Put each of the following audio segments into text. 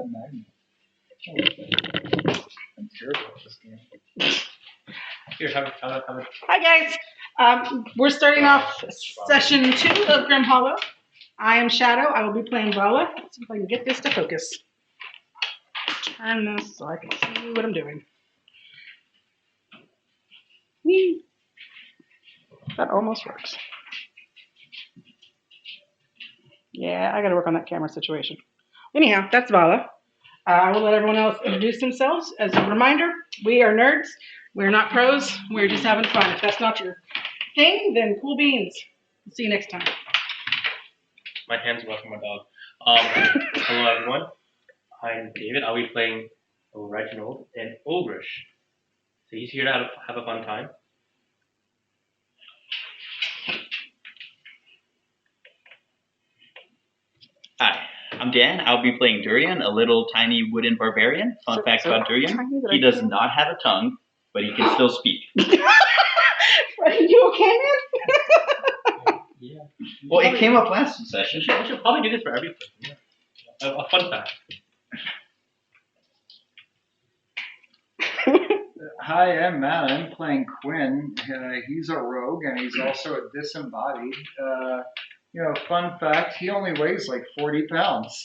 a magnet. I'm terrible at this game. Here, have it. Hi guys. We're starting off session 2 of Grim Hollow. I am Shadow. I will be playing Vala. Let's see if I can get this to focus. Turn this so I can see what I'm doing. Whee! That almost works. Yeah, I gotta work on that camera situation. Anyhow, that's Vala. I will let everyone else introduce themselves. As a reminder, we are nerds. We're not pros. We're just having fun. If that's not your thing, then cool beans. See you next time. My hand's away from my dog. Hello everyone. I'm David. I'll be playing Reginald and Ogrish. So he's here to have a fun time. Hi, I'm Dan. I'll be playing Durian, a little tiny wooden barbarian. Fun fact about Durian, he does not have a tongue, but he can still speak. Are you okay, man? Yeah. Well, it came up last session. We should probably do this for everything. Yeah. A fun fact. Hi, I'm Matt. I'm playing Quin. He's a rogue, and he's also a disembodied. Fun fact, he only weighs like 40 pounds.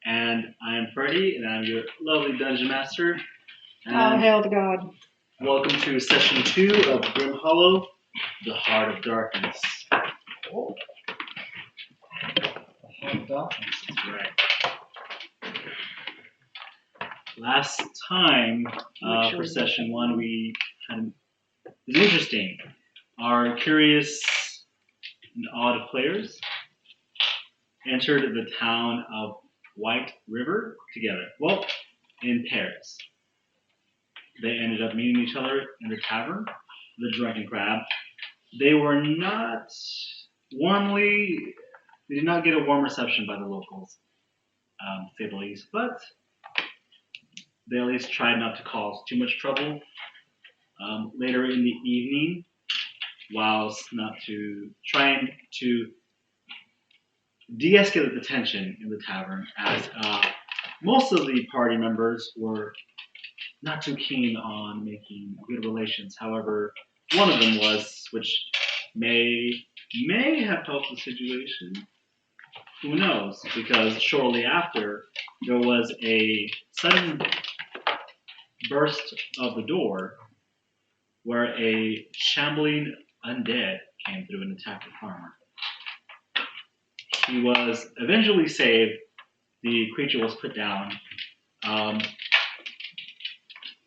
And I am Freddy, and I'm your lovely Dungeon Master. And Oh, hail to God. welcome to Session 2 of Grim Hollow, the Heart of Darkness. Oh. That's right. Last time, for Session 1, we had... It was interesting. Our curious and odd players entered the town of White River together. Well, in pairs. They ended up meeting each other in the tavern, the Drunken Crab. They were not they did not get a warm reception by the locals, to say the least, but they at least tried not to cause too much trouble. Later in the evening, whilst trying to de-escalate the tension in the tavern, as most of the party members were not too keen on making good relations. However, one of them was, which may have helped the situation. Who knows? Because shortly after, there was a sudden burst of the door where a shambling undead came through and attacked the farmer. He was eventually saved. The creature was put down.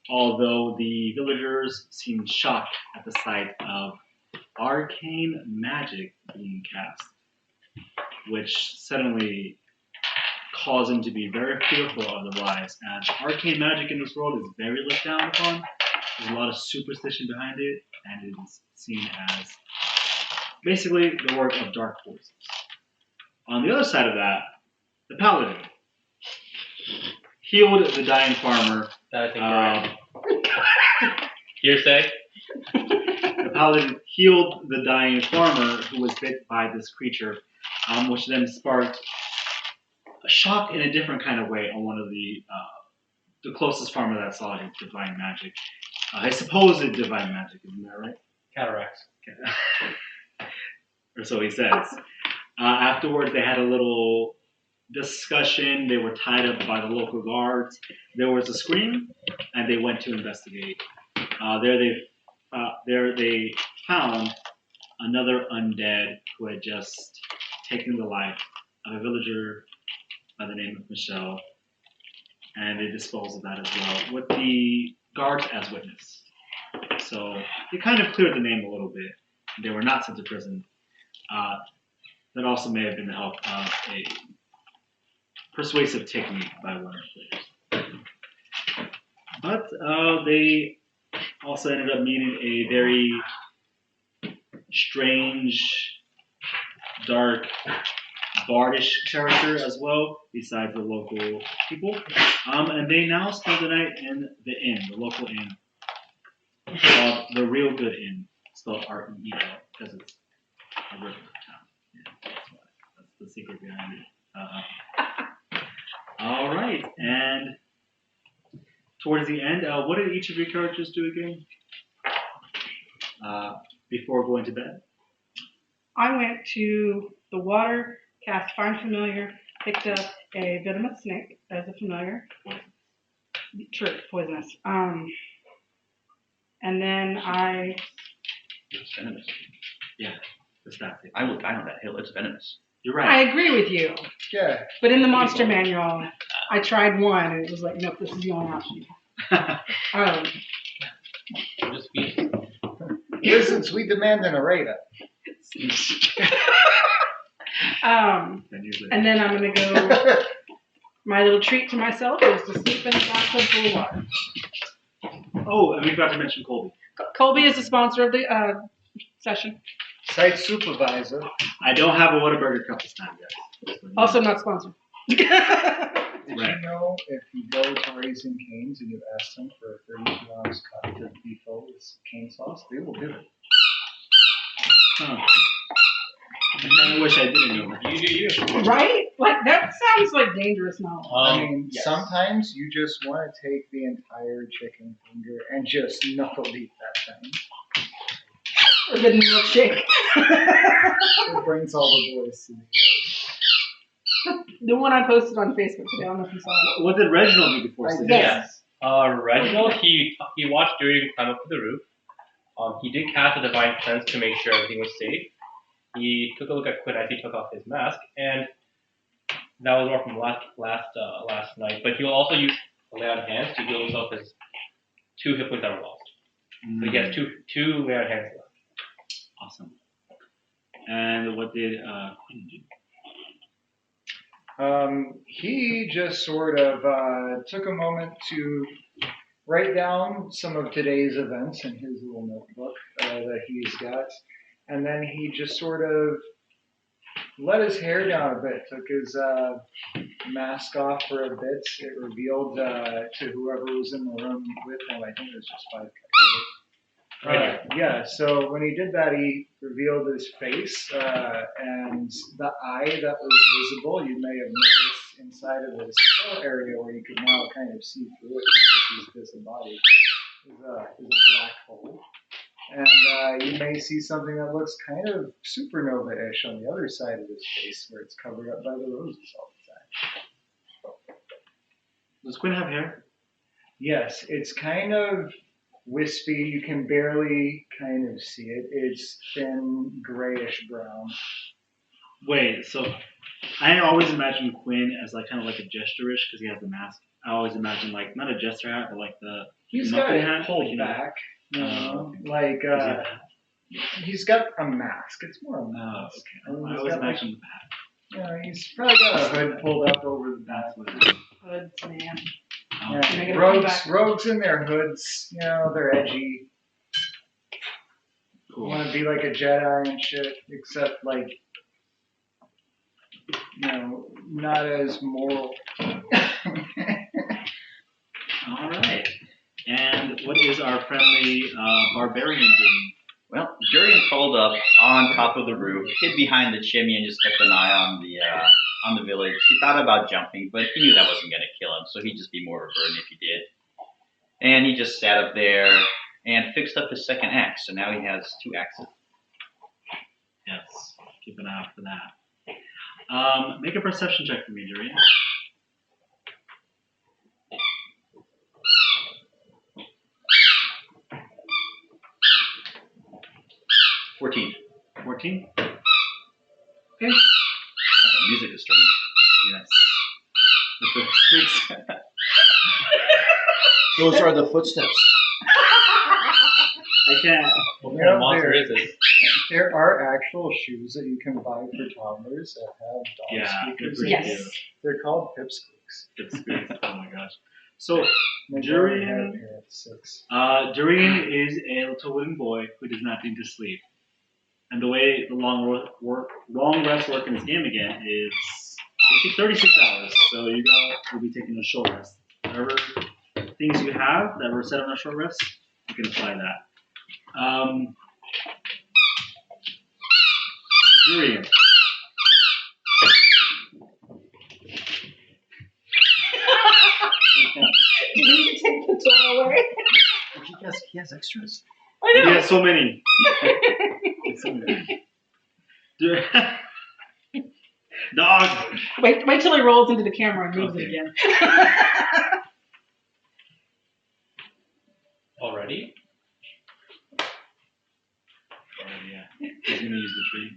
Although the villagers seemed shocked at the sight of arcane magic being cast, which suddenly caused them to be very fearful of their lives, as arcane magic in this world is very looked down upon. There's a lot of superstition behind it, and it is seen as basically the work of dark forces. On the other side of that, the paladin healed the dying farmer. That I think Hearsay? The paladin healed the dying farmer who was bit by this creature, which then sparked a shock in a different kind of way on one of the closest farmer that saw his divine magic. His supposed divine magic, isn't that right? Cataracts. Or so he says. Afterwards, they had a little discussion. They were tied up by the local guards. There was a scream, and they went to investigate. There they found another undead who had just taken the life of a villager by the name of Michelle, and they disposed of that as well, with the guards as witness. So they kind of cleared the name a little bit. They were not sent to prison. That also may have been the help of a persuasive technique by one of the players. But they also ended up meeting a very strange, dark, bardish character as well, besides the local people. And they now spend the night in the local inn, called the Real Good Inn, spelled R-E-E-L, because it's a river town. Yeah, that's the secret behind it. All right, and towards the end, what did each of your characters do again? Before going to bed? I went to the water, cast Find Familiar, picked up a venomous snake as a familiar. True, poisonous. And then It's venomous. Yeah, the stat thing. I will die on that hill. It's venomous. You're right. I agree with you. Yeah. But in the monster manual, I tried one and it was like, nope, this is the only option. Just feast. Listen, we demand a narrator. And then I'm gonna go. My little treat to myself is to sleep in a bathtub full of water. Oh, and we forgot to mention Colby. Colby is the sponsor of the session. Site supervisor. I don't have a Whataburger cup this time, guys. Also not sponsored. Did you know if you go to Raising Cane's and you ask them for a 32-ounce cup to be filled with cane sauce, they will do it. Huh. I wish I didn't know that. You do you. Right? Like that sounds like dangerous now. I mean, Yes. sometimes you just want to take the entire chicken finger and just knuckle deep that thing. Forbidden milkshake. It brings all the boys to the The one I posted on Facebook today. I don't know if you saw it. What did Reginald do before I sleep? did. Yes. Reginald, he watched Durian climb up to the roof. He did cast a divine sense to make sure everything was safe. He took a look at Quin as he took off his mask, and that was all from last night. But he'll also use lay on hands to heal himself his 2 hit points that were lost. So he has two lay on hands left. Awesome. And what did Quin do? He just sort of took a moment to write down some of today's events in his little notebook that he's got. And then he just sort of let his hair down a bit, took his mask off for a bit. It revealed to whoever was in the room with him, I think it was just 5 characters. Yeah, so when he did that, he revealed his face and the eye that was visible. You may have noticed inside of his skull area where you could now kind of see through it because he's disembodied is a black hole. And you may see something that looks kind of supernova-ish on the other side of his face where it's covered up by the roses all the time. Does Quin have hair? Yes, it's kind of wispy. You can barely kind of see it. It's thin, grayish brown. Wait, so I always imagine Quin as like kind of like a jester-ish because he has the mask. I always imagine like not a jester hat, but like the He's got knuckle it hat, pulled like, back. You know, okay. like Is it that? he's got a mask. It's more a Oh, mask. okay. And I he's always got, like, imagine the hat. you know, he's probably got a hood pulled up over the back. That's what it is. Hoods, man. Oh, Yeah, Can I get a comeback? rogues in their hoods, you know, they're edgy. cool. Want to be like a Jedi and shit, except like, you know, not as moral. All right. And what is our friendly barbarian doing? Well, Durian crawled up on top of the roof, hid behind the chimney, and just kept an eye on the village. He thought about jumping, but he knew that wasn't going to kill him, so he'd just be more of a burden if he did. And he just sat up there and fixed up his second axe, so now he has 2 axes. Yes. Keep an eye out for that. Make a perception check for me, Durian. $14. 14? Okay. Music is starting. Yes. With the sticks. Those are the footsteps. I can't. What kind of monster is this? There are actual shoes that you can buy for toddlers that have dog Yeah, speakers. they're in pretty Yes. cute. They're called pipsqueaks. It's good. Oh my gosh. So My Durian- daughter had a pair of 6. Durian is a little wooden boy who does not need to sleep. And the way the long rest work in this game again is you take 36 hours, so you will be taking a short rest. Whatever things you have that were set on a short rest, you can apply that. Durian. soil away. He has extras. I He know. has so many. So many. Dog. Wait till he rolls into the camera and moves it Okay. again. Already? Yeah. He's gonna use the tree.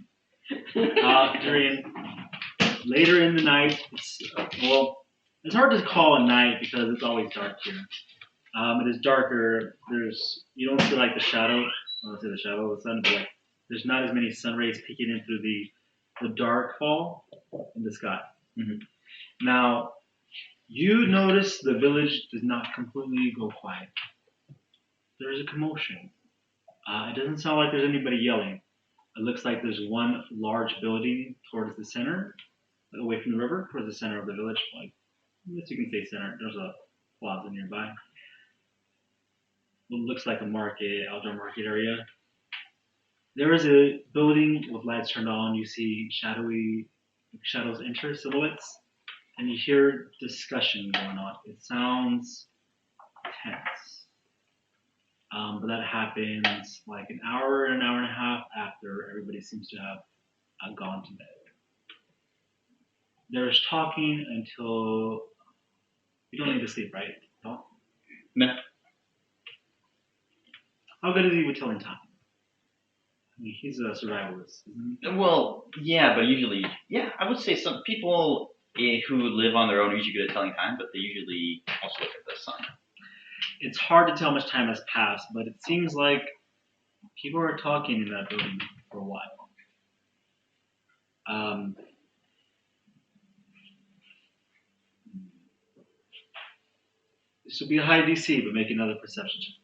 Durian. Later in the night, it's hard to call a night because it's always dark here. It is darker. You don't see like the shadow. I don't see the shadow of the sun, but like there's not as many sun rays peeking in through the dark fall in the sky. Mhm. Now, you notice the village does not completely go quiet. There is a commotion. It doesn't sound like there's anybody yelling. It looks like there's one large building towards the center, away from the river, towards the center of the village. Like, I guess you can say center. There's a plaza nearby. What looks like a market, outdoor market area. There is a building with lights turned on. You see shadows enter, silhouettes, and you hear discussion going on. It sounds tense. But that happens like an hour and a half after everybody seems to have gone to bed. There's talking until you don't need to sleep, right? No? No. How good is he with telling time? I mean, he's a survivalist, isn't he? Well, yeah, but usually, I would say some people who live on their own are usually good at telling time, but they usually also look at the sun. It's hard to tell how much time has passed, but it seems like people are talking in that building for a while. This will be a high DC, but make another perception check.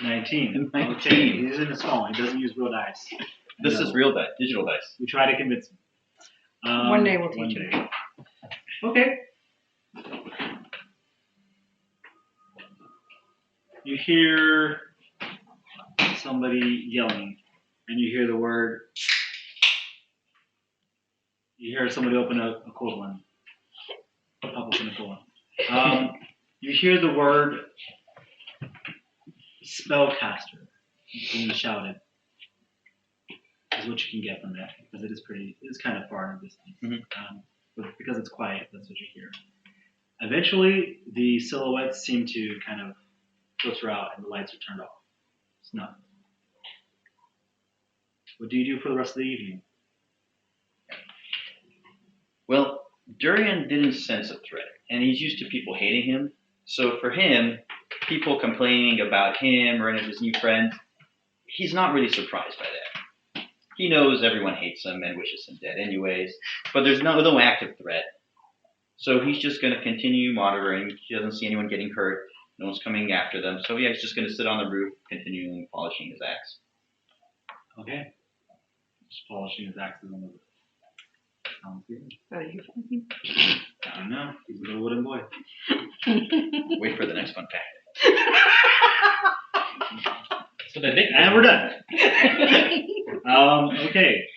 19. 19. Okay, he's in his phone. He doesn't use real dice. This is real dice, digital dice. We try to convince him. One day we'll teach him. Okay. You hear somebody yelling, and you hear the word. You hear somebody open a cold one. Pop open a cold one. You hear the word spellcaster being shouted. Is what you can get from it because it's kind of far in the distance. Mm-hmm. But because it's quiet, that's what you hear. Eventually, the silhouettes seem to kind of filter out and the lights are turned off. It's nothing. What do you do for the rest of the evening? Well, Durian didn't sense a threat, and he's used to people hating him. So for him, people complaining about him or any of his new friends, he's not really surprised by that. He knows everyone hates him and wishes him dead anyways, but there's no active threat. So he's just going to continue monitoring. He doesn't see anyone getting hurt. No one's coming after them. So yeah, he's just going to sit on the roof, continuing polishing his axe. Okay. Just polishing his axes on the roof. Sounds good. Are you funny? I don't know. He's a little wooden boy. Wait for the next fun fact. So the nickname. And we're done. Okay.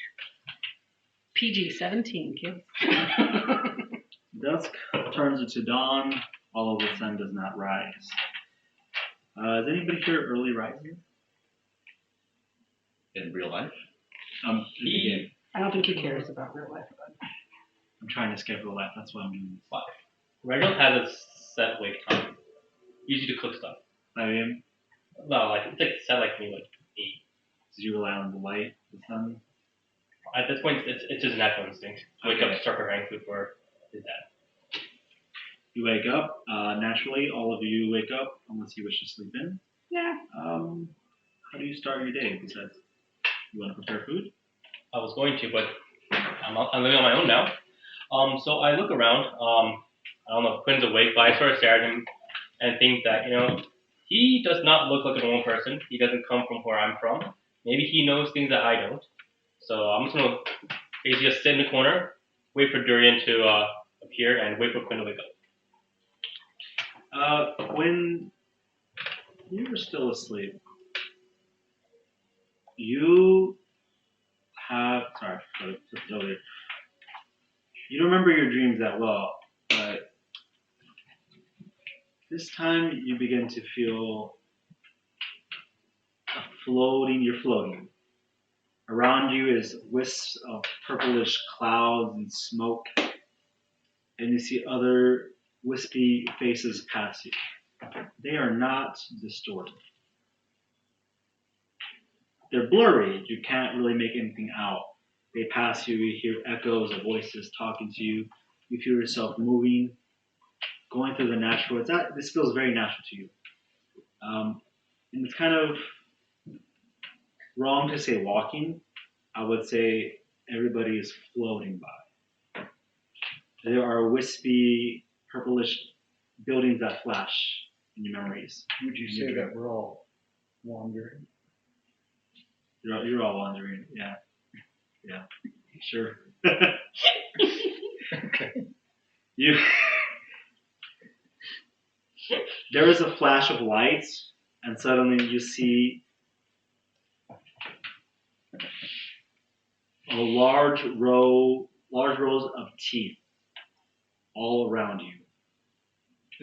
PG-17, kids. Dusk turns into dawn, although the sun does not rise. Is anybody here early rising? In real life? In the game. I don't think he cares about real life. I'm trying to schedule life. That's why I'm doing this. Reginald has a set wake time. Usually to cook stuff. 5 a.m. No, like it's like set like me, like 8. Did you rely on the light, the sun? At this point, it's just a natural instinct. Wake up, start preparing food for his dad. You wake up. Naturally, all of you wake up unless you wish to sleep in. Yeah. How do you start your day? Besides, you want to prepare food? I was going to, but I'm living on my own now. So I look around. I don't know if Quin's awake, but I sort of stare at him and think that, he does not look like a normal person. He doesn't come from where I'm from. Maybe he knows things that I don't. So I'm just going to basically just sit in the corner, wait for Durian to appear, and wait for Quin to wake up. When you were still asleep, you have. Sorry, for the earlier. You don't remember your dreams that well, but this time you begin to feel floating. You're floating. Around you is wisps of purplish clouds and smoke, and you see other wispy faces pass you. They are not distorted. They're blurry. You can't really make anything out. They pass you. You hear echoes of voices talking to you. You feel yourself moving, going through the natural. This feels very natural to you. And it's kind of wrong to say walking. I would say everybody is floating by. There are wispy, purplish buildings that flash in your memories. Would you say that we're all wandering? You're all wandering. Yeah. Yeah. Sure. Okay. There is a flash of light, and suddenly you see a large rows of teeth all around you.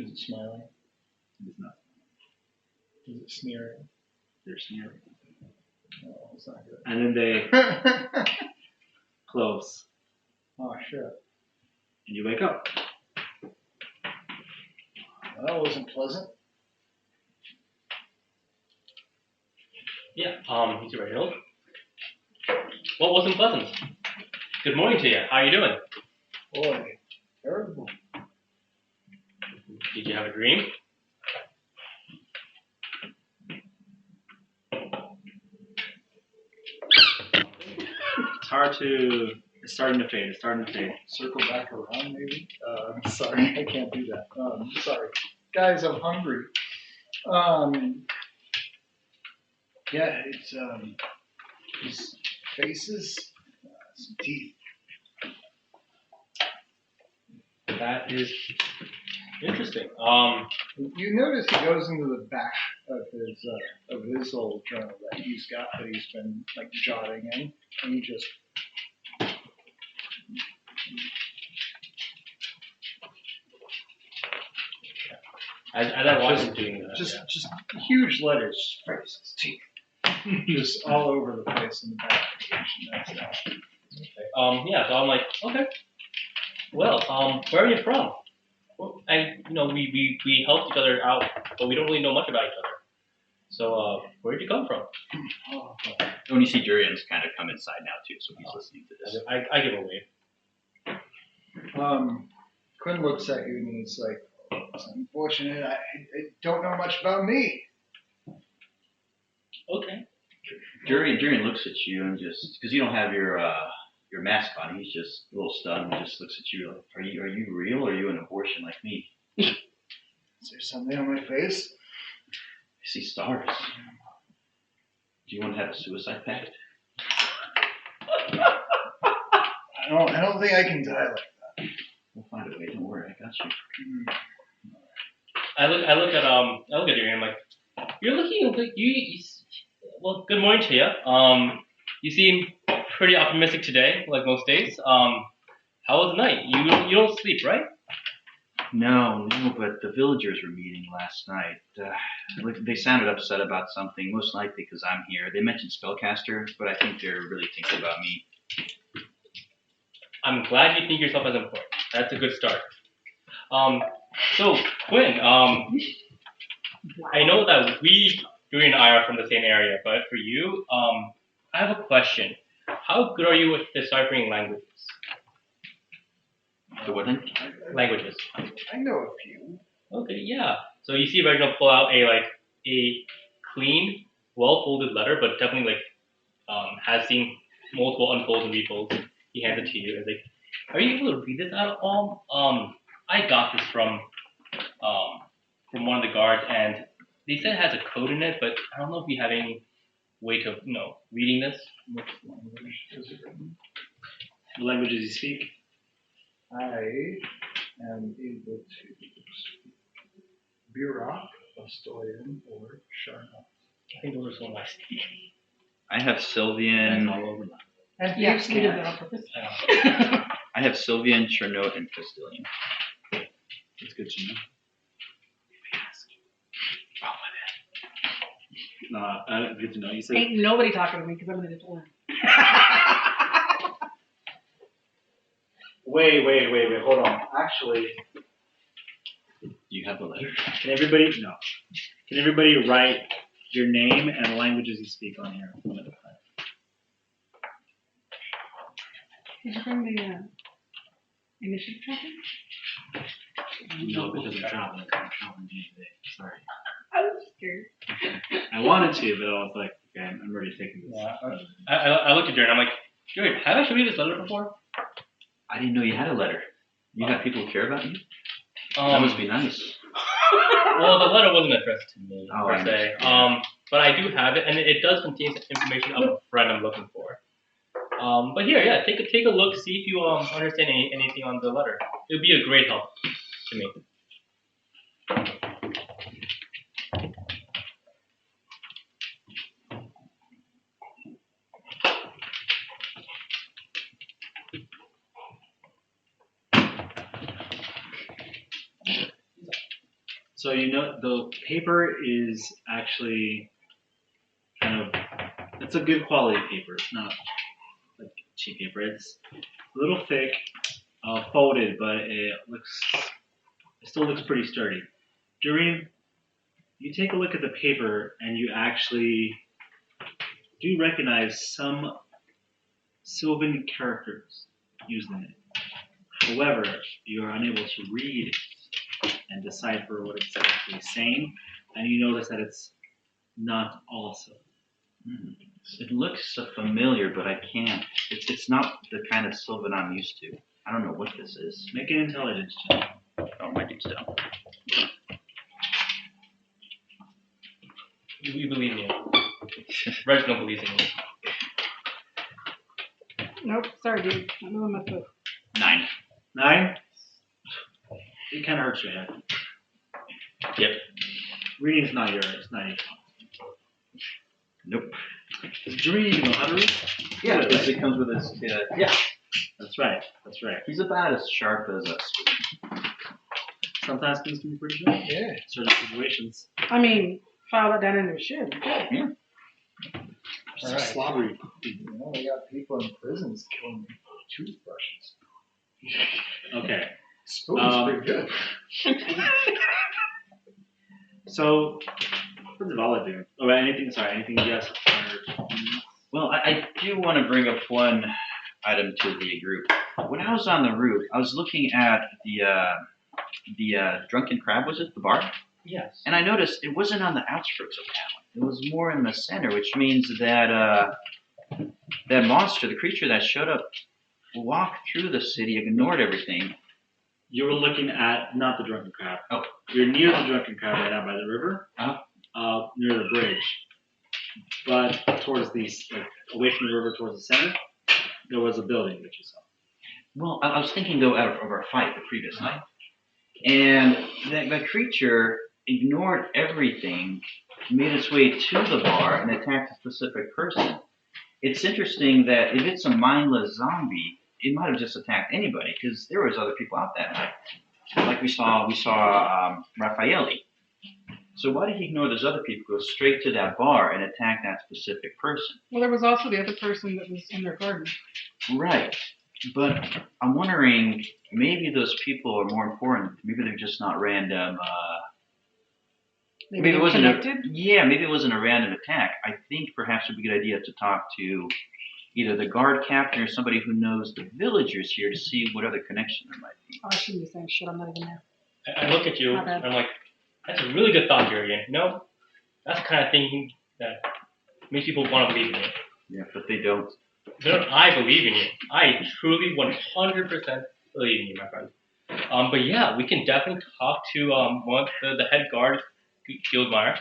Is it smiling? It's not. Is it sneering? They're sneering. No, it's not good. And then they close, Oh, shit. and you wake up. That wasn't pleasant. Yeah, he's Reginald. What wasn't pleasant? Good morning to you. How are you doing? Boy, terrible. Did you have a dream? It's hard to. It's starting to fade. Circle back around, maybe? I'm sorry, I can't do that. Sorry. Guys, I'm hungry. Yeah, it's, his faces, some teeth. That is interesting. You notice he goes into the back of his old journal that he's got, that he's been, like, jotting in, and he just... As I watch him doing that, Just huge letters, faces, teeth, just all over the place in the back of the page. And that's that. Okay. Yeah. So I'm like, okay. Well, where are you from? Well, we helped each other out, but we don't really know much about each other. So, where did you come from? Oh, When you see Durian's kind of come inside now too, so he's listening to this. I give a wave. Quin looks at you and he's like, "It's unfortunate. I don't know much about me." Okay. Durian looks at you and just because you don't have your mask on, he's just a little stunned and just looks at you like, "Are you real? Or are you an abortion like me?" Is there something on my face? I see stars. Do you want to have a suicide pact? I don't think I can die like that. We'll find a way. Don't worry, I got you. I look at Durian. I'm like, you're looking like well, good morning to you. You seem pretty optimistic today, like most days. How was the night? You don't sleep, right? No, but the villagers were meeting last night. They sounded upset about something, most likely because I'm here. They mentioned spellcaster, but I think they're really thinking about me. I'm glad you think yourself as important. That's a good start. So Quin, I know that Durian and I are from the same area, but for you, I have a question. How good are you with deciphering languages? The what thing? Languages. I know a few. Okay, yeah. So you see Reginald pull out a clean, well-folded letter, but definitely has seen multiple unfolds and refolds. He hands it to you and is like, "Are you able to read this at all? I got this from one of the guards, and they said it has a code in it, but I don't know if you have any way to reading this." Which language is it written? What languages you speak? I am able to speak Burak, Asturian, or Charnot. I think those are some nice. I have Sylvian, all over that. And Yeah, thieves we did that can't. on purpose. I have Sylvian, Chernote, and Castilian. It's good to know. Good to know. You said Ain't nobody talking to me because I'm gonna just learn. wait. Hold on. Actually, Do you have the letter? Can everybody write your name and the languages you speak on here? Did you bring the initiative tracking? No, because I'm traveling today. Sorry. I was scared. I wanted to, but I was like, okay, I'm already taking this. Yeah. I looked at Durian. I'm like, Durian, have I showed you this letter before? I didn't know you had a letter. You got people who care about you? That must be nice. Well, the letter wasn't addressed to me Oh, per I se. understand. But I do have it, and it does contain some information of a friend I'm looking for. But here, yeah, take a look, see if you understand anything on the letter. It would be a great help to me. So the paper is actually kind of, it's a good quality paper. It's not like cheap paper. It's a little thick, folded, but it still looks pretty sturdy. Durian, you take a look at the paper and you actually do recognize some Sylvan characters used in it. However, you are unable to read it and decipher what it's actually saying, and you notice that it's not also. It looks familiar, but I can't. It's not the kind of Sylvan I'm used to. I don't know what this is. Make an intelligence check. Oh, my dude's down. We believe in you. Reginald believes in you. Nope, sorry, dude. I'm moving my foot. 9. 9? It kind of hurts your head. Yep. Reading's not yours. Not your Nope. Does Durian even know how to read? Yeah, because it comes with his. Yeah. That's right. He's about as sharp as us. Sometimes things can be pretty good. yeah. Certain situations. I mean, file that down into a shit. Yeah. Just Alright. slobbery. You know, we got people in prisons killing toothbrushes. Okay. Spoon's pretty good. So, what's Vala doing? Oh, anything you guys are... Well, I do want to bring up one item to the group. When I was on the roof, I was looking at the Drunken Crab, was it? The bar? Yes. And I noticed it wasn't on the outskirts of town. It was more in the center, which means that that monster, the creature that showed up, walked through the city, ignored everything. You were looking at, not the Drunken Crab. Oh. You're near the Drunken Crab right now by the river. Near the bridge. But towards the, away from the river towards the center, there was a building that you saw. Well, I was thinking, though, of our fight the previous night. And that creature ignored everything, made its way to the bar, and attacked a specific person. It's interesting that if it's a mindless zombie, it might have just attacked anybody, because there was other people out that night. Like we saw Raffaele. So why did he ignore those other people, go straight to that bar and attack that specific person? Well, there was also the other person that was in their garden. Right. But I'm wondering, maybe those people are more important. Maybe they're just not random. Maybe it wasn't connected. maybe it wasn't a random attack. I think perhaps it would be a good idea to talk to either the guard captain or somebody who knows the villagers here to see what other connection there might be. Oh, I shouldn't be saying shit. I'm not even there. I look at you My bad. and I'm like, that's a really good thought, Durian. You know, that's the kind of thing that makes people want to believe in you. Yeah, but they don't. I believe in you. I truly 100% believe in you, my friend. But yeah, we can definitely talk to one of the head guard, Guildmeyer,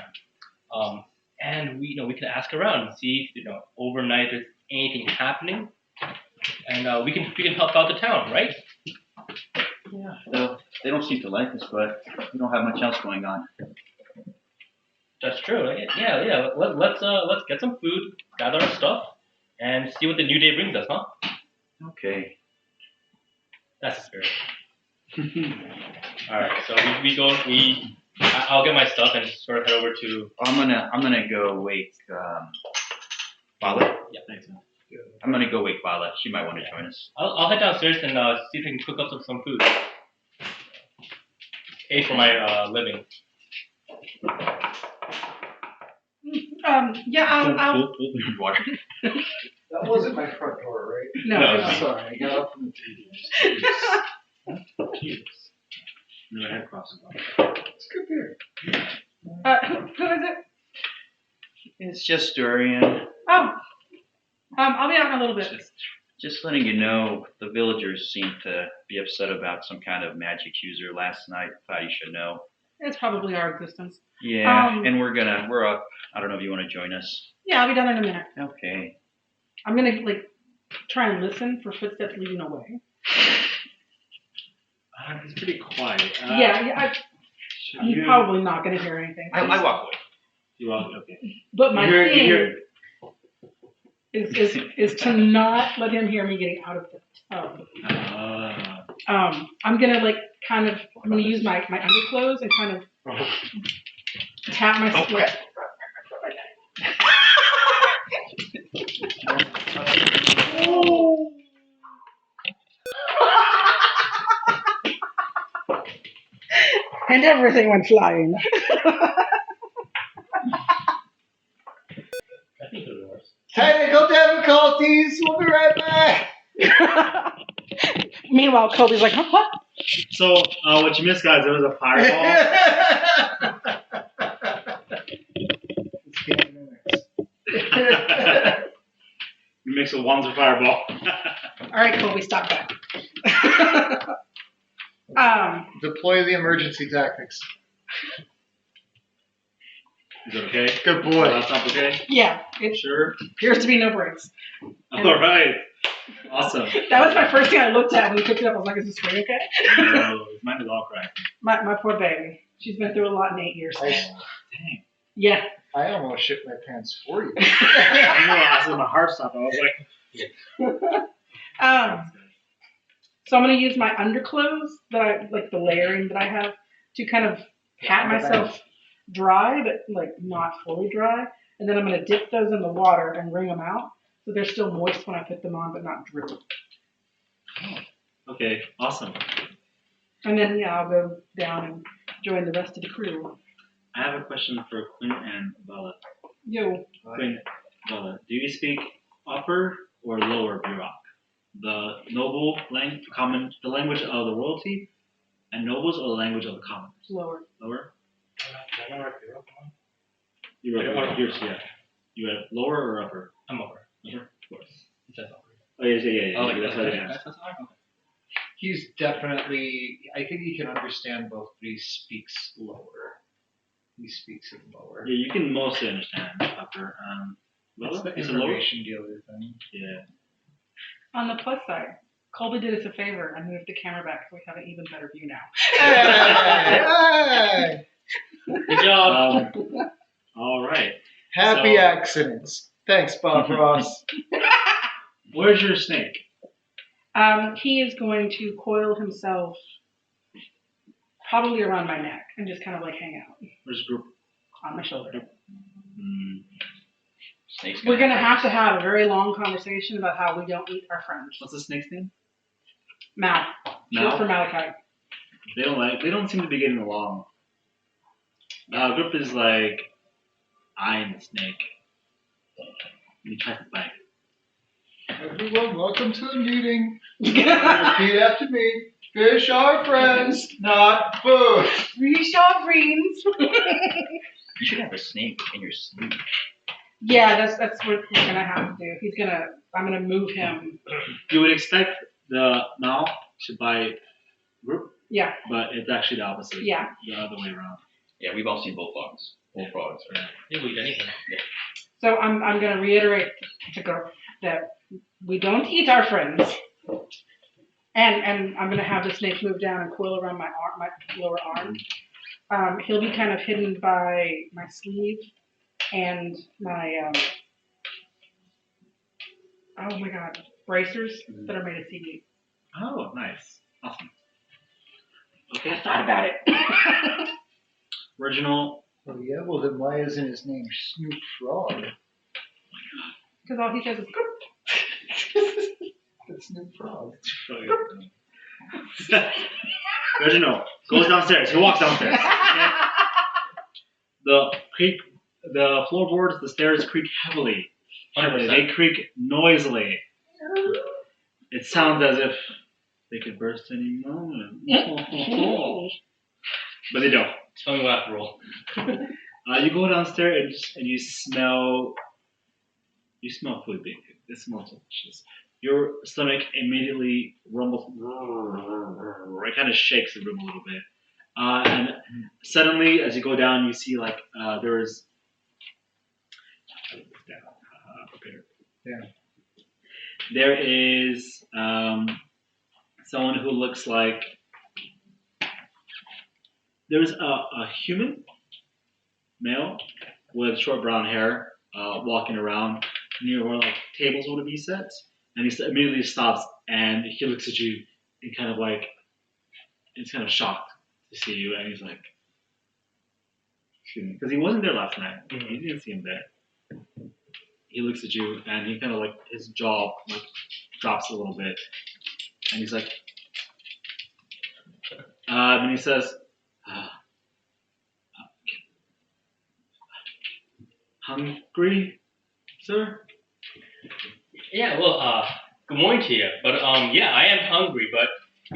and we can ask around and see if overnight there's anything happening, and we can help out the town, right? Yeah. So they don't seem to like us, but we don't have much else going on. That's true. Yeah. Let's get some food, gather our stuff, and see what the new day brings us, huh? Okay. That's the spirit. All right, so I'll get my stuff and sort of head over to. I'm gonna go wake Vala. Yeah, thanks, man. I'm gonna go wake Vala. She might want to join us. I'll head downstairs and see if I can cook up some food. Pay for my living. Yeah, I'll Water. That wasn't my front door, right? no, No, it's- Sorry, I got up from the TV. No head crossing. It's good beer. who is it? It's just Durian. Oh, I'll be out in a little bit. Just letting you know, the villagers seem to be upset about some kind of magic user last night. Thought you should know. It's probably our existence. Yeah, and we're up. I don't know if you want to join us. Yeah, I'll be down there in a minute. Okay. I'm gonna try and listen for footsteps leading away. It's pretty quiet. I'm probably not gonna hear anything. I walk away. You walk. Okay. But my You hear- thing is to not let him hear me getting out of the tub. I'm gonna I'm gonna use my underclothes and kind of tap my split. And everything went flying. I think they're worse. Technical difficulties. We'll be right back. Meanwhile, Kobe's like, huh, what? So, what you missed, guys, there was a fireball. Let's get in the mix. You mix with ones or fireball. All right, Kobe, stop that. Deploy the emergency tactics. Is it okay? Good boy. Laptop okay? Yeah, it Sure. appears to be no breaks. All right. Awesome. That was my first thing I looked at when we picked it up. I was like, is this screen okay? No, mine is all cracked. My poor baby. She's been through a lot in 8 years. Dang. Yeah. I almost shit my pants for you. I know, I said my heart stopped. I was like, So I'm going to use my underclothes that the layering that I have to kind of pat myself dry, but not fully dry. And then I'm going to dip those in the water and wring them out. So they're still moist when I put them on, but not dripping. okay, awesome. And then, I'll go down and join the rest of the crew. I have a question for Quin and Vala. Yo. Quin, Vala, do you speak upper or lower Burak? The noble language, the language of the royalty, and nobles, or the language of the commoners? Lower. Lower? You were yours, yeah. You had lower or upper? I'm over. Upper? Of course. It says over. Oh, yeah. Oh, That's what I asked. that's okay. He's definitely, I think he can understand both, but he speaks lower. He speaks it lower. Yeah, you can mostly understand upper. That's Vala, the is it lower? information dealer thing. Yeah. On the plus side, Colby did us a favor and moved the camera back so we have an even better view now. Hey! Good job. All right. Happy So- accidents. Thanks, Bob Ross. Where's your snake? He is going to coil himself probably around my neck and just kind of hang out Where's the group? on my shoulder. Snake's We're going to have a very long conversation about how we don't eat our friends. What's the snake's name? Mal. Short for Malachi. They don't seem to be getting along. Group is like, I'm the snake. And he tries to bite. Everyone, welcome to the meeting. Repeat after me. Fish are friends, not food. Reshavrines. You should have a snake in your sleep. Yeah, that's what we're going to have to do. I'm going to move him. You would expect the Mal to bite group, Yeah, but it's actually the opposite. yeah. The other way around. Yeah, we've all seen bullfrogs. Bullfrogs. Yeah. They will eat anything. So I'm going to reiterate to girl that we don't eat our friends. And I'm going to have the snake move down and coil around my arm, my lower arm. He'll be kind of hidden by my sleeve and my oh my god, bracers that are made of seaweed. Oh, nice. Awesome. Okay. I thought about it. Reginald. Oh yeah, well then why isn't his name Snoop Frog? Because all he says is, It's Snoop Frog. Reginald goes downstairs. He walks downstairs. Okay? The floorboards, the stairs creak heavily. 100%. They creak noisily. It sounds as if they could burst any moment. But they don't. Tell me what I have to roll. You go downstairs and you smell food being cooked. It smells delicious. Your stomach immediately rumbles. It kind of shakes the room a little bit. And suddenly, as you go down, you see like there's. Prepare. Yeah. There is someone who looks like. There's a human male with short brown hair walking around near where like tables would be set, and he immediately stops and he looks at you and kind of like he's kind of shocked to see you, and he's like, excuse me, because he wasn't there last night. Mm-hmm. You didn't see him there. He looks at you and he kind of like his jaw like drops a little bit, and he's like, and he says. Hungry, sir? Yeah, well, good morning to you. But yeah, I am hungry. But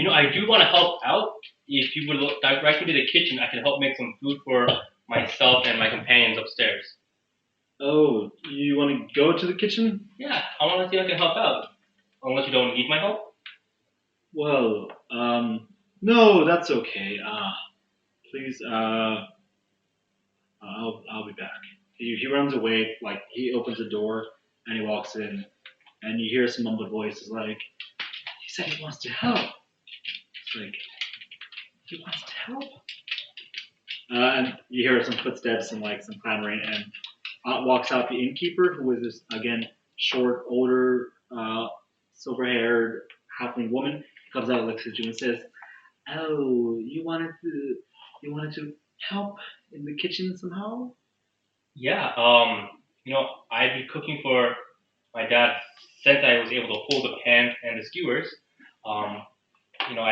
I do want to help out. If you would look directly to the kitchen, I can help make some food for myself and my companions upstairs. Oh, you want to go to the kitchen? Yeah, I want to see if I can help out. Unless you don't need my help. Well, no, that's okay. Please, I'll be back. He runs away, like he opens the door and he walks in, and you hear some mumbled voices like, he said he wants to help. It's like, he wants to help? And you hear some footsteps and like some clamoring, and out walks out the innkeeper, who is this, again, short, older, silver-haired halfling woman. Comes out, looks at you and says, oh, you wanted to help in the kitchen somehow? Yeah, I've been cooking for my dad since I was able to hold the pan and the skewers. I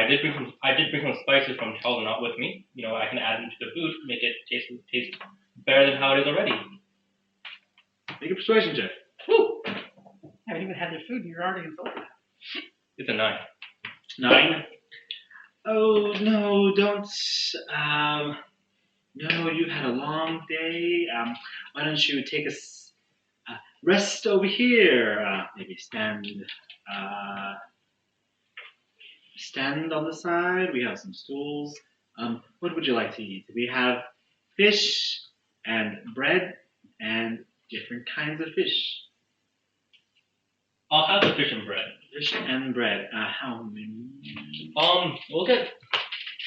did bring some spices from Sheldon out with me. I can add them to the food, make it taste better than how it is already. Make a persuasion check. Woo! haven't even had their food and you're already insulted. It's a 9. 9? Oh, no, don't. No, you've had a long day. Why don't you take a rest over here? Maybe stand on the side. We have some stools. What would you like to eat? We have fish and bread and different kinds of fish. I'll have the fish and bread. Fish and bread. How many? We'll get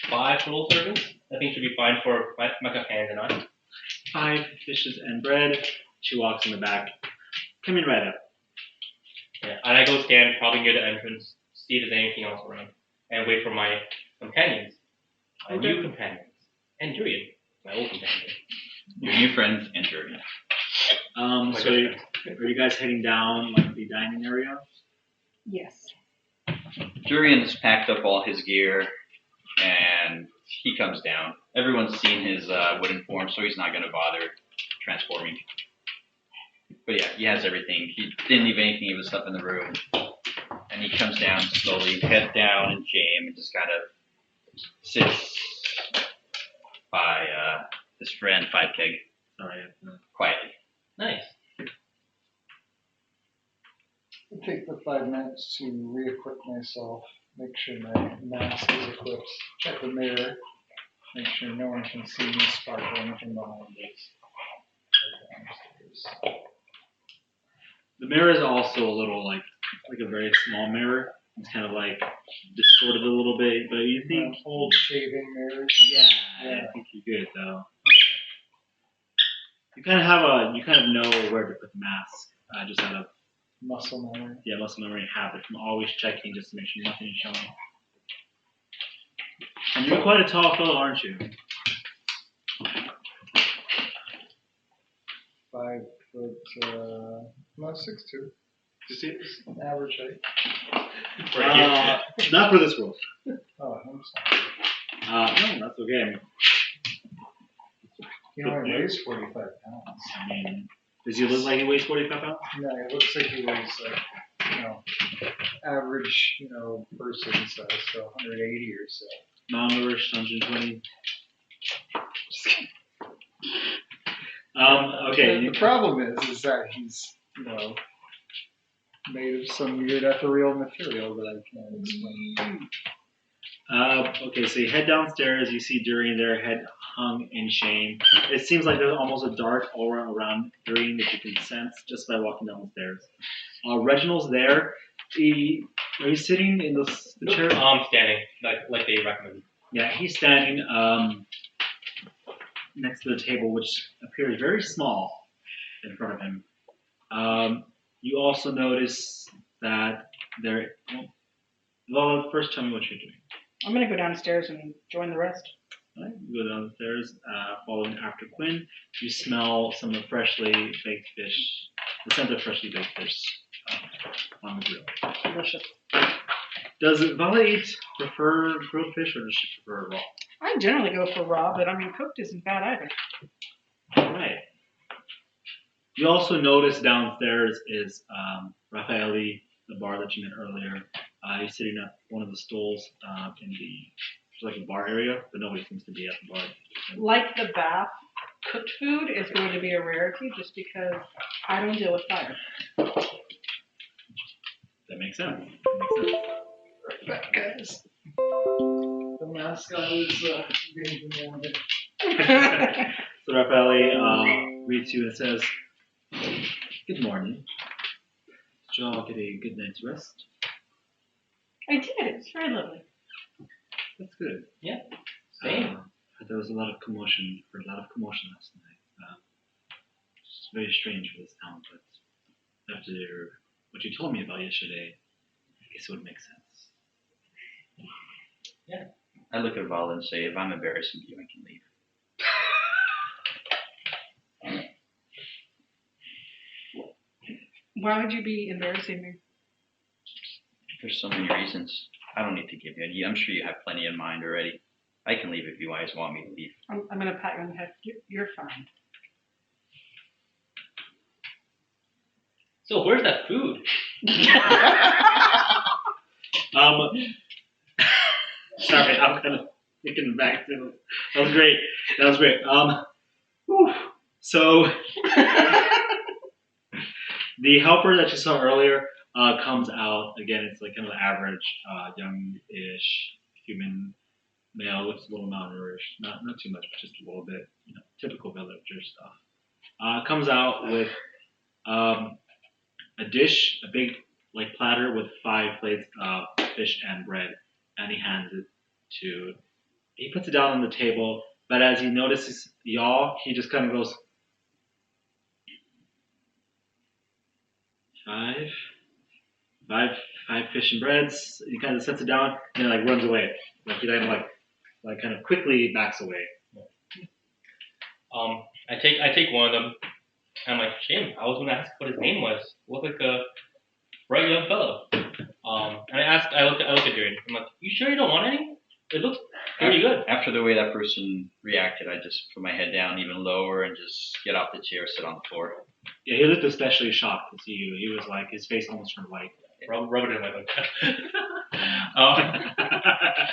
5 total servings. I think should be fine for my companions and I. 5 fishes and bread. She walks in the back. Coming right up. Yeah, and I go stand probably near the entrance, see if there's anything else around, and wait for my companions, my new companions, and Durian, my old companion. Your new friends and Durian. So are you guys heading down like the dining area? Yes. Durian has packed up all his gear, and he comes down. Everyone's seen his wooden form, so he's not going to bother transforming. But yeah, he has everything. He didn't leave anything of his stuff in the room. And he comes down slowly, head down in shame, and just kind of sits by his friend, Five Keg, quietly. Nice. I'll take the 5 minutes to re-equip myself, make sure my mask is equipped, check the mirror, make sure no one can see me sparkling from behind this. The mirror is also a little like a very small mirror. It's kind of like distorted a little bit, but you think Old shaving mirrors. yeah, I think you're good though. You kind of know where to put the mask, just out of Muscle memory. Yeah, muscle memory habit from always checking just to make sure nothing is showing. And you're quite a tall fellow, aren't you? 5 foot, no, 6'2". Just see- Average height. Not for this world. Oh, I'm sorry. No, that's okay. He only weighs 45 pounds. I mean, does he look like he weighs 45 pounds? No, it looks like he weighs average, person size, so 180 or so. Non-nourished, 120. Okay. The problem is that he's, made of some weird ethereal material that I can't explain. Okay, so you head downstairs. You see Durian there, head hung in shame. It seems like there's almost a dark aura around Durian that you can sense just by walking down the stairs. Reginald's there. Are you sitting in the chair? I'm standing, like they recommend. Yeah, he's standing next to the table, which appears very small in front of him. You also notice that there. Well, first tell me what you're doing. I'm gonna go downstairs and join the rest. Right, you go downstairs, following after Quin. You smell some of the freshly baked fish, the scent of freshly baked fish on the grill. Delicious. Does Vala prefer grilled fish or does she prefer raw? I generally go for raw, but cooked isn't bad either. All right. You also notice downstairs is Raffaele, the bar that you met earlier. He's sitting at one of the stools in there's like a bar area, but nobody seems to be at the bar. Like the bath, cooked food is going to be a rarity just because I don't deal with fire. That makes sense. Right back, guys. The mascot is being demanded. So Raffaele greets you and says, "Good morning. Did you all get a good night's rest?" I did. It was very lovely. That's good. Yeah, same. There was a lot of commotion. Heard a lot of commotion last night. It's very strange for this town, but after what you told me about yesterday, I guess it would make sense. Yeah. I look at Vala and say, if I'm embarrassing you, I can leave. Why would you be embarrassing me? There's so many reasons. I don't need to give you any. I'm sure you have plenty in mind already. I can leave if you guys want me to leave. I'm going to pat you on the head. You're fine. So where's that food? Sorry, I'm kind of thinking back to that was great. That was great. Whew. So the helper that you saw earlier comes out again. It's like kind of an average young-ish human male. Looks a little malnourished, not too much, but just a little bit. Typical villager stuff. Comes out with a dish, a big platter with 5 plates of fish and bread, and he hands it to. He puts it down on the table, but as he notices y'all, he just kind of goes, five fish and breads. He kind of sets it down and then runs away. He kind of quickly backs away. I take one of them. And I'm like, shame. I was gonna ask what his name was. Looked like a bright young fellow. And I look at Durian. I'm like, you sure you don't want any? It looks pretty good. After the way that person reacted, I just put my head down even lower and just get off the chair, sit on the floor. Yeah, he looked especially shocked to see you. He was like, his face almost turned white. Rub it in my book.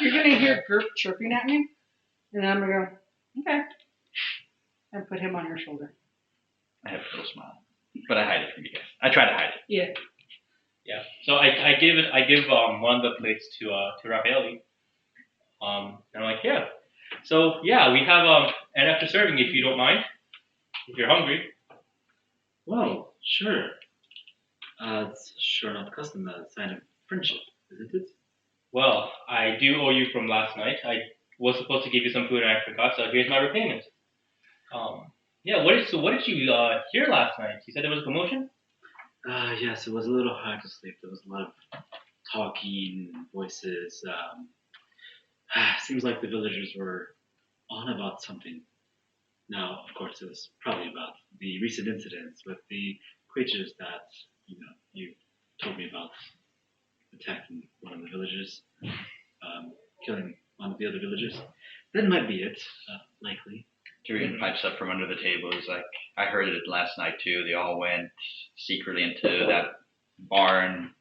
You're going to hear Gurp chirping at me, and I'm going to go, okay, and put him on your shoulder. I have a little smile, but I hide it from you guys. I try to hide it. Yeah. Yeah. So I give one of the plates to Raffaele. And I'm like, yeah. So yeah, we have and after serving, if you don't mind, if you're hungry. Well, sure. It's sure not custom, a sign of friendship, isn't it? Well, I do owe you from last night. I was supposed to give you some food and I forgot, so here's my repayment. Yeah, what did you hear last night? You said there was a commotion? Yes, it was a little hard to sleep. There was a lot of talking, voices. Seems like the villagers were on about something. Now, of course, it was probably about the recent incidents with the creatures that you told me about attacking one of the villagers, killing one of the other villagers. That might be it, likely. Durian pipes up from under the table. He's like, I heard it last night too. They all went secretly into that barn,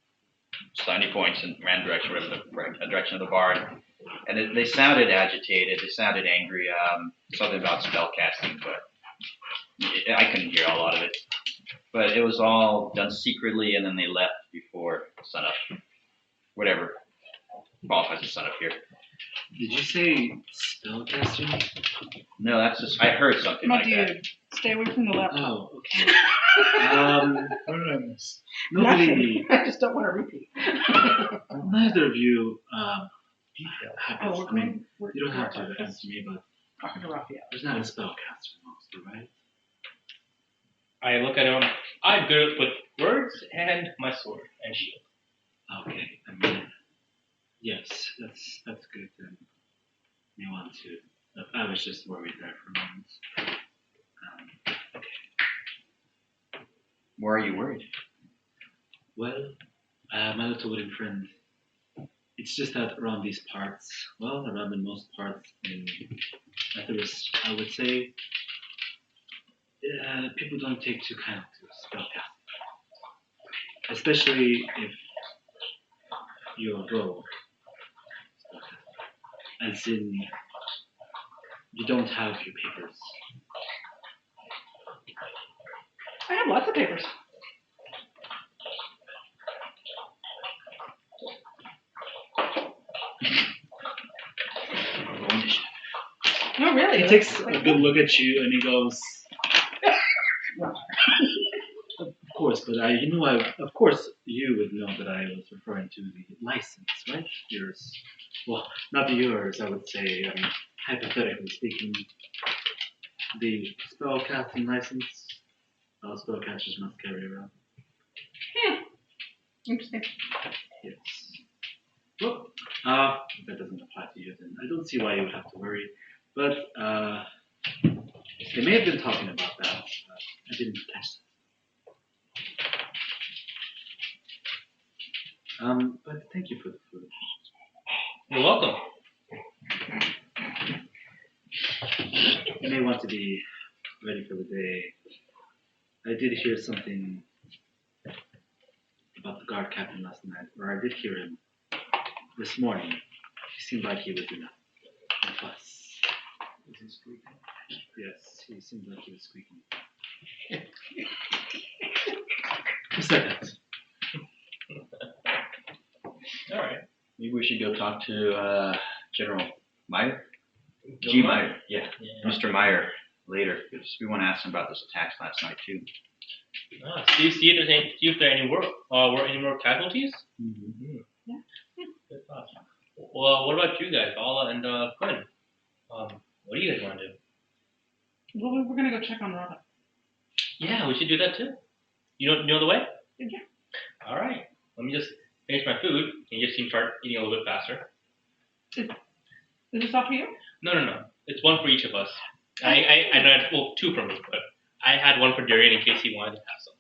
Stony Points, and ran direction, whatever the right direction of the barn. And they sounded agitated. They sounded angry. Something about spell casting, but I couldn't hear a lot of it. But it was all done secretly, and then they left before sunup. Whatever qualifies as sunup here. Did you say spellcasting? No, that's just I heard something My like that. dude, stay away from the laptop. Oh, okay. What did I miss? Nobody, I just don't want to repeat. neither of you have Oh, this. we're I mean, going. We're, you don't have to we're answer me, but talking to Raphael. there's not a spellcaster amongst you, right? I look at him. I'm good with words and my sword and shield. Okay, I mean, yes, that's good. Then you want to. I was just worried there for a moment. Okay. Why are you worried? Well, my little wooden friend. It's just that around these parts, well, around in most parts in Etheris, I would say, people don't take too kindly to spellcasting, especially if you're a rogue. As in, you don't have your papers. I have lots of papers. No, really. He takes a good look at you and he goes, "Of course, but of course, you would know that I was referring to the license, right? Yours. Well, not yours, I would say. I mean, hypothetically speaking, the spellcasting license, all spellcasters must carry around. Interesting. Yes. Well, that doesn't apply to you then. I don't see why you would have to worry. But, they may have been talking about that. I didn't catch that. But thank you for the food. You're welcome. You may want to be ready for the day. I did hear something about the guard captain last night, or I did hear him this morning. He seemed like he was in a fuss. Was he squeaking? Yes, he seemed like he was squeaking. Just like that. All right. Maybe we should go talk to General Meyer? G. Meyer, yeah. Mr. Meyer later, because we want to ask him about those attacks last night too. See if there are any were any more casualties. Mm-hmm. Yeah. Good thought. Well, what about you guys, Vala and Quin? What do you guys want to do? Well, we're gonna go check on Robin. Yeah, we should do that too. You know the way? Yeah. All right. Let me just finish my food, and you just can start eating a little bit faster. Is this all for you? No. It's one for each of us. I know, two for me, but I had one for Durian in case he wanted to have some.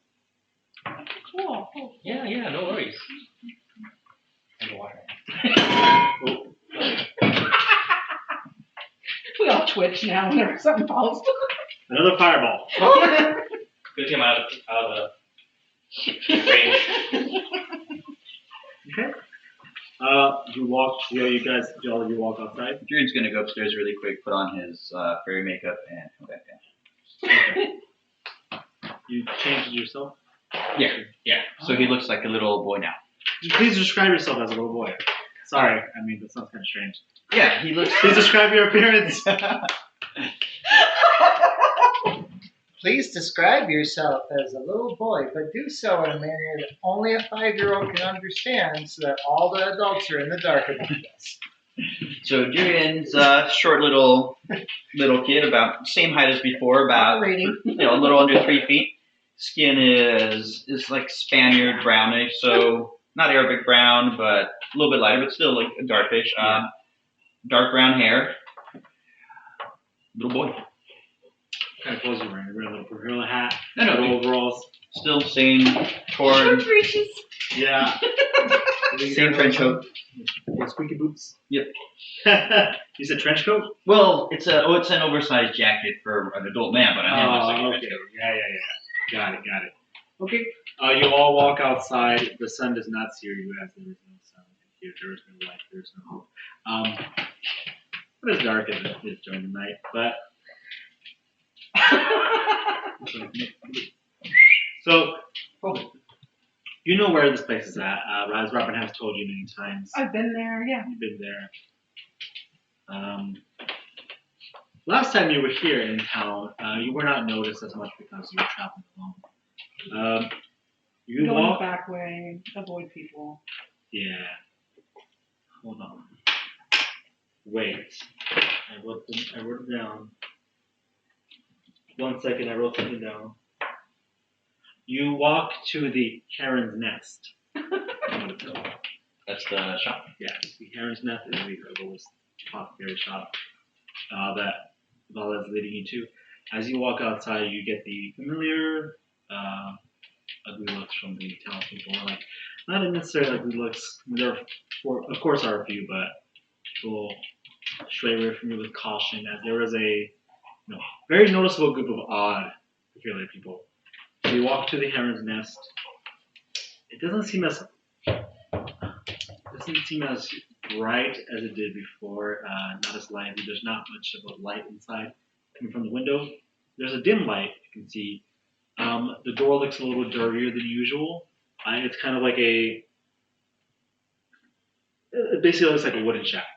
Cool. Yeah, no worries. And the water. We all twitch now whenever something falls. Another fireball. Good thing I'm out of the range. Okay. You walk outside? Durian's going to go upstairs really quick, put on his fairy makeup, and come back down. You changed it yourself? Yeah. So he looks like a little old boy now. Please describe yourself as a little boy. Sorry, I mean, that sounds kind of strange. Yeah, he looks... Please describe your appearance. Please describe yourself as a little boy, but do so in a manner that only a 5-year-old can understand so that all the adults are in the dark about this. So Durian's short little kid, about same height as before, about Rating. a little under 3 feet. skin is like Spaniard brownish, so not Arabic brown, but a little bit lighter, but still like a darkish. Dark brown hair. Little boy. What kind of clothes are you wearing? You're wearing a little gorilla hat, No, little overalls. Still same torn. Yeah. Same trench coat. Yeah, squeaky boots. Yep. You said trench coat? Well, it's an oversized jacket for an adult man, but I have a second okay. trench coat. Yeah. Got it. Okay. You all walk outside. The sun does not sear you as there is no sun here. There is no light. There is no hope. But it's dark as it is during the night. But so you know where this place is at. As Robin has told you many times. I've been there, yeah. You've been there. Last time you were here in town, you were not noticed as much because you were traveling alone. You Go walk. the back way, avoid people. Yeah. Hold on. Wait. I wrote it down. 1 second, I wrote something down. You walk to the heron's nest. That's the shop. Yeah, the heron's nest is the herbalist apothecary shop that Vala is leading you to. As you walk outside, you get the familiar ugly looks from the townsfolk. Like, not necessarily ugly looks. There, of course, are a few, but people stray away from you with caution. As there is a very noticeable group of odd, peculiar people. So you walk to the heron's nest. It doesn't seem as bright as it did before. Not as lively. There's not much of a light inside coming from the window. There's a dim light you can see. The door looks a little dirtier than usual. It's kind of like it basically looks like a wooden shack.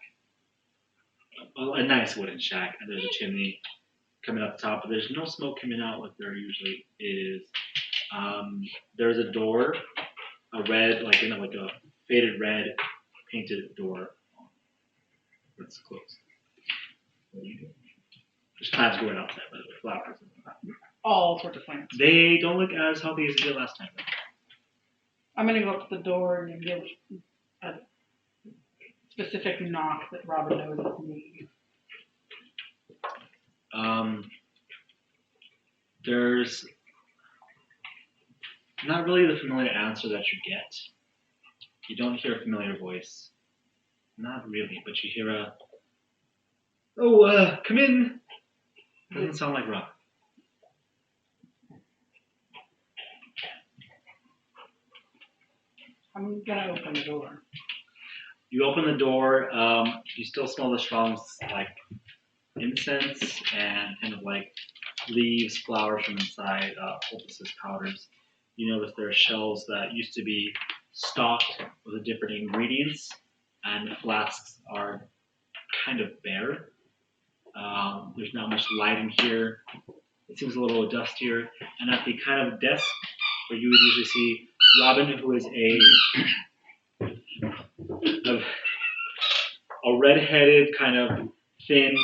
A nice wooden shack, and there's a chimney coming up top, but there's no smoke coming out like there usually is. There's a door, a red, like a faded red painted door. It's closed. What do you do? There's plants growing outside, by the way, flowers. All sorts of plants. They don't look as healthy as they did last time. Though. I'm gonna go up to the door and give a specific knock that Robin knows is me. There's not really the familiar answer that you get. You don't hear a familiar voice. Not really, but you hear come in. Doesn't sound like Rob. I'm gonna open the door. You open the door. You still smell the strong, like, incense and kind of like leaves, flowers from inside, poultices, powders. You notice there are shelves that used to be stocked with the different ingredients, and the flasks are kind of bare. There's not much light in here. It seems a little dustier. And at the kind of desk where you would usually see Robin, who is a red-headed, kind of thin,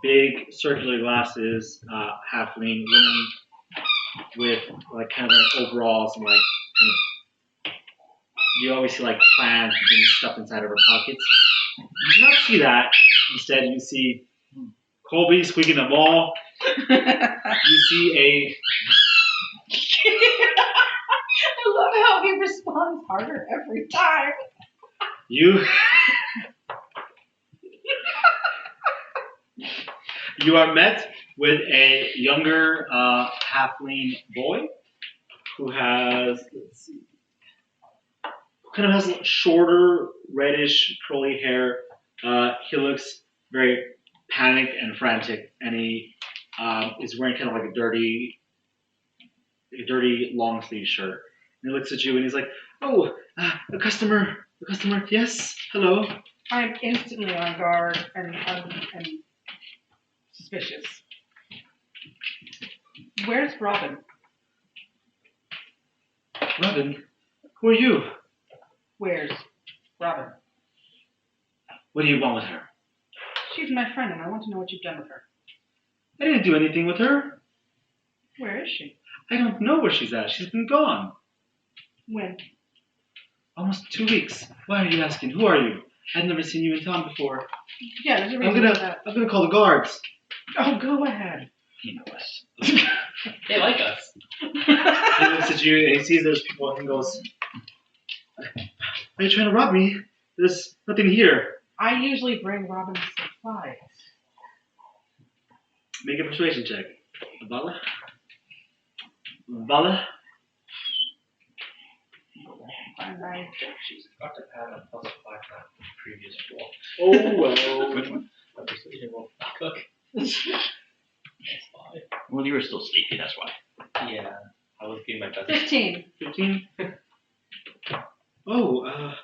big, circular glasses, halfling woman with like kind of like overalls and like kind of, you always see like plants and things stuffed inside of her pockets. You do not see that. Instead, you see Colby squeaking a ball. You see I love how he responds harder every time. You are met with a younger halfling boy who has, kind of has shorter, reddish, curly hair. He looks very panicked and frantic, and he is wearing kind of like a dirty long sleeve shirt. And he looks at you and he's like, "Oh, a customer, yes, hello." I'm instantly on guard and suspicious. Where's Robin? Robin, who are you? Where's Robin? What do you want with her? She's my friend, and I want to know what you've done with her. I didn't do anything with her. Where is she? I don't know where she's at. She's been gone. When? Almost 2 weeks. Why are you asking? Who are you? I've never seen you in town before. Yeah, there's a I'm reason for that. gonna call the guards. Oh, go ahead. He knows. They like us. He looks at you and he sees there's people and he goes, "Are you trying to rob me? There's nothing here." I usually bring Robin's supplies. Make a persuasion check. Vala? Vala? Bye. She's got to add a +5 to the previous roll. Oh, well. Which one? A persuasion roll. Cook. That's 5. Well, you were still sleepy, that's why. Yeah, I was getting my best. 15. 15? Oh,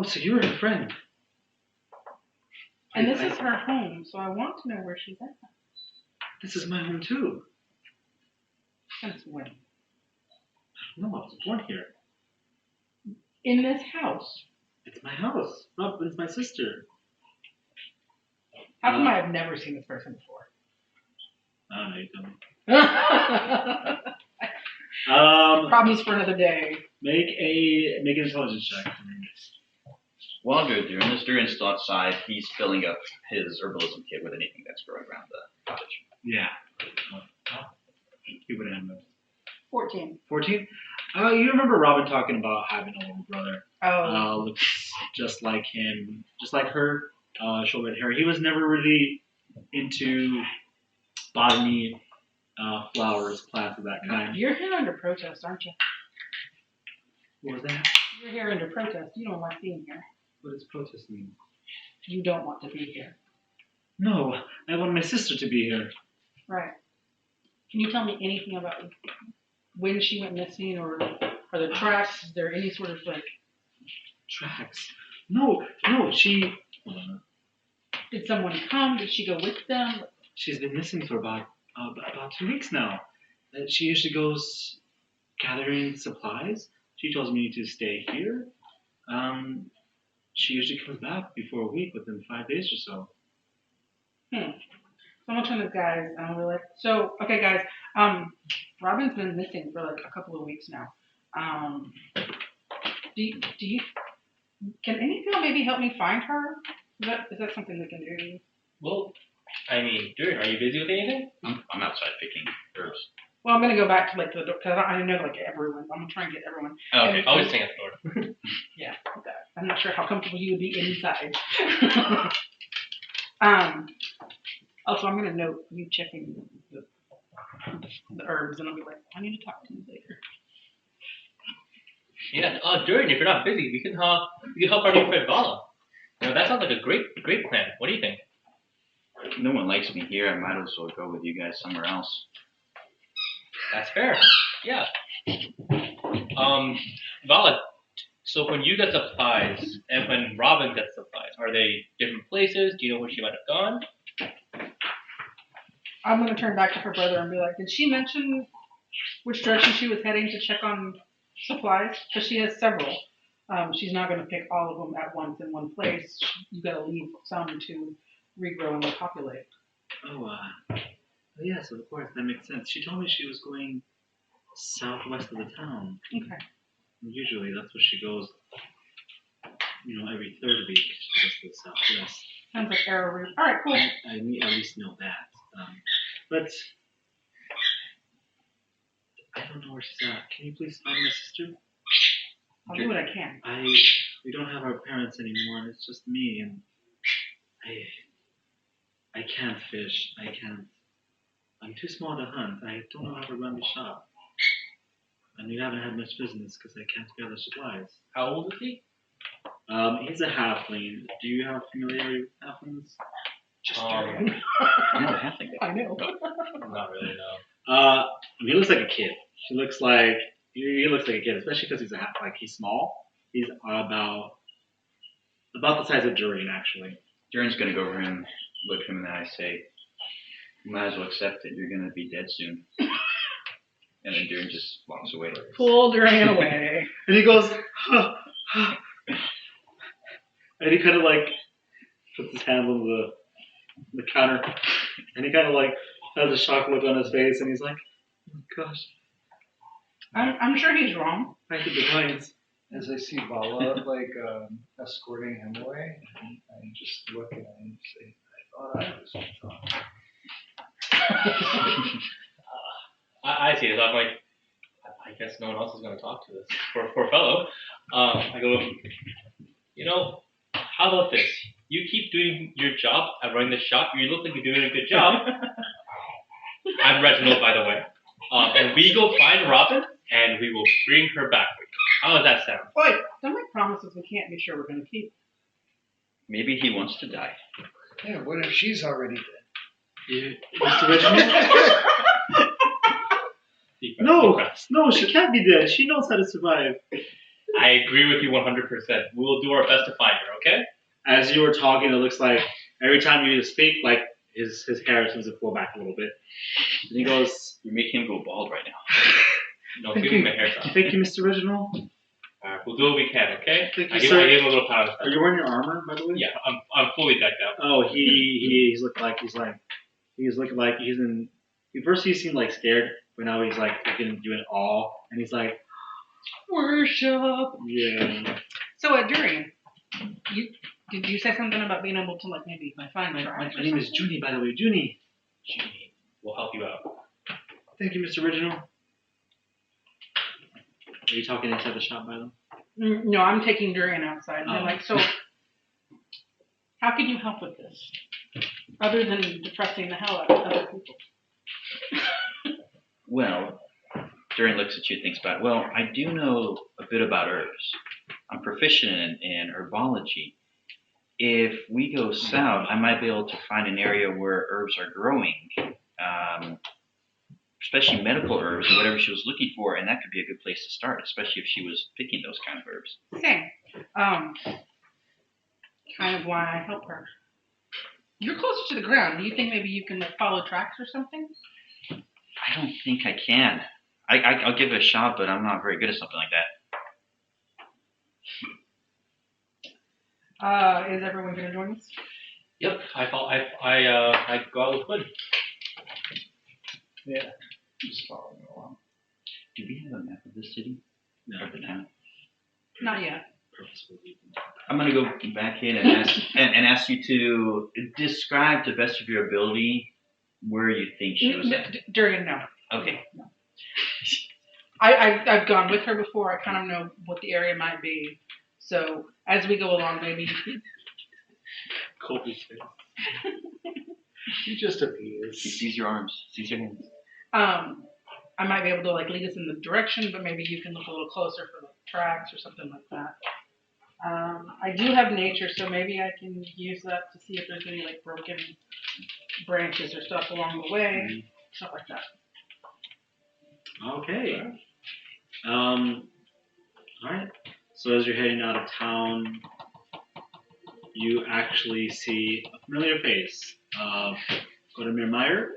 so you're her friend. And this is her home, so I want to know where she's at. This is my home too. Since when? No, I was born here. In this house. It's my house. No, it's my sister. How come I have never seen this person before? I don't know, you tell me. Problems for another day. Make an intelligence check. While during this, Durian's still outside. He's filling up his herbalism kit with anything that's growing around the cottage. Yeah. He would have known. 14. 14? You remember Robin talking about having a little brother. Oh. Looks just like him, just like her. Short red hair. He was never really into botany, flowers, plants of that kind. You're here under protest, aren't you? What was that? You're here under protest. You don't like being here. What does protest mean? You don't want to be here. No, I want my sister to be here. Right. Can you tell me anything about when she went missing, or are there tracks? Is there any sort of Tracks? No, she... Did someone come? Did she go with them? She's been missing for about 2 weeks now. She usually goes gathering supplies. She tells me to stay here. She usually comes back before a week, within 5 days or so. So I'm gonna turn to the guys, and we're like, so, okay, guys, Robin's been missing for like a couple of weeks now. Do you, can any of y'all maybe help me find her? Is that something we can do? Well, I mean, Durian, are you busy with anything? I'm outside picking herbs. Well, I'm gonna go back to like the door, because I know like everyone. I'm gonna try and get everyone. Oh, okay, I'll just hang at the door. Yeah, okay. I'm not sure how comfortable you would be inside. Also, I'm gonna note you checking the herbs, and I'll be like, I need to talk to you later. Yeah, Durian, if you're not busy, we can help our new friend Vala. You know, that sounds like a great plan. What do you think? No one likes me here. I might as well go with you guys somewhere else. That's fair. Yeah. Vala, so when you get supplies and when Robin gets supplies, are they different places? Do you know where she might have gone? I'm gonna turn back to her brother and be like, did she mention which direction she was heading to check on supplies? Because she has several. She's not gonna pick all of them at once in one place. You gotta leave some to regrow and repopulate. Oh, yes, of course, that makes sense. She told me she was going southwest of the town. Okay. Usually that's where she goes, every third week. She goes to the southwest. Sounds like arrow root. All right, cool. I at least know that. But I don't know where she's at. Can you please find my sister? I'll do what I can. We don't have our parents anymore. It's just me, and I can't fish. I can't. I'm too small to hunt. I don't know how to run the shop. And we haven't had much business because I can't gather supplies. How old is he? He's a halfling. Do you have familiarity with halflings? Just Um, I'm not halfling. I know. Not really, no. He looks like a kid. He looks like a kid, especially because he's he's small. He's about the size of Durian, actually. Durian's gonna go over him, look him in the eye, say, "You might as well accept it. You're gonna be dead soon." And then Durian just walks away. Pull Durian away. And he goes, and he kind of puts his hand on the counter, and he kind of has a shocked look on his face, and he's like, oh my gosh, I'm sure he's wrong. I hit the vines. As I see Vala escorting him away, I just look at him and say, "I thought I was wrong." I see it. So I'm like, I guess no one else is going to talk to this poor fellow. I go, how about this? You keep doing your job at running the shop. You look like you're doing a good job. I'm Reginald, by the way. And we go find Robin, and we will bring her back. How does that sound? Wait, don't make promises we can't be sure we're going to keep. Maybe he wants to die. Yeah, what if she's already dead? Mr. Reginald? No, she can't be dead. She knows how to survive. I agree with you 100%. We will do our best to find her, okay? As you were talking, it looks like every time you speak, like his hair seems to pull back a little bit. And he goes, You're making him go bald right now. No, Thank give you. me my hairstyle. Thank you, Mr. Reginald. Alright, we'll do what we can, okay? Thank you, I give sir. him a little pound. Are you wearing your armor, by the way? Yeah, I'm fully decked out. Oh, he's looking like he's in. At first he seemed like scared, but now he's like looking at you in awe, and he's like, worship. Yeah. So, Durian, did you say something about being able to maybe find My tracks or name is something? Junie, by the way. Junie. Gee, we'll help you out. Thank you, Mr. Reginald. Are you talking inside the shop, by the way? No, I'm taking Durian outside. And Oh. I'm like, so, how can you help with this? Other than depressing the hell out of other people. Well, Durian looks at you and thinks about it. Well, I do know a bit about herbs. I'm proficient in herbology. If we go south, I might be able to find an area where herbs are growing, especially medical herbs or whatever she was looking for, and that could be a good place to start, especially if she was picking those kind of herbs. Same. Kind of why I help her. You're closer to the ground. Do you think maybe you can follow tracks or something? I don't think I can. I'll give it a shot, but I'm not very good at something like that. Is everyone going to join us? Yep, I go out with Quin. Yeah, just following along. Do we have a map of the city? No. Or the town? Not yet. Purposefully. I'm gonna go back in and ask you to describe to the best of your ability where you think she was at. Durian, no. Okay. I've gone with her before. I kind of know what the area might be. So as we go along, maybe. Colby's face. She just appears. Seize your arms. Seize your hands. I might be able to lead us in the direction, but maybe you can look a little closer for tracks or something like that. I do have nature, so maybe I can use that to see if there's any broken branches or stuff along the way, stuff like that. Okay. All right. So as you're heading out of town, you actually see a familiar face. Godemir Meyer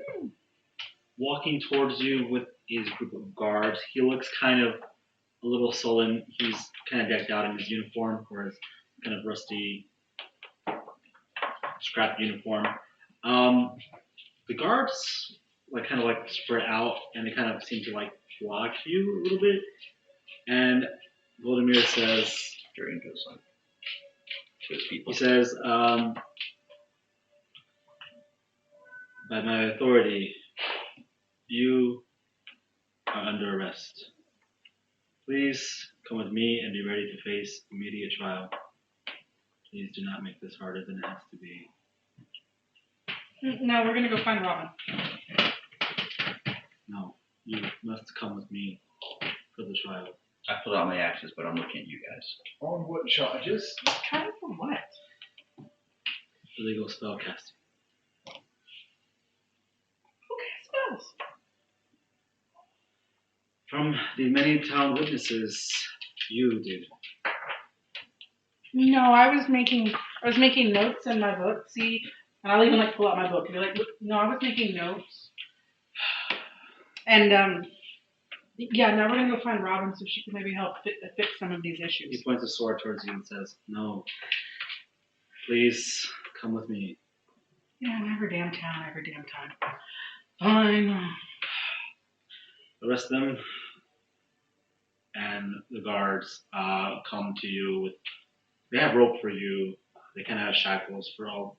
walking towards you with his group of guards. He looks kind of a little sullen. He's kind of decked out in his uniform, or his kind of rusty, scrap uniform. The guards kind of spread out, and they kind of seem to block you a little bit. And Voldemir says, Durian goes to his people. he says, by my authority, you are under arrest. Please come with me and be ready to face immediate trial. Please do not make this harder than it has to be. No, we're going to go find Robin. No, you must come with me for the trial. I pulled out my axes, but I'm looking at you guys. On what charges? Trying for what? Illegal spell casting. Okay, spells. From the many town witnesses, you did. No, I was making notes in my book. See, and I'll even pull out my book and be like, no, I was making notes. And yeah, now we're gonna go find Robin so she can maybe help fix some of these issues. He points a sword towards you and says, no, please come with me. Yeah, every damn town, every damn time. Fine. The rest of them and the guards come to you with. They have rope for you. They kind of have shackles for you.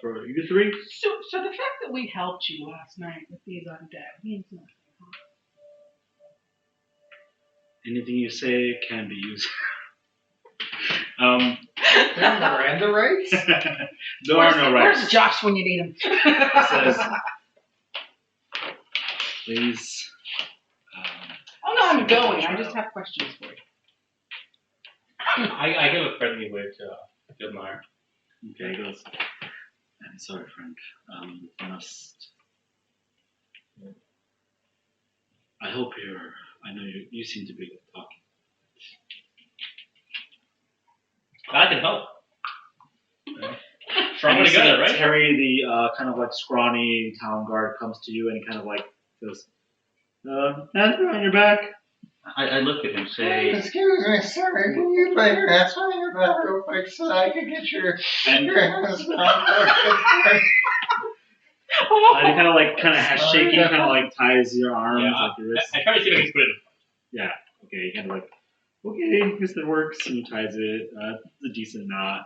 For you three. So the fact that we helped you last night with these undead means nothing. Anything you say can be used. There are Miranda rights? There are no rights. Where's Josh when you need him? It says, please. Oh no, I'm going. I just have questions for you. I give a friendly wave to Gilmar. Okay, he goes. I'm sorry, Frank. I must. I hope you're. I know you seem to be talking. I can help. Strong together, right? Terry, the kind of like scrawny town guard, comes to you and he kind of like goes, hands behind your back. I look at him, say, Excuse me, sir. Can you put your hands on your back real quick so I can get your hands on And he kind of has shaking, kind of like ties your arms, like your wrists. I try to see if I can put it in. Yeah. Okay. He kind of like, okay, this works, and he ties it. It's a decent knot.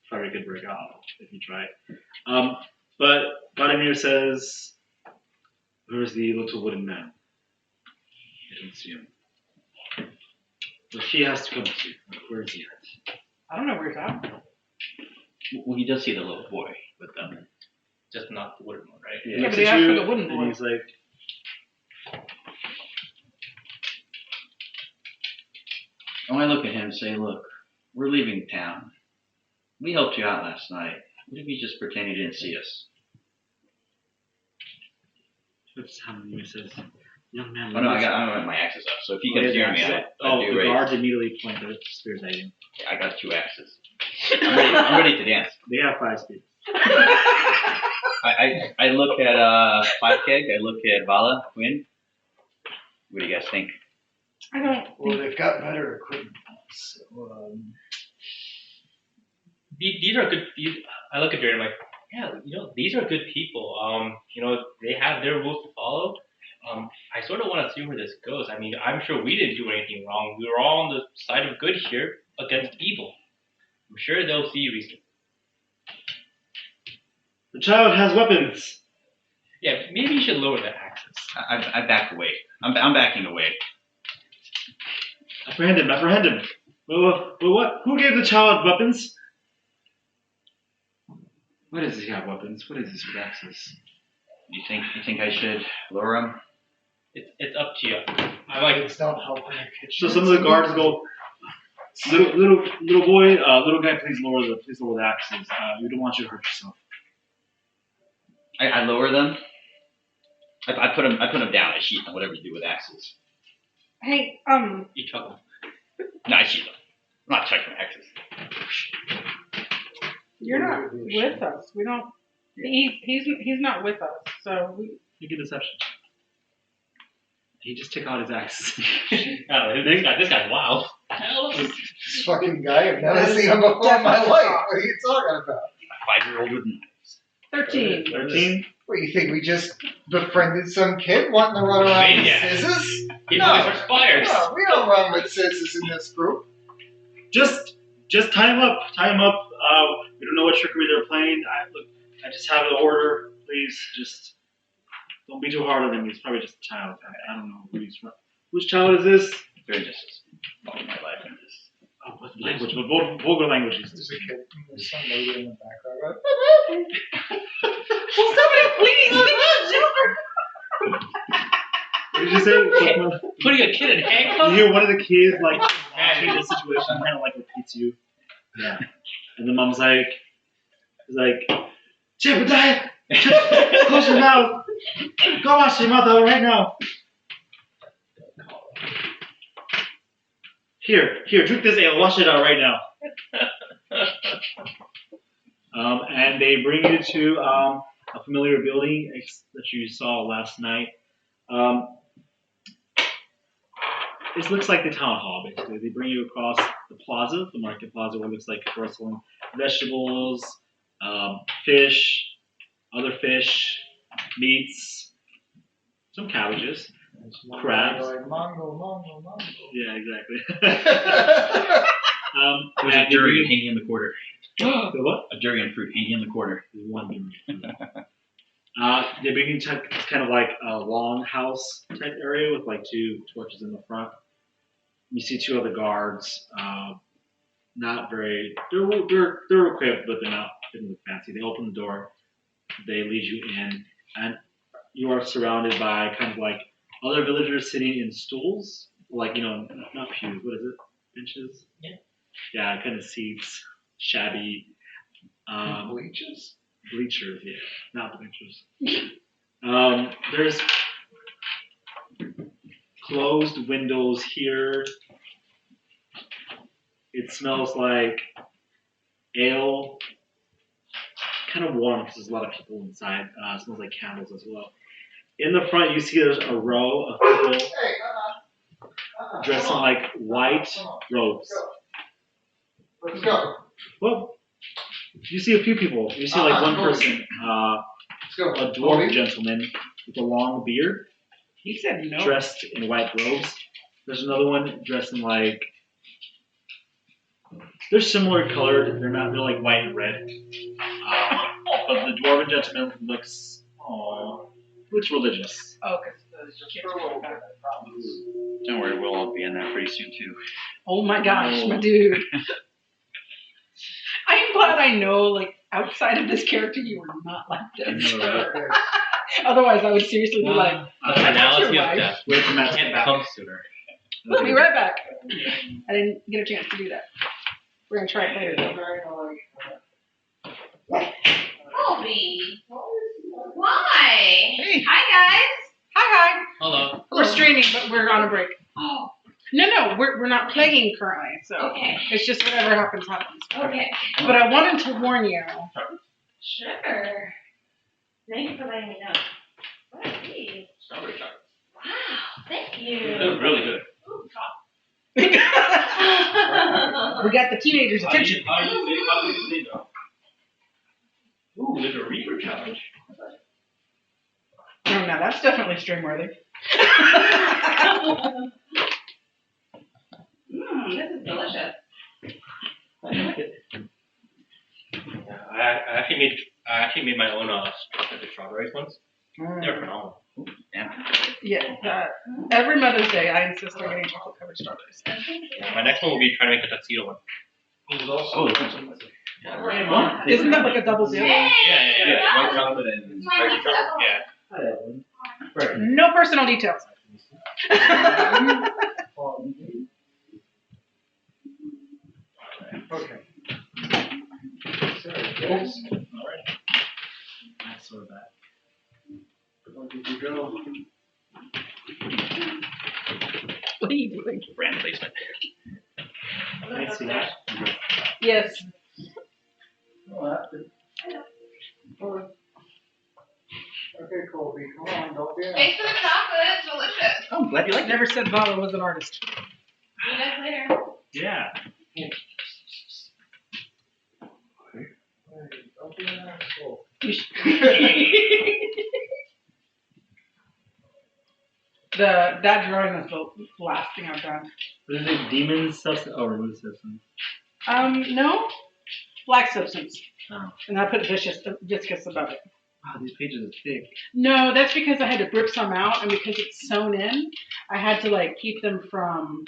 Probably could break out if you try. But Vladimir says, "Where's the little wooden man? I don't see him. But he has to come to you. Where is he at?" I don't know where he's at. well, he does see the little boy with them. Just not the wooden one, right? He Yeah, looks but he at asked you, for the wooden and boy. he's like, And I look at him and say, look, we're leaving town. We helped you out last night. What if you just pretend you didn't see us? "What's happening?" He says, "Young man." Oh no, I got my axes up. So if you can hear me, I do the raise. guards immediately point their spears at you. I got 2 axes. I'm ready to dance. They have 5 spears. I look at Five Keg. I look at Vala, Quin. What do you guys think? I don't. Well, they've got better equipment. So, These are good. I look at Durian like, yeah, these are good people. They have their rules to follow. I sort of want to see where this goes. I mean, I'm sure we didn't do anything wrong. We were all on the side of good here against evil. I'm sure they'll see reason. The child has weapons. Yeah, maybe you should lower the axes. I backed away. I'm backing away. Apprehend him. Well, what? Who gave the child weapons? Why does he have weapons? What is this with axes? You think I should lower him? It's up to you. I'm like, it's not helping. So some of the guards go, little boy, little guy, please lower the axes. We don't want you to hurt yourself. I lower them. I put them down. I sheath them. Whatever you do with axes. Hey, you chuckle. No, I sheath them. I'm not checking axes. you're not with us. We don't. He's not with us. So we. Make a deception. He just took out his axes. This guy's wild. This fucking guy, I've never seen him before in my life. What are you talking about? 5-year-old with knives. 13. 13. What, you think we just befriended some kid wanting to run around with Maniac. scissors? He always inspires. No, we don't run with scissors in this group. Just tie him up. Tie him up. We don't know what trickery they're playing. I just have an order. Please, just don't be too hard on him. He's probably just a child. I don't know who he's from. Which child is this? They're just all my life in this. Oh, what language? What vulgar language is There's this? a kid. There's some lady in the background. Will somebody please leave the children? What did you say? Putting a kid in You handcuffs? hear one of the kids like watching the situation, kind of like repeats you. Yeah. And the mom's like, Jebediah, close your mouth. Go wash your mouth out right now. Here, drink this ale. Wash it out right now. And they bring you to a familiar building that you saw last night. It looks like the town hall, basically. They bring you across the plaza, the market plaza, where it looks like you're selling vegetables, fish, other fish, meats, some cabbages. Crabs. Like, Mongo. Yeah, exactly. There's a and durian hanging in the corner. the what? A durian fruit hanging in the corner. One durian. They bring you to kind of like a long house type area with like 2 torches in the front. You see 2 other guards. Not very. They're equipped, but they don't look fancy. They open the door. They lead you in, and you are surrounded by kind of like other villagers sitting in stools, like not pews. What is it? Benches. Yeah. Yeah, kind of seats, shabby. Bleaches? Bleachers, yeah, not bleachers. There's closed windows here. It smells like ale. Kind of warm because there's a lot of people inside. It smells like candles as well. In the front, you see there's a row of people dressed in like white robes. Let's go. Well, you see a few people. You see like one person, Let's go. a dwarf gentleman with a long beard, He said no. dressed in white robes. There's another one dressed in like. They're similar colored. They're like white and red. But the dwarven gentleman looks religious. Oh, because the kids were back. Don't worry, we'll all be in there pretty soon too. Oh my gosh, my dude. I am glad I know, like, outside of this character, you were not like this. Otherwise, I would seriously be like, The finality of wife. death Wait for Matt to can't come back. come sooner. we'll be right back. I didn't get a chance to do that. We're going to try it later, though. Colby. Why? Hey. Hi, guys. Hi. Hello. We're streaming, but we're on a break. Oh, No, we're not playing currently, so okay. it's just whatever happens. Okay. But I wanted to warn you. Sure. Thank you for letting me know. What are these? Strawberry chocolate. Wow. Thank you. They're really good. We got the teenagers' attention. How do you say no? Ooh, there's a Reaper challenge. Oh, no, that's definitely stream worthy. This is delicious. Yeah, I actually made my own chocolate strawberries once. They're phenomenal. Yeah, every Mother's Day, I insist on getting chocolate covered strawberries. Yeah, my next one will be trying to make the tuxedo one. Oh, Yeah. Isn't that like a double deal? Hey! Yeah. white chocolate and My regular chocolate. Yeah. No personal details. Okay. So, Alright. That's sort of that. where did you go? What are you doing? Brand placement. Can I see that? Yes. Oh, that's good. Okay, Colby, come on, don't be Thanks for the chocolate. It's delicious. Oh, I'm glad you I like it. never said Vala was an artist. See you guys later. Yeah. Don't be an asshole. That drawing is the last thing I've done. What is it? Demon substance? Oh, remove substance. No, black substance, Oh. and I put viscous above it. Wow, these pages are thick. No, that's because I had to rip some out, and because it's sewn in, I had to like keep them from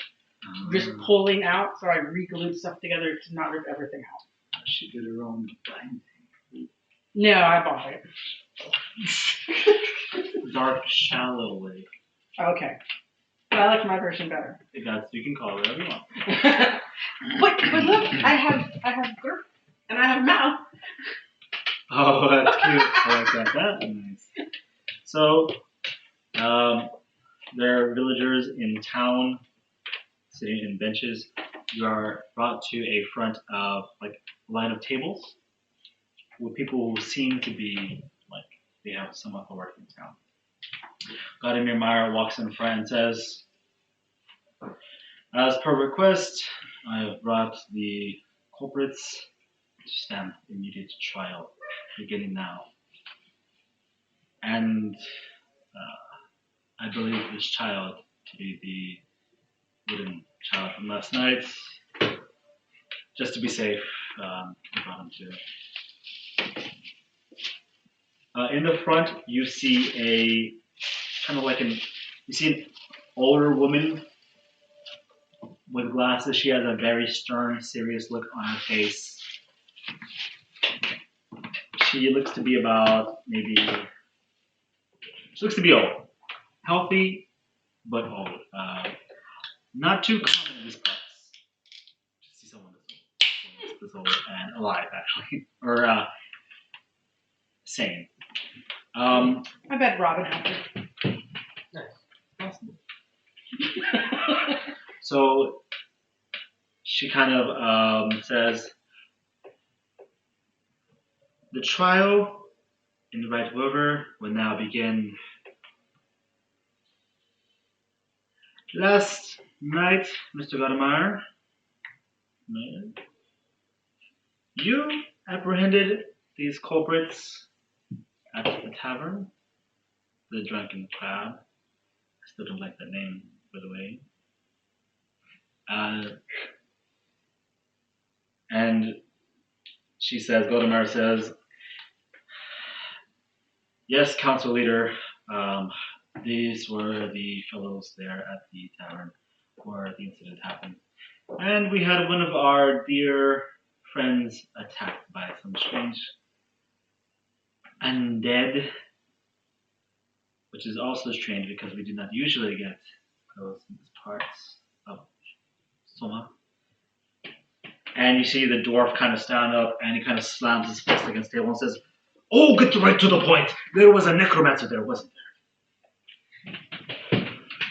just pulling out. So I re-glued stuff together to not rip everything out. She did her own bind. No, I bought it. Dark shallow lake. Okay, but I like my version better. That's, you can call it whatever you want. but look, I have grip and I have mouth. Oh, that's cute. I like that. That's nice. So, there are villagers in town sitting in benches. You are brought to a front of like a line of tables with people who seem to be like they have some authority in town. Vladimir Meyer walks in front and says, "As per request, I have brought the culprits to stand immediate trial, beginning now." And I believe this child to be the wooden child from last night. Just to be safe, I brought him to. In the front, you see you see an older woman with glasses. She has a very stern, serious look on her face. She looks to be old. Healthy, but old. Not too common in this place to see someone this old and alive, actually. Or sane. I bet Robin helped her. Nice. So she kind of says, the trial in the Right River will now begin. Last night, Mr. Gadamer, you apprehended these culprits at the tavern, the Drunken Crab. I still don't like that name, by the way. And she says, Gadamer says, yes, council leader, these were the fellows there at the tavern where the incident happened. And we had one of our dear friends attacked by some strange undead, which is also strange because we do not usually get those in these parts of Soma. And you see the dwarf kind of stand up and he kind of slams his fist against the table and says, oh, get right to the point. There was a necromancer there, wasn't there?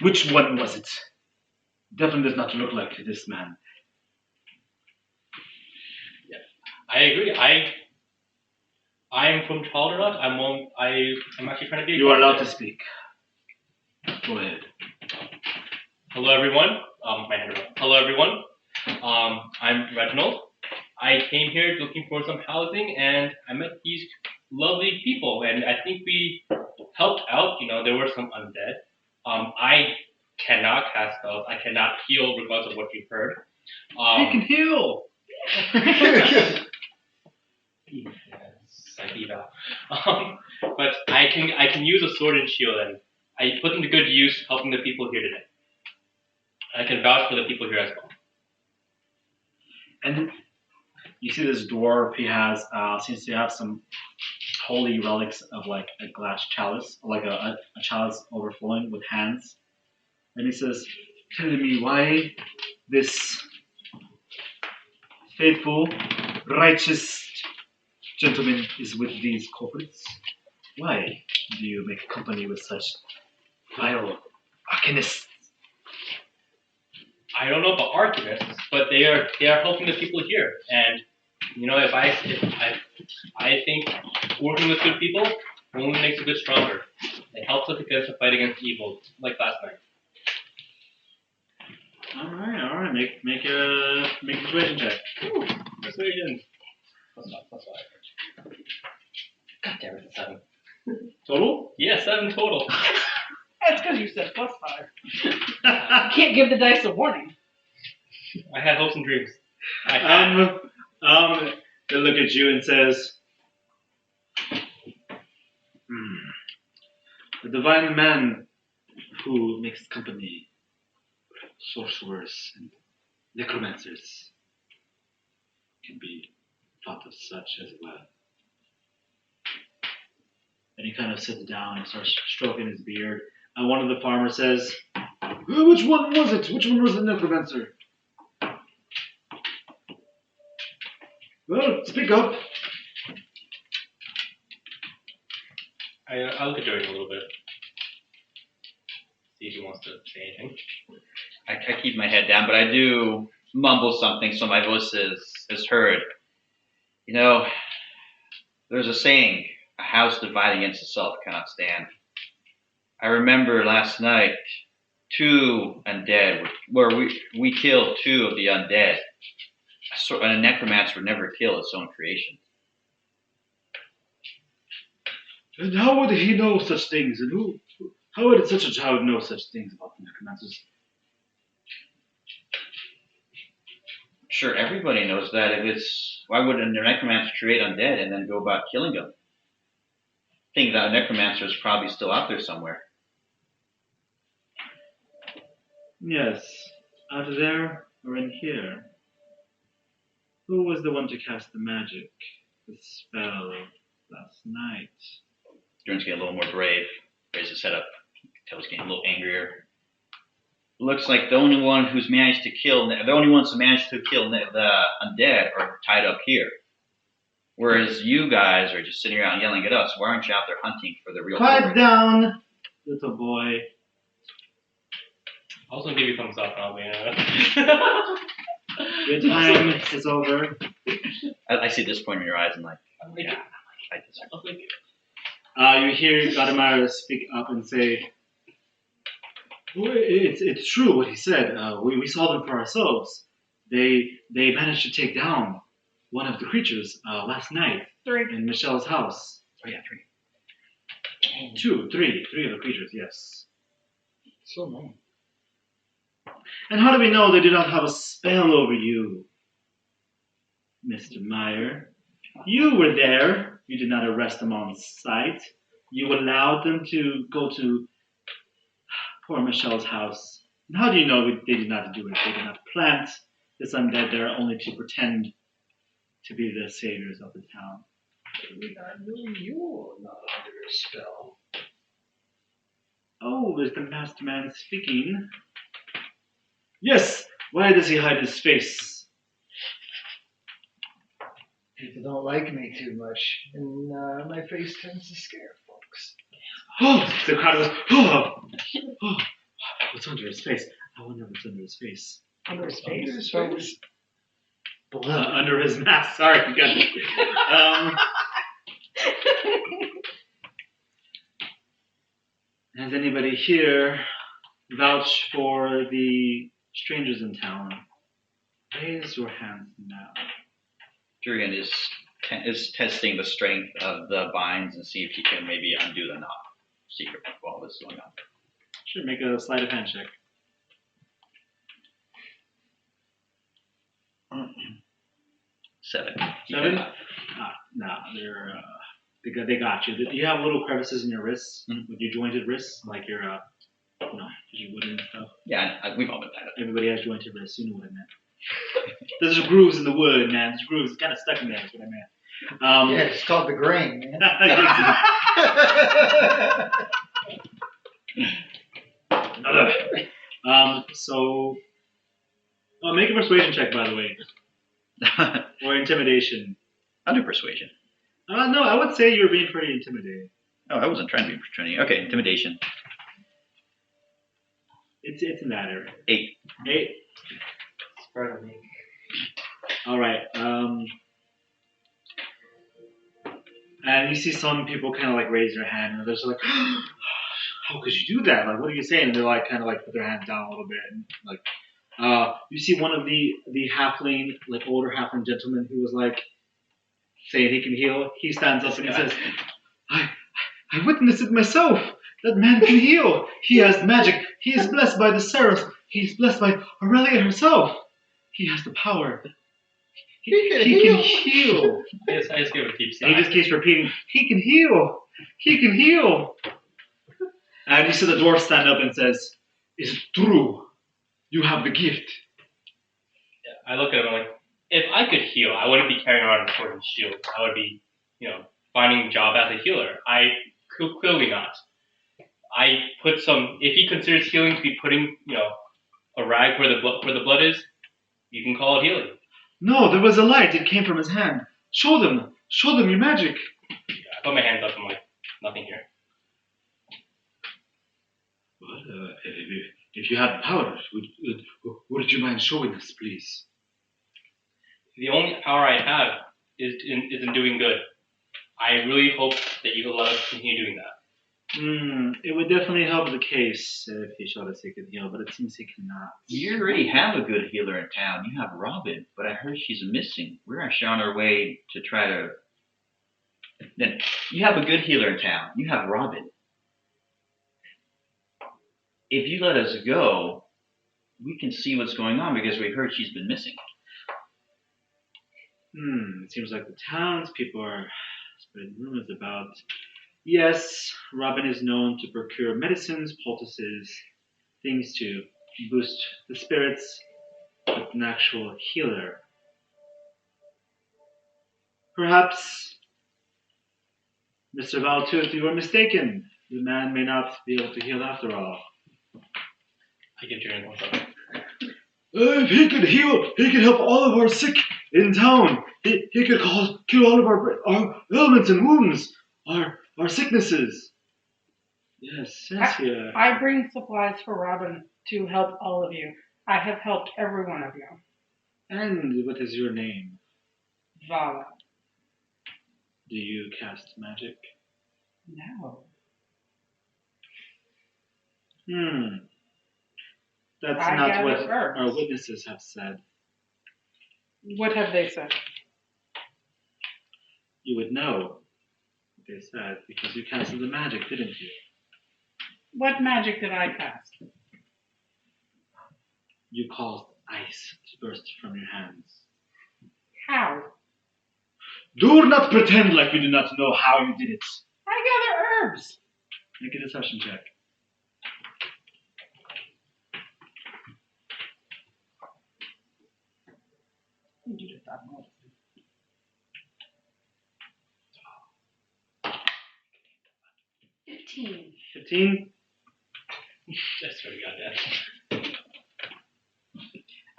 Which one was it? Definitely does not look like this man. Yeah, I agree. I am from Chalderoth. I'm actually trying to be. You are allowed to speak. Go ahead. Hello, everyone. Hello, everyone. I'm Reginald. I came here looking for some housing, and I met these lovely people, and I think we helped out. You know, there were some undead. I cannot cast spells. I cannot heal, regardless of what you've heard. He can heal. Yes, I do that. But I can use a sword and shield, and I put them to good use, helping the people here today. I can vouch for the people here as well. And you see this dwarf. He has seems to have some holy relics of like a glass chalice, like a chalice overflowing with hands. And he says, "Tell me why this faithful, righteous gentleman is with these culprits. Why do you make company with such vile arcanists?" I don't know about archivists, but they are helping the people here. And you know, if I think working with good people only makes a good stronger. It helps us against the fight against evil, like last night. All right. Make a persuasion check. Ooh, persuasion. +5. God damn it, 7. Total? Yeah, 7 total. That's because you said +5. You can't give the dice a warning. I had hopes and dreams. They look at you and says, the divine man who makes company with sorcerers and necromancers can be thought of such as well. And he kind of sits down and starts stroking his beard. And one of the farmers says, which one was it? Which one was the necromancer? Well, speak up. I look at Durian a little bit. See if he wants to say anything. I keep my head down, but I do mumble something so my voice is heard. You know, there's a saying, a house divided against itself cannot stand. I remember last night, 2 undead, where we killed 2 of the undead. And a necromancer would never kill its own creation. And how would he know such things? And how would such a child know such things about the necromancers? Sure, everybody knows that. If it's why would a necromancer create undead and then go about killing them? Think that a necromancer is probably still out there somewhere. Yes, out there or in here. Who was the one to cast the magic, the spell last night? Durian's getting a little more brave. Raises his head up. Tell he's getting a little angrier. Looks like the only ones who managed to kill the undead are tied up here. Whereas you guys are just sitting around yelling at us. Why aren't you out there hunting for the real? Quiet down, little boy. I'll also give you thumbs up, probably. Your time is over. I see this point in your eyes and like, yeah, I deserve it. You hear Gadamara speak up and say, it's true what he said. We saw them for ourselves. They managed to take down one of the creatures last night 3. in Michelle's house. Oh yeah, 3. 3 of the creatures, yes. So many. And how do we know they do not have a spell over you, Mr. Meyer? You were there. You did not arrest them on sight. You allowed them to go to poor Michelle's house. And how do you know they did not do it? They did not plant this undead there only to pretend to be the saviors of the town. I knew you were not under a spell. Oh, is the masked man speaking? Yes! Why does he hide his face? People don't like me too much, and my face tends to scare folks. Oh! The crowd goes, oh! What's under his face? I wonder what's under his face. Under his Under face. his face. Under his mask. Sorry, Has anybody here vouch for the strangers in town? Raise your hand now. Durian is testing the strength of the vines and see if he can maybe undo the knot secret while this is going on. Sure, make a sleight of hand check. 7. 7? No, they got you. You have little crevices in your wrists, with your jointed wrists, like your, your wood and stuff. Yeah, we've all been that. Everybody has jointed wrists. You know what I meant. There's grooves in the wood, man. There's grooves kind of stuck in there. That's what I meant. Yeah, it's called the grain, man. Make a persuasion check, by the way, or intimidation. I'll do persuasion. No, I would say you're being pretty intimidating. Oh, I wasn't trying to be intimidating. Okay, intimidation. It's in that area. 8. 8. Spread on me. All right. And you see some people kind of like raise their hand, and they're just like, "How could you do that? Like, what are you saying?" And they're like, kind of like put their hands down a little bit, and like, you see one of the halfling, like older halfling gentleman who was like saying he can heal. He stands up and he says, "I witnessed it myself. That man can heal. He has magic. He is blessed by the seraph. He is blessed by Aurelia herself. He has the power. He can heal." I just give a deep sigh. And he just keeps repeating, "He can heal. He can heal." And you see the dwarf stand up and says, "Is it true? You have the gift." I look at him like, if I could heal, I wouldn't be carrying around a sword and shield. I would be, finding a job as a healer. I clearly not. I put some. If he considers healing to be putting, a rag where the blood is, you can call it healing. No, there was a light. It came from his hand. Show them your magic. Yeah, I put my hands up. I'm like, nothing here. Well, if you had power, would you mind showing us, please? The only power I have is in doing good. I really hope that you will let us continue doing that. It would definitely help the case if he showed us he could heal, but it seems he cannot. You already have a good healer in town. You have Robin, but I heard she's missing. We're actually on our way to try to Then you have a good healer in town. You have Robin. If you let us go, we can see what's going on because we heard she's been missing. It seems like the townspeople are spreading rumors about. Yes, Robin is known to procure medicines, poultices, things to boost the spirits, but an actual healer. Perhaps, Mr. Valtooth, you were mistaken. The man may not be able to heal after all. I give Durian one shot. If he could heal, he could help all of our sick in town. He could cure all of our ailments and wounds, our sicknesses. Yes, here. I bring supplies for Robin to help all of you. I have helped every one of you. And what is your name? Vala. Do you cast magic? No. That's I not gather what herbs. our witnesses have said. What have they said? You would know what they said because you casted the magic, didn't you? What magic did I cast? You caused ice to burst from your hands. How? Do not pretend like you do not know how you did it. I gather herbs. Make a deception check. You just don't know. 15. 15. That's what we got that.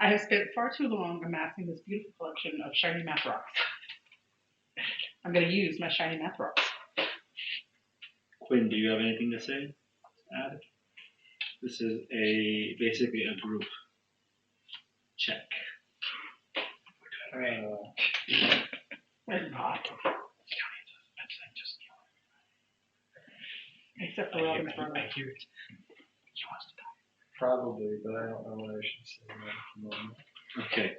I have spent far too long amassing this beautiful collection of shiny math rocks. I'm going to use my shiny math rocks. Quin, do you have anything to say? Add? This is basically a group check. Where's Pot? Except for Robin's brother. I hear it. Probably, but I don't know what I should say at the moment. Okay.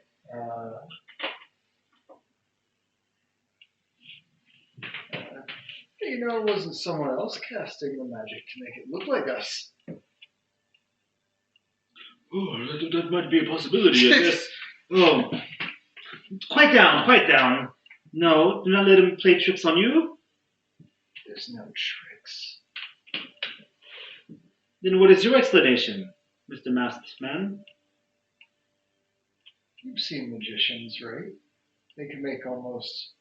You know, it wasn't someone else casting the magic to make it look like us. Oh, that might be a possibility, I guess. Oh, quiet down. No, do not let him play tricks on you. There's no tricks. Then what is your explanation, Mr. Masked Man? You've seen magicians, right? They can make almost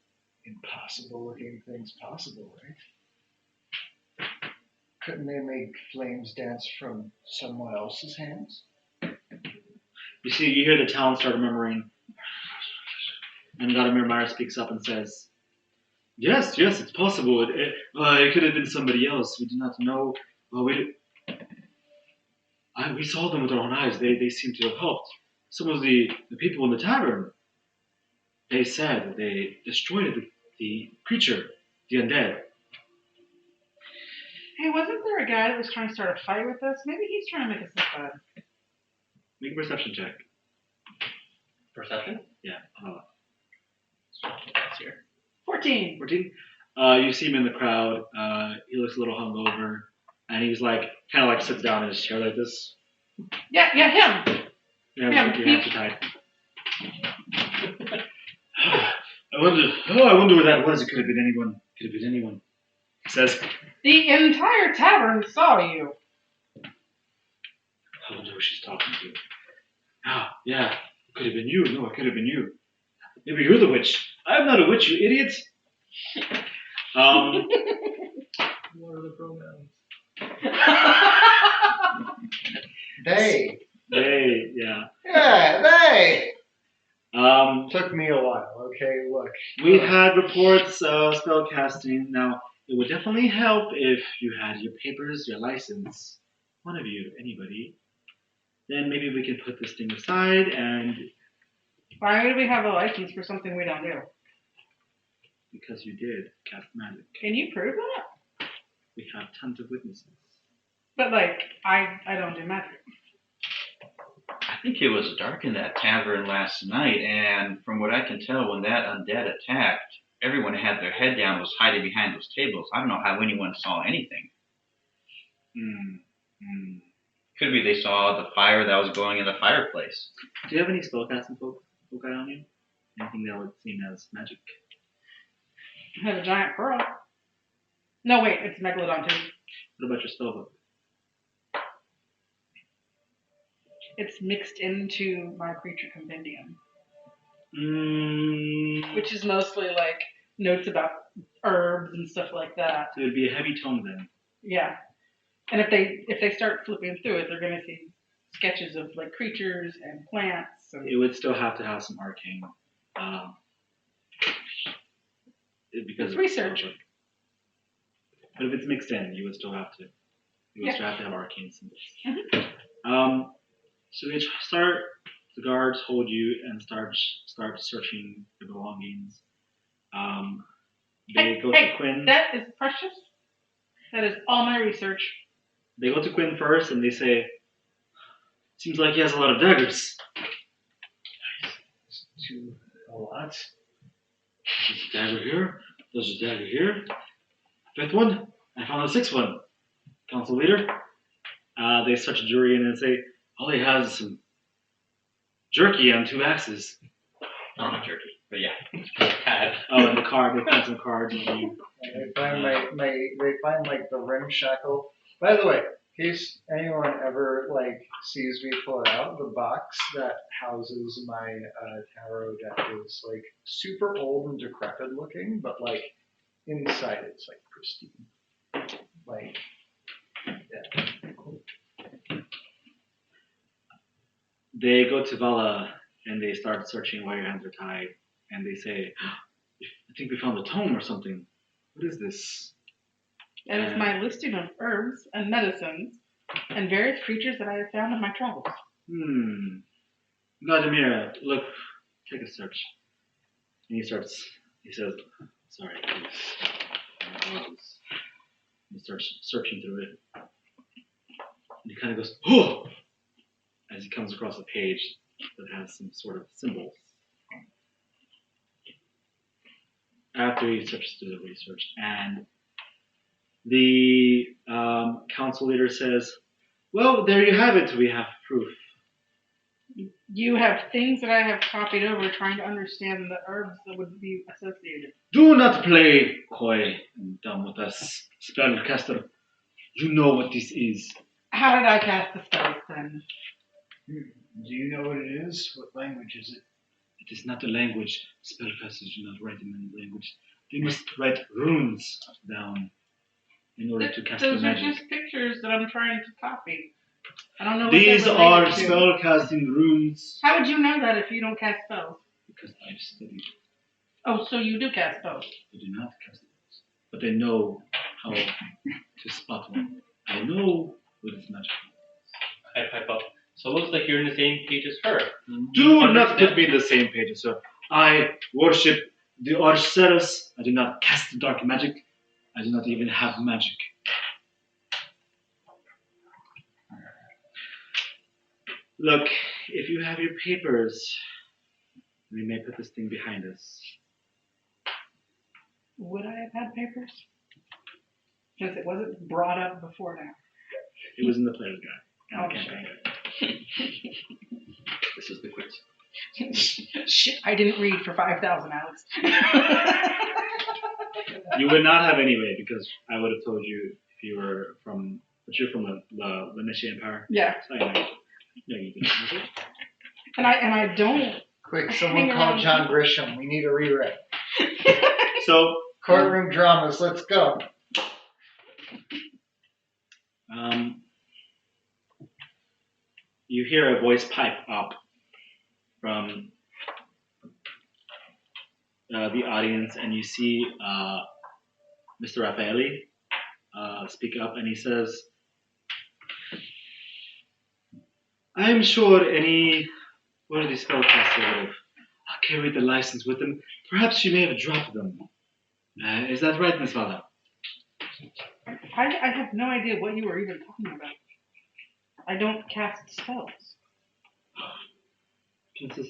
impossible looking things possible, right? Couldn't they make flames dance from someone else's hands? You see, you hear the town start murmuring. And Vladimir Meyer speaks up and says, Yes, it's possible. It could have been somebody else. We do not know. We saw them with our own eyes. They seem to have helped. Some of the people in the tavern, they said they destroyed the creature, the undead. Hey, wasn't there a guy that was trying to start a fight with us? Maybe he's trying to make us look bad. Make a perception check. Perception? Yeah. That's here. 14. 14. You see him in the crowd. He looks a little hungover, and he's kind of sits down in his chair like this. Yeah, him. Yeah, Yeah, your hands are tied. I wonder where that was. It could have been anyone. He says, The entire tavern saw you. I wonder who she's talking to. Yeah. It could have been you. No, it could have been you. Maybe you're the witch. I'm not a witch, you idiot. What are the pronouns? They. They, yeah. Yeah, they. Um, Took me a while. Okay, look. We've had reports of spell casting. Now, it would definitely help if you had your papers, your license. One of you, anybody. Then maybe we can put this thing aside and... Why would we have a license for something we don't do? Because you did cast magic. Can you prove that? We have tons of witnesses. But I don't do magic. I think it was dark in that tavern last night, and from what I can tell, when that undead attacked, everyone had their head down, was hiding behind those tables. I don't know how anyone saw anything. Could be they saw the fire that was going in the fireplace. Do you have any spellcasting folk on you? Anything that would seem as magic? I have a giant pearl. No, wait, it's Megalodon too. What about your spellbook? It's mixed into my creature compendium, which is mostly like notes about herbs and stuff like that. So it would be a heavy tome then. Yeah, and if they start flipping through it, they're gonna see sketches of like creatures and plants. It would still have to have some arcane. Because It's research. But if it's mixed in, you would still have to. You would still have to have arcane symbols. Mm-hmm. So they start. The guards hold you and start searching your belongings. They go to Quin. That is precious. That is all my research. They go to Quin first and they say, "Seems like he has a lot of daggers." A lot. There's a dagger here. There's a dagger here. Fifth one. I found a sixth one. Council leader. They search Durian and say, all he has is some jerky and 2 axes. Not jerky, but yeah. And the card. They find some cards. And They find they find like the rim shackle. By the way, in case anyone ever like sees me pull it out, the box that houses my tarot deck is like super old and decrepit looking, but like inside it's like pristine. Like, yeah. they go to Vala and they start searching while your hands are tied. And they say, I think we found a tome or something. What is this? And it's my listing of herbs and medicines and various creatures that I have found in my travels. Vladimir, look, take a search. And he says, sorry, please. He starts searching through it. And he kind of goes, oh! As he comes across a page that has some sort of symbols. After he searches through the research, and the council leader says, well, there you have it. We have proof. You have things that I have copied over trying to understand the herbs that would be associated. Do not play coy and dumb with us, spellcaster. You know what this is. How did I cast the spells then? Do you know what it is? What language is it? It is not a language. Spellcasters do not write in any language. They must write runes down in order to cast the Those magic. are just pictures that I'm trying to copy. I don't know what These they're are related to. spellcasting runes. How would you know that if you don't cast spells? Because I've studied. Oh, so you do cast spells. I do not cast spells. But I know how to spot one. I know what is magic. I pipe up. So it looks like you're in the same page as her. Do not put me in the same page, sir. I worship the Orceros. I do not cast dark magic. I do not even have magic. Look, if you have your papers, we may put this thing behind us. Would I have had papers? Since it wasn't brought up before now. It was in the player's guide. Okay. This is the quiz. Shit, I didn't read for 5,000, Alex. You would not have anyway, because I would have told you if you were from, but you're from the Nishi Empire. Yeah. So I know. No, you didn't have it. And I don't. Quick, someone call John Grisham. We need a rewrite. So, Courtroom dramas, let's go. You hear a voice pipe up from the audience, and you see Mr. Raffaelli speak up, and he says, I'm sure any one of these spellcasters would have carried the license with them. Perhaps you may have dropped them. Is that right, Miss Vala? I have no idea what you were even talking about. I don't cast spells. Princess,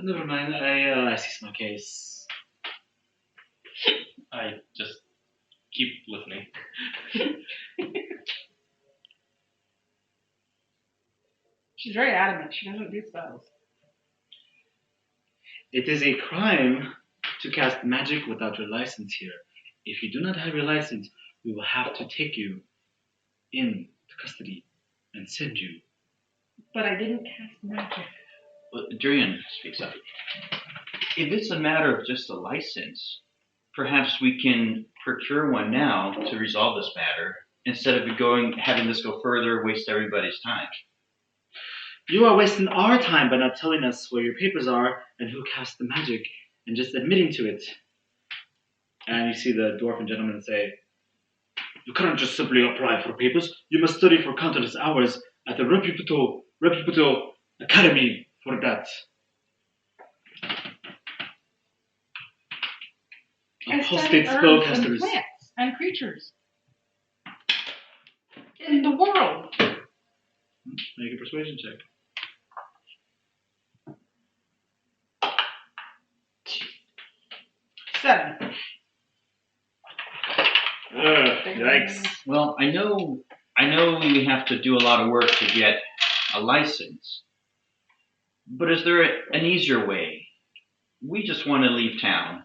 never mind. I see my case. I just keep listening. She's very adamant. She doesn't do spells. It is a crime to cast magic without your license here. If you do not have your license, we will have to take you into custody and send you. But I didn't cast magic. Well, Durian speaks up. If it's a matter of just a license, perhaps we can procure one now to resolve this matter instead of having this go further, waste everybody's time. You are wasting our time by not telling us where your papers are and who cast the magic and just admitting to it. And you see the dwarven gentleman say, you cannot just simply apply for papers. You must study for countless hours at the reputable academy for that. Apostate spellcasters. Plants and creatures in the world. Make a persuasion check. Seven. Yikes. Well, I know we have to do a lot of work to get a license, but is there an easier way? We just want to leave town.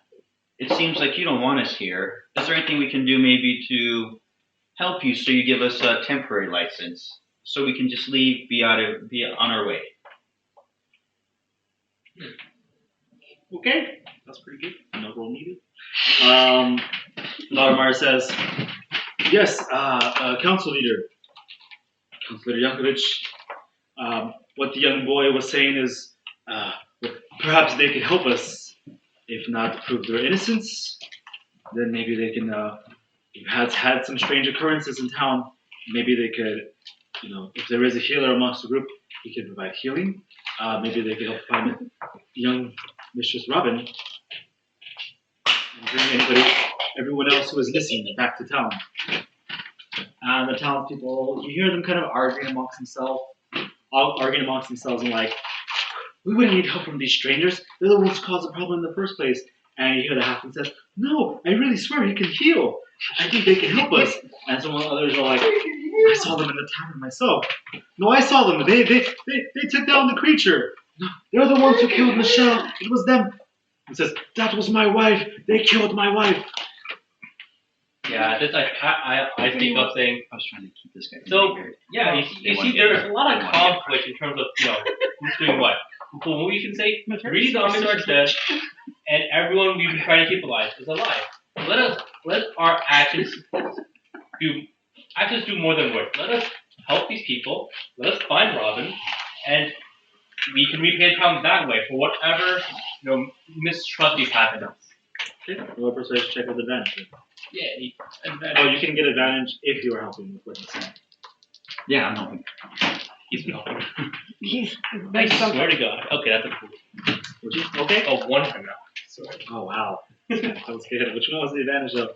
It seems like you don't want us here. Is there anything we can do maybe to help you so you give us a temporary license so we can just leave, be on our way? Okay, that's pretty good. No roll needed. Valdemar says, yes, council leader, Councilor Yankovic, what the young boy was saying is perhaps they could help us, if not prove their innocence, then maybe they can, had some strange occurrences in town, maybe they could, if there is a healer amongst the group, he could provide healing. Maybe they could help find young Mistress Robin and bring everyone else who is missing back to town. And the townspeople, you hear them kind of arguing amongst themselves and like, we wouldn't need help from these strangers. They're the ones who caused the problem in the first place. And you hear the halfling says, no, I really swear he can heal. I think they can help us. And some others are like, I saw them in the tavern myself. No, I saw them. They took down the creature. No, they're the ones who killed Michelle. It was them. He says, that was my wife. They killed my wife. Yeah, I speak up saying. I was trying to keep this guy. So yeah, you see, there's a lot of conflict in terms of who's doing what. So what we can say, 3 zombies are dead, and everyone we've been trying to keep alive is alive. Let our actions do more than words. Let us help these people. Let us find Robin, and we can repay town that way for whatever mistrust we've had in us. Okay, roll a persuasion check with advantage. Yeah, advantage. Oh, you can get advantage if you are helping with what he's saying. Yeah, I'm helping. He's been helping. I I swear to God. Okay, that's a cool. Would you? Okay. Oh, 1 time now. Sorry. Oh, wow. That was good. Which one was the advantage of?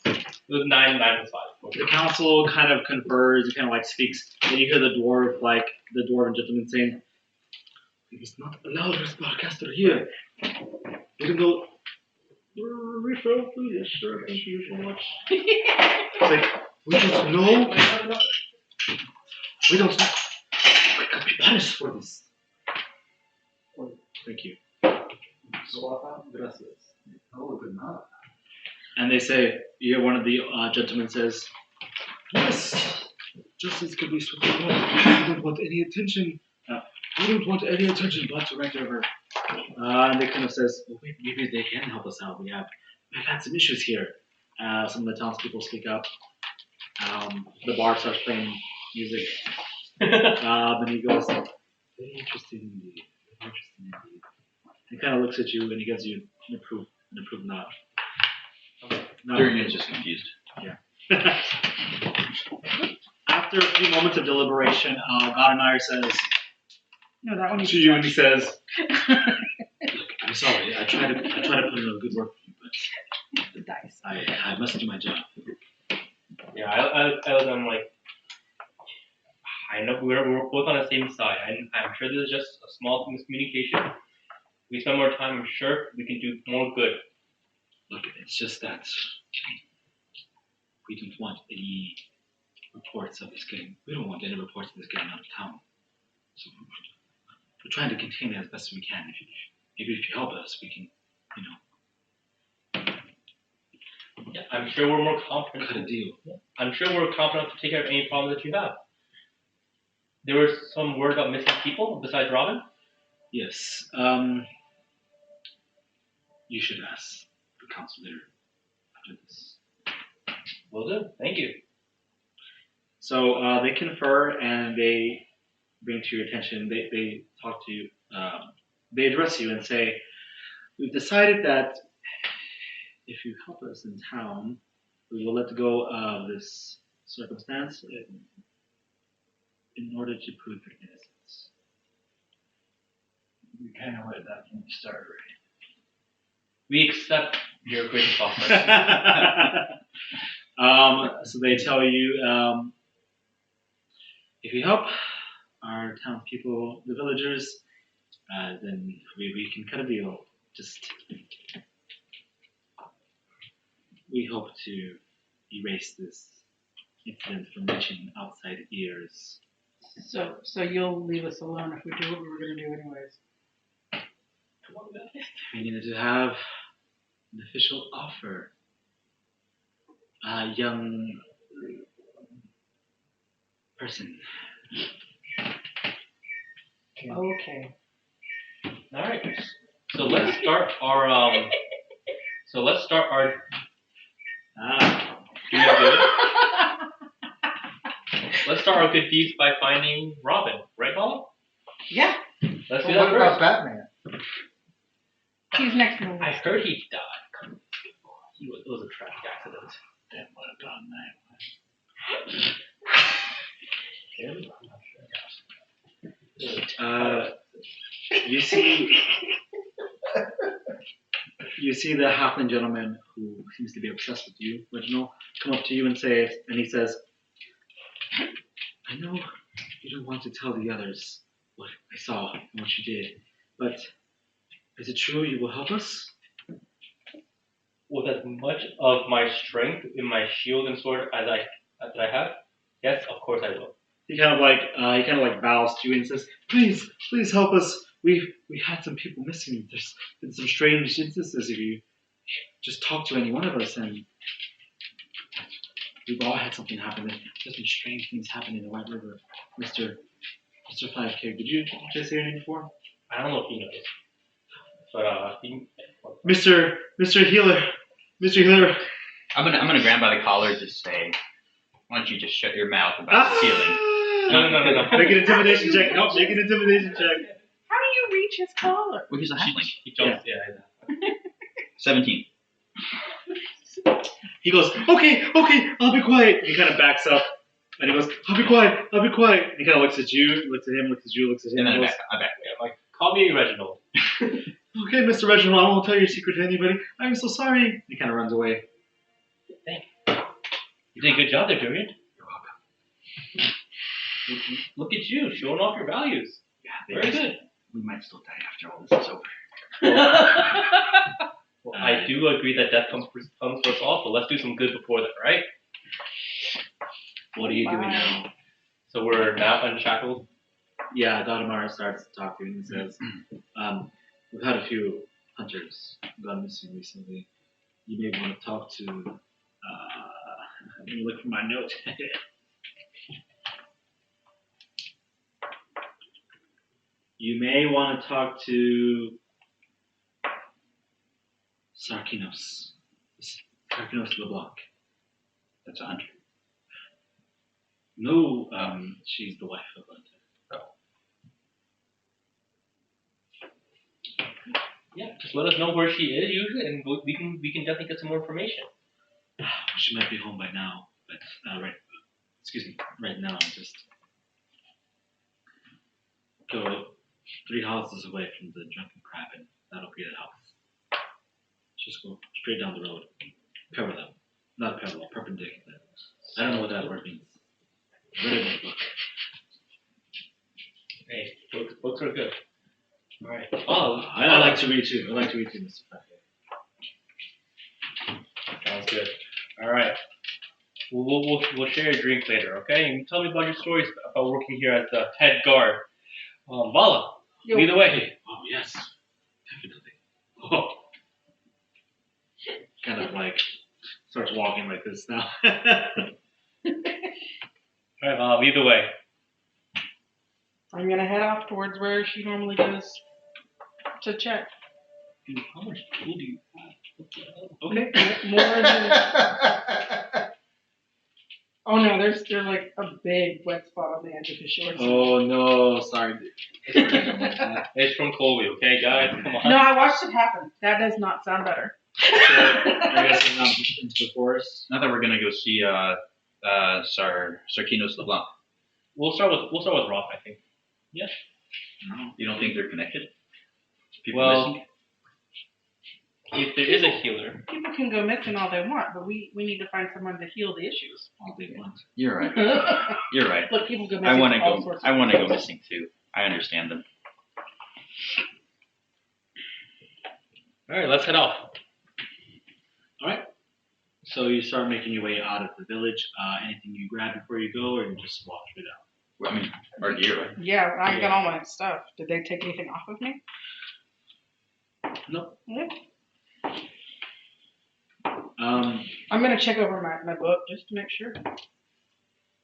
It was 9 plus 5. The council kind of confers, he kind of like speaks, and you hear the dwarven gentleman saying, "We must not allow this podcaster here. Even though refill, please. Yes, sure. Thank you so much." It's like, we don't know. We don't know. We could be punished for this. Thank you. Gracias. Oh, good enough. And they say, you hear one of the gentlemen says, yes, justice can be swiftly done. We don't want any attention. We don't want any attention but to right over. And they kind of says, well, wait, maybe they can help us out. We've had some issues here. Some of the townspeople speak up. The bar starts playing music. And he goes, very interesting indeed. Very interesting indeed. He kind of looks at you and he gives you an approved nod. Durian is just confused. Yeah. After a few moments of deliberation, Goddenire says No, that one to you, and he says, "Look, I'm sorry. I try to put in a good work for you, but the dice. I must do my job." Yeah, I'm like, I know we're both on the same side. I'm sure this is just a small miscommunication. We spend more time, I'm sure we can do more good. Look, it's just that we don't want any reports of this getting. We don't want any reports of this getting out of town. So we're trying to contain it as best as we can. Maybe if you help us, we can, Yeah, I'm sure we're more confident. cut a deal. I'm sure we're confident to take care of any problem that you have. There was some word about missing people besides Robin? Yes. You should ask the council leader after this. Will do. Thank you. So they confer and they bring to your attention. They talk to you. They address you and say, "We've decided that if you help us in town, we will let go of this circumstance in order to prove your innocence." We kind of let that from the start, right? We accept your gracious offer. So they tell you, if you help our townspeople, the villagers, then we can cut a deal. Just we hope to erase this incident from reaching outside ears. So you'll leave us alone if we do what we were going to do anyways. We needed to have an official offer. A young person. Okay. All right. So let's start our doing good. Let's start our good deeds by finding Robin, right, Vala? Yeah. Let's do Well, that what about first. Batman? He's next in the list. I heard he died. It was a tragic accident. That would have gone that You see the halfling gentleman who seems to be obsessed with you, Reginald, come up to you and he says, "I know you don't want to tell the others what I saw and what you did, but is it true you will help us?" With as much of my strength in my shield and sword as I have, yes, of course I will. He kind of like bows to you and says, "Please help us. We had some people missing. There's been some strange instances. If you just talk to any one of us, and we've all had something happen. There's been strange things happen in the White River. Mr. 5K, did you just say your name before? I don't know if he knows, but Mr. Healer. I'm gonna grab by the collar and just say, "Why don't you just shut your mouth about the ceiling?" No. Make an intimidation check. Nope, make an intimidation check. How do you reach his collar? Well, he's a halfling. He jumps. Yeah. 17. He goes, okay, I'll be quiet. He kind of backs up, and he goes, I'll be quiet. He kind of looks at you, looks at him, looks at you, looks at him. And then And I goes, back. Yeah, like, call me Reginald. okay, Mr. Reginald, I won't tell your secret to anybody. I'm so sorry. He kind of runs away. You did a good job there, Durian. You're welcome. Look at you, showing off your values. Yeah, Very good. we might still die after all this is over. Well, I do agree that death comes for us all, so let's do some good before that, right? What are you doing now? So we're now unshackled. Yeah, Dodamara starts talking and says, we've had a few hunters gone missing recently. You may want to talk to, let me look for my note. You may want to talk to Sarkinos. Sarkinos LeBlanc. That's a hunter. No, she's the wife of Hunter. Yeah, just let us know where she is usually, and we can definitely get some more information. She might be home by now, but right now I'm just go 3 houses away from the drunken crab, and that'll be the house. Just go straight down the road, parallel, not parallel, perpendicular. I don't know what that word means. Read it in the book. Hey, books are good. All right. I like to read too. Mr. Packer. good. All right. We'll share your drink later, okay? And tell me about your stories about working here as the head guard. Vala, lead the way. Oh yes, definitely. Oh. Kind of like starts walking like this now. All right, Vala, lead the way. I'm gonna head off towards where she normally goes to check. Dude, how much food do you have? What the hell? Okay, more than. Oh no, there's like a big wet spot on the edge of his shorts. Oh no, sorry. It's from Colby, okay, guys? Come on. No, I watched it happen. That does not sound better. So, I guess I'm into the forest. Now that we're gonna go see Sarkinos LeBlanc. We'll start with Roth, I think. No. You don't think they're connected? People Well, missing? if there is a healer, People can go missing all they want, but we need to find someone to heal the issues. All they want. You're right. You're right. Look, people go missing. I want to for all go. sorts of I want to go reasons. missing too. I understand them. all right, let's head off. Alright. So you start making your way out of the village. Anything you grab before you go, or you just walk straight out? Well, I mean, our gear, right? Yeah, I got all my stuff. Did they take anything off of me? Nope. Yeah. I'm gonna check over my book just to make sure.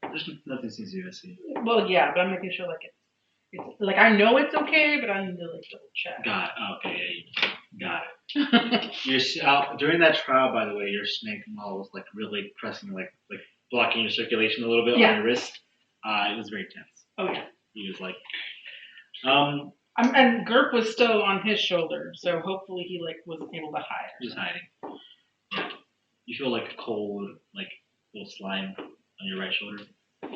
There's nothing seems to be missing. Well, yeah, but I'm making sure like it's like I know it's okay, but I need to like double check. Got it. Okay, got it. During that trial, by the way, your snake model was like really pressing, like blocking your circulation a little bit on your wrist. It was very tense. Oh yeah. He was like, and Gurp was still on his shoulder, so hopefully he like was able to hide. just hiding. Yeah. You feel like a cold, like little slime on your right shoulder.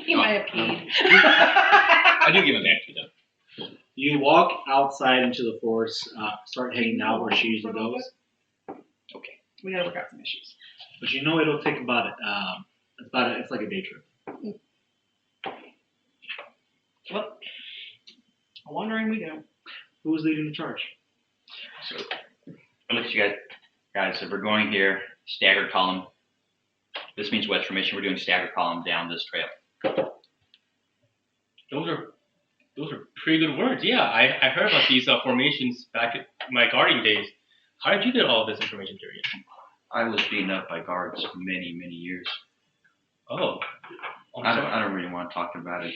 He might have peed. I do give him that to them. You walk outside into the forest, start heading out where she usually goes. Okay. We gotta work out some issues. But you know it'll take it's like a day trip. Well, I'm wondering we do. Who's leading the charge? So, I look at you guys. If we're going here, stagger column. This means west formation. We're doing stagger column down this trail. Those are pretty good words. Yeah, I heard about these formations back at my guarding days. How did you get all this information, Durian? I was beaten up by guards for many, many years. Oh, I don't really want to talk about it.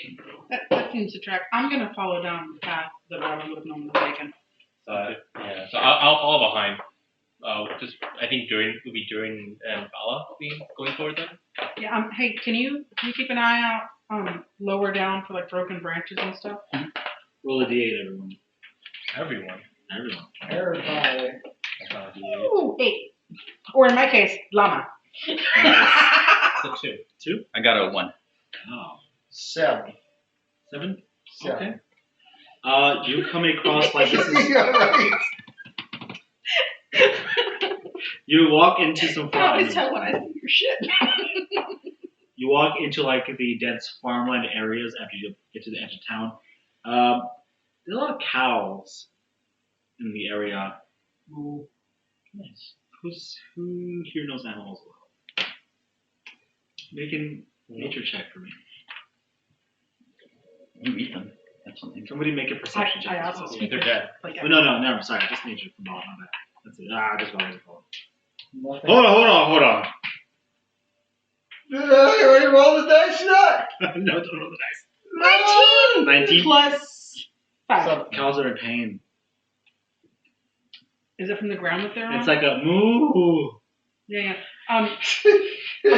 That seems to track. I'm gonna follow down the path that Robin would have normally taken. Yeah, so I'll follow behind. I think Durian and Vala will be going forward then. Yeah. Hey, can you keep an eye out lower down for like broken branches and stuff? Roll a d8, everyone. Everyone. Everybody. That's not a D8. Ooh, 8. Or in my case, llama. It's a 2. I got a 1. Oh. 7. 7? 7. Okay. You come across like this is. Yeah, right. You walk into some I always farm. tell when I see your shit. You walk into like the dense farmland areas after you get to the edge of town. There's a lot of cows in the area. Ooh, nice. Who here knows animals well? Make a nature check for me. You eat them. That's something. Somebody make a perception check. I also speak They're dead. like Oh, no, never. Sorry, just nature. No, not that. That's it. Just what I was calling. Nothing. Hold on. Did I already roll the dice yet? No, don't roll the dice. 19 19? plus 5. So, Cows are in pain. Is it from the ground that they're on? It's like a moo. Yeah. I'm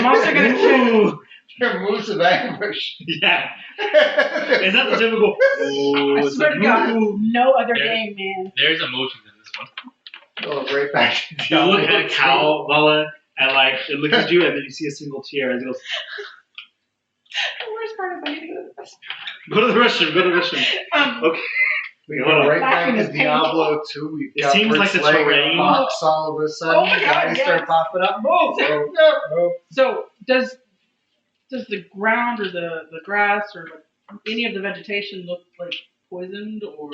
also gonna check. Moo. they're moves of anguish. Yeah. It's not the typical. Oh, I it's swear like to God, moo. no other There- game, man. There's emotions in this one. Go right back to You look at a cow, Vala, and like it looks at you, and then you see a single tear as it goes. The worst part is I need to go to the Go to the restroom. Okay. We Hold go on. right back Laughing to is painful. Diablo 2. We've It got seems like Fritz the Lang terrain- and Fox all of a sudden. Oh my God, guys start yes. popping up. Move! So does the ground or the grass or like any of the vegetation look like poisoned or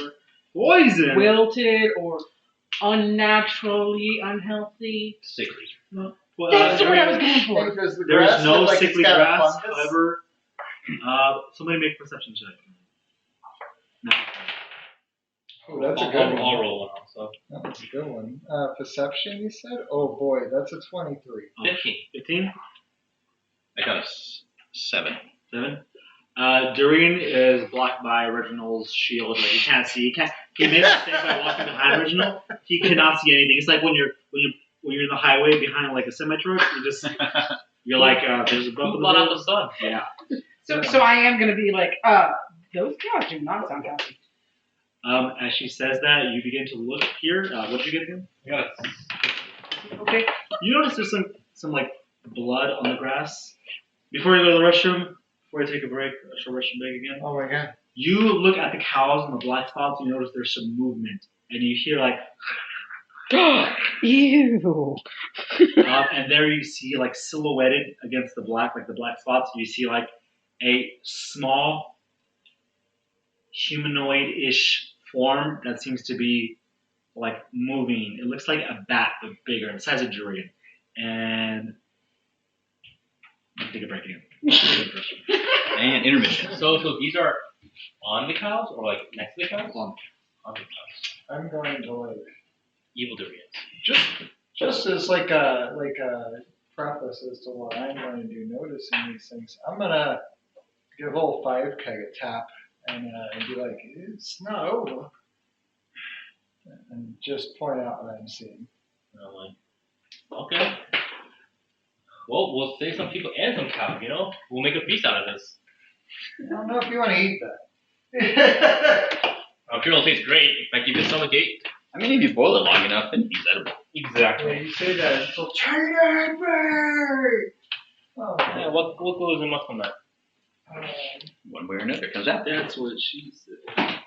Poison. wilted or unnaturally unhealthy? Sickly. Well, That's the word I was going for. Hey, does the there grass is no look like it's sickly got a grass. fungus? However, somebody make a perception check. No. Oh, that's a I'll, good I'll, one. I'll roll one also. That's a good one. Perception, you said? Oh boy, that's a 23. 15. 15? I got a 7. 7? Durian is blocked by Reginald's shield. Like, he can't see. He made a mistake by walking behind Reginald. He cannot see anything. It's like when you're in the highway behind like a semi truck. You're like there's a bump Who in brought out the the sun? Yeah. So I am gonna be like, those cows do not sound happy. As she says that, you begin to look here. What did you get again? I got a Okay. You notice there's some like blood on the grass. Before you go to the restroom, before you take a break, a short restroom break again, Oh my god. you look at the cows and the black spots. And you notice there's some movement, and you hear like, Ew. and there you see like silhouetted against the black spots. You see like a small humanoid-ish form that seems to be like moving. It looks like a bat, but bigger, the size of Durian. And take a break again. And intermission. So these are on the cows or like next to the cows? On. On the cows. I'm going to like Evil Durians. just as like a preface as to what I'm going to do noticing these things. I'm gonna give old 5 keg a tap and be like, it's not over. And just point out what I'm seeing. And I'm like, okay. Well, we'll save some people and some cows, you know? We'll make a feast out of this. I don't know if you want to eat that. I'm sure it'll taste great. Might give you a stomachache. I mean, if you boil it long enough, then it's edible. Exactly. You say that until China Bay. Oh, Yeah, what goes in what's on that? One way or another, it comes out. That's what she said.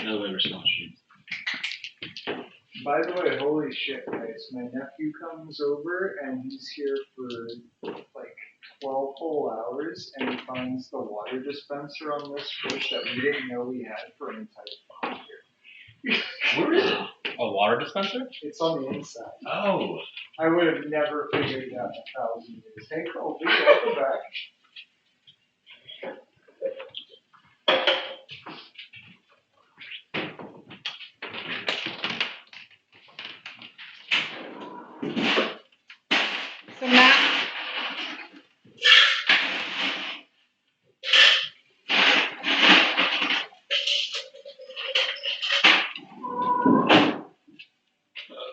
Another way of response. By the way, holy shit, guys. My nephew comes over and he's here for like 12 whole hours and he finds the water dispenser on this fridge that we didn't know we had for an entire fucking year. Where is it? A water dispenser? It's on the inside. Oh. I would have never figured it out in 1,000 years. Hey, Colby, welcome back. So Matt,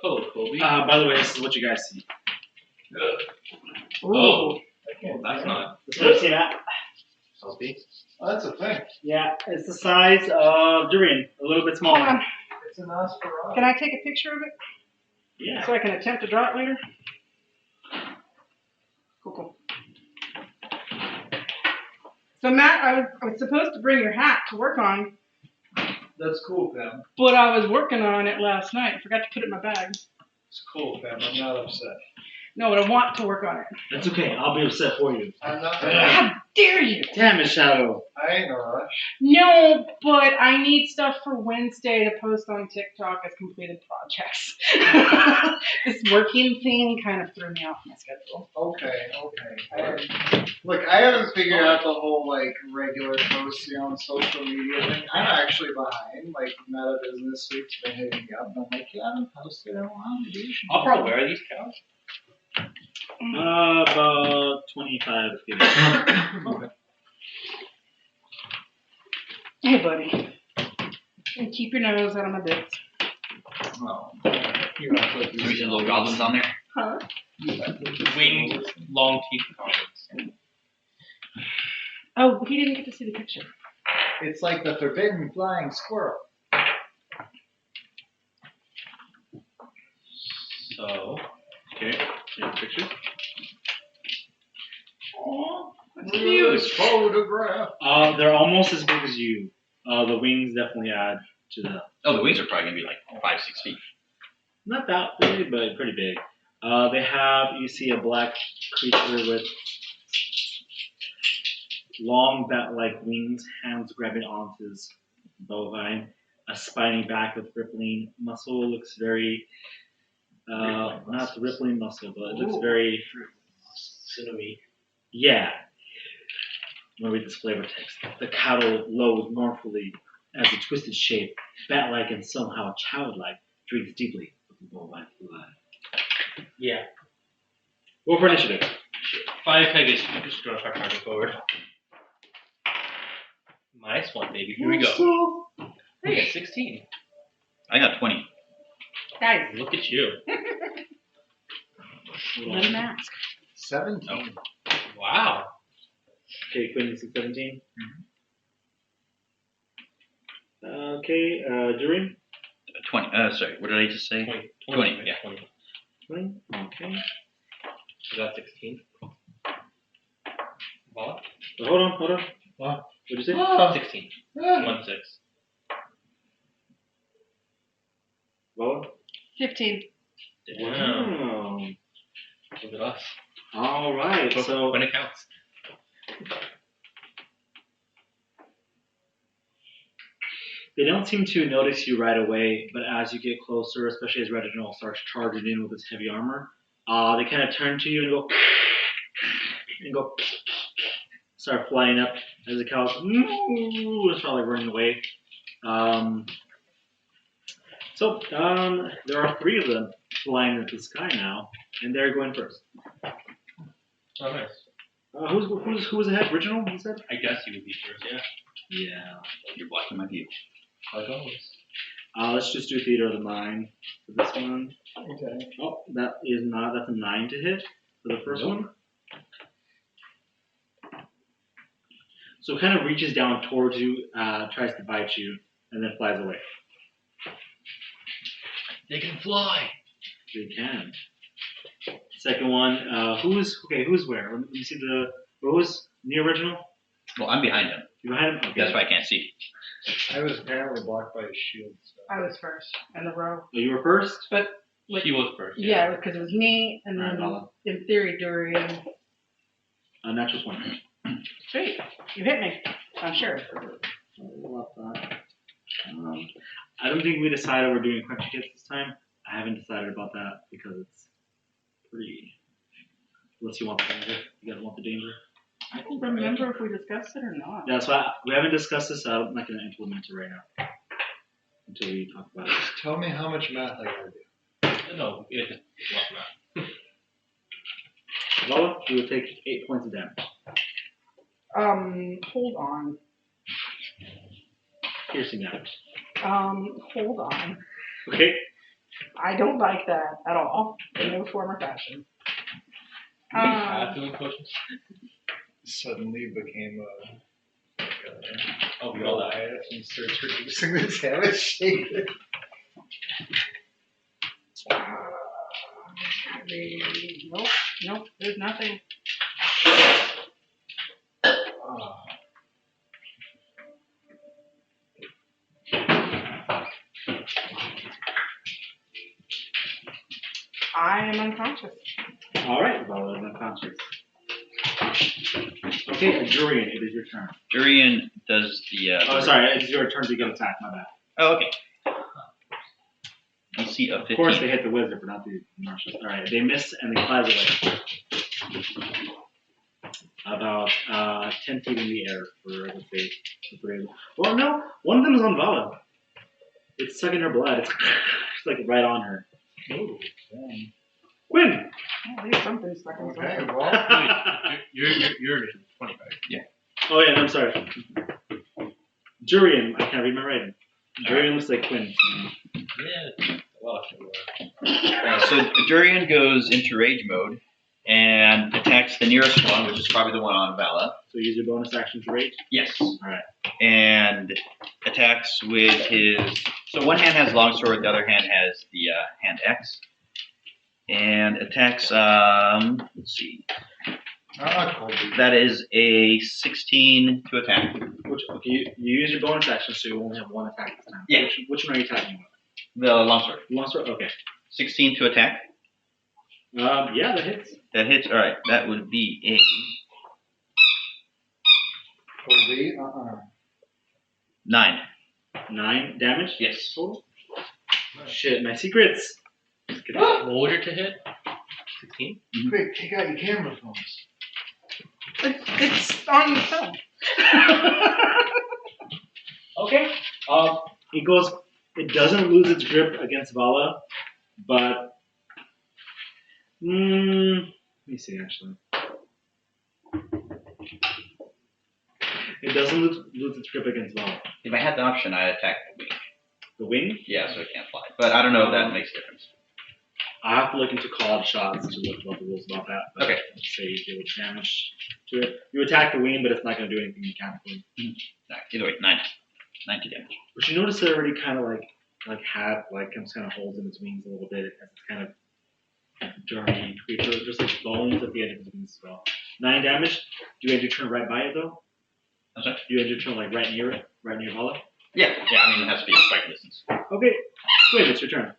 Hello, Colby. By the way, this is what you guys see. Oh. I can't That's do not. This is what you see, Matt. Salty. Oh, that's a thing. Yeah, it's the size of Durian, a little bit hold smaller. on. It's an Nosferatu. Can I take a picture of it Yeah. so I can attempt to draw it later? Cool. So Matt, I was supposed to bring your hat to work on, That's cool, fam. but I was working on it last night. I forgot to put it in my bag. It's cool, fam. I'm not upset. No, but I want to work on it. That's okay. I'll be upset for you. I'm not. How dare you? Damn it, Shadow. I ain't in a rush. No, but I need stuff for Wednesday to post on TikTok as completed projects. This working thing kind of threw me off my schedule. Okay. Look, I haven't figured out the whole like regular posting on social media thing. I'm actually behind. Like Meta Business Suite's been hitting me up, and I'm like, yeah, I haven't posted in a while, dude. I'll probably wear these cows. About 25 feet. Hey, buddy. And keep your nose out of my bits. Oh, you have to put Can we see little goblins on there? Huh? Winged, long teeth goblins. Oh, he didn't get to see the picture. It's like the forbidden flying squirrel. So, Okay. Take pictures. Oh, huge photograph. They're almost as big as you. The wings definitely add to the. Oh, the wings are probably gonna be like 5-6 feet. Not that big, but pretty big. They have, you see a black creature with long bat-like wings, hands grabbing onto his bovine, a spiny back with rippling muscle, looks very Not the rippling muscle, but it looks Ooh. very Sinewy. yeah. I'm gonna read this flavor text. The cattle lows mournfully as a twisted shape, bat-like and somehow childlike, drinks deeply of the bovine blood. Yeah. Roll for initiative. 5 peg is just gonna start charging forward. -1, baby. Here we go. Hey, got 16. I got 20. Guys, Look at you. little mask. 17. Wow. Okay, Quin, you said 17. Okay, Durian. 20. Sorry, what did I just say? 20. 20, yeah. 20. 20. Okay. So that's 16. Vala? Hold on. What? What'd you say? 16. 1-6. Vala? 15. Wow. Wow. Look at us. All right. So When it counts. they don't seem to notice you right away, but as you get closer, especially as Reginald starts charging in with his heavy armor, they kind of turn to you and go, start flying up as the cows and start like running away. There are 3 of them flying into the sky now, and they're going first. Oh, nice. Who's ahead? Reginald, you said? I guess you would be first, yeah. Yeah. You're blocking my view. Like always. Let's just do Theater of the Mind for this one. Okay. Oh, that's a 9 to hit for the first one. So it kind of reaches down towards you, tries to bite you, and then flies away. They can fly. They can. Second one, who's where? Let me see who's near Reginald? Well, I'm behind him. You behind him? Okay. That's why I can't see. I was apparently blocked by a shield. So. I was first in the row. Oh, you were first? But like, She was first. yeah, because it was me and then Alright, in theory Durian. Natural 20. Sweet. You hit me. I'm sure. I don't think we decided we're doing crunchy hits this time. I haven't decided about that because it's pretty. Unless you want the danger. You guys want the danger? I don't remember if we discussed it or not. Yeah, so we haven't discussed this, so I'm not going to implement it right now. Until we talk about it. Tell me how much math I gotta do. No, it wasn't that. Vala, you will take 8 points of damage. Hold on. Piercing damage. Hold on. Okay. I don't like that at all. In no form or fashion. Do we have healing potions? Suddenly became Oh, we all that. Goliath and starts reducing the damage. Nope, there's nothing. I am unconscious. All right, Vala is unconscious. Okay, Durian, it is your turn. Durian does the. Oh, sorry, it's your turn to get attacked. My bad. Oh, okay. DC of 15. Of course, they hit the wizard, but not the marshals. All right, they miss and they fly away. About 10 feet in the air for, let's say, 3. Well, no, one of them is on Vala. It's sucking her blood. It's like right on her. Oh, damn. Quin! At least something's stuck in Okay, something. well, You're 25. Oh, yeah, I'm sorry. Durian, I can't read my writing. Durian looks like Quin. Yeah. Well, So Durian goes into rage mode and attacks the nearest one, which is probably the one on Vala. So use your bonus action to rage? Yes. Alright. And attacks with his. So one hand has longsword, the other hand has the hand X. And attacks. Let's see. That is a 16 to attack. Okay, you use your bonus action, so you only have one attack this time. Yeah. Which one are you attacking with? The longsword. Longsword? Okay. 16 to attack. Yeah, that hits. That hits. All right. That would be a 9. 9 damage? Yes. Total? Shit, my secrets. kidding. What would your to hit? 16? Quick, take out your camera phones. It's on the phone. Okay. It doesn't lose its grip against Vala, but let me see actually. It doesn't lose its grip against Vala. If I had the option, I'd attack the wing. The wing? Yeah, so it can't fly. But I don't know if that makes a difference. I have to look into called shots to look about the rules about that. But Okay. Let's say you deal with damage to it. You attack the wing, but it's not going to do anything mechanically. No, either way, 90 damage. But you notice it already kind of comes kind of holes in its wings a little bit as it's kind of dirty creature. There's like bones at the end of its wings as well. 9 damage. Do you end your turn right by it though? I'm sorry? Do you end your turn like right near it? Right near Vala? Yeah, I mean, it has to be striking distance. Okay. Wait, it's your turn.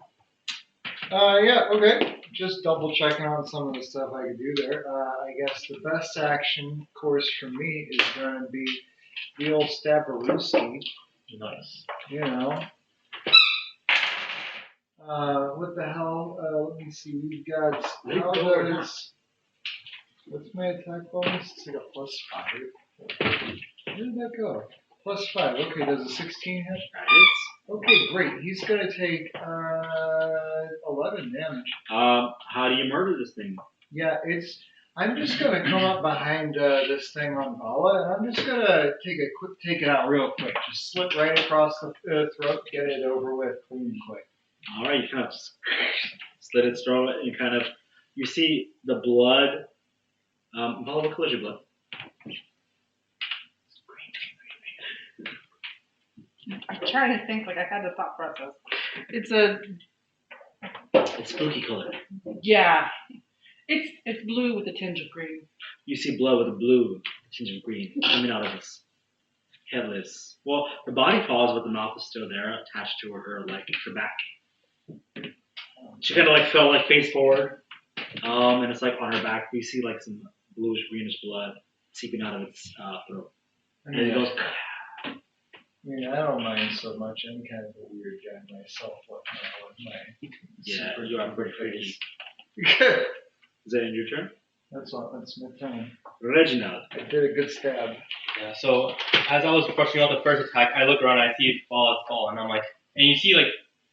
Yeah, okay. Just double checking on some of the stuff I could do there. I guess the best action course for me is going to be the old Stabarooski. Nice. You know. What the hell? Let me see. We've got. What's my attack bonus? It's like a +5. Where did that go? +5. Okay, does a 16 hit? Okay, great. He's gonna take 11 damage. How do you murder this thing? Yeah, I'm just gonna come up behind this thing on Vala, and I'm just gonna take it out real quick. Just slip right across the throat, get it over with, clean and quick. All right, you kind of just slit its throat, and you see the blood. Vala, what color is your blood? I'm trying to think. Like I had the thought process. It's spooky color. Yeah. It's blue with a tinge of green. You see blood with a blue tinge of green coming out of this headless. Well, the body falls, but the mouth is still there, attached to her back. She kind of fell face forward, and it's on her back. We see some bluish greenish blood seeping out of its throat. And it goes. I mean, I don't mind so much. I'm kind of a weird guy myself. Yeah, you are pretty crazy. Good. Is that in your turn? That's my turn. Reginald. I did a good stab. Yeah, so as I was brushing out the first attack, I look around and I see Vala's fall, and I'm like, and you see,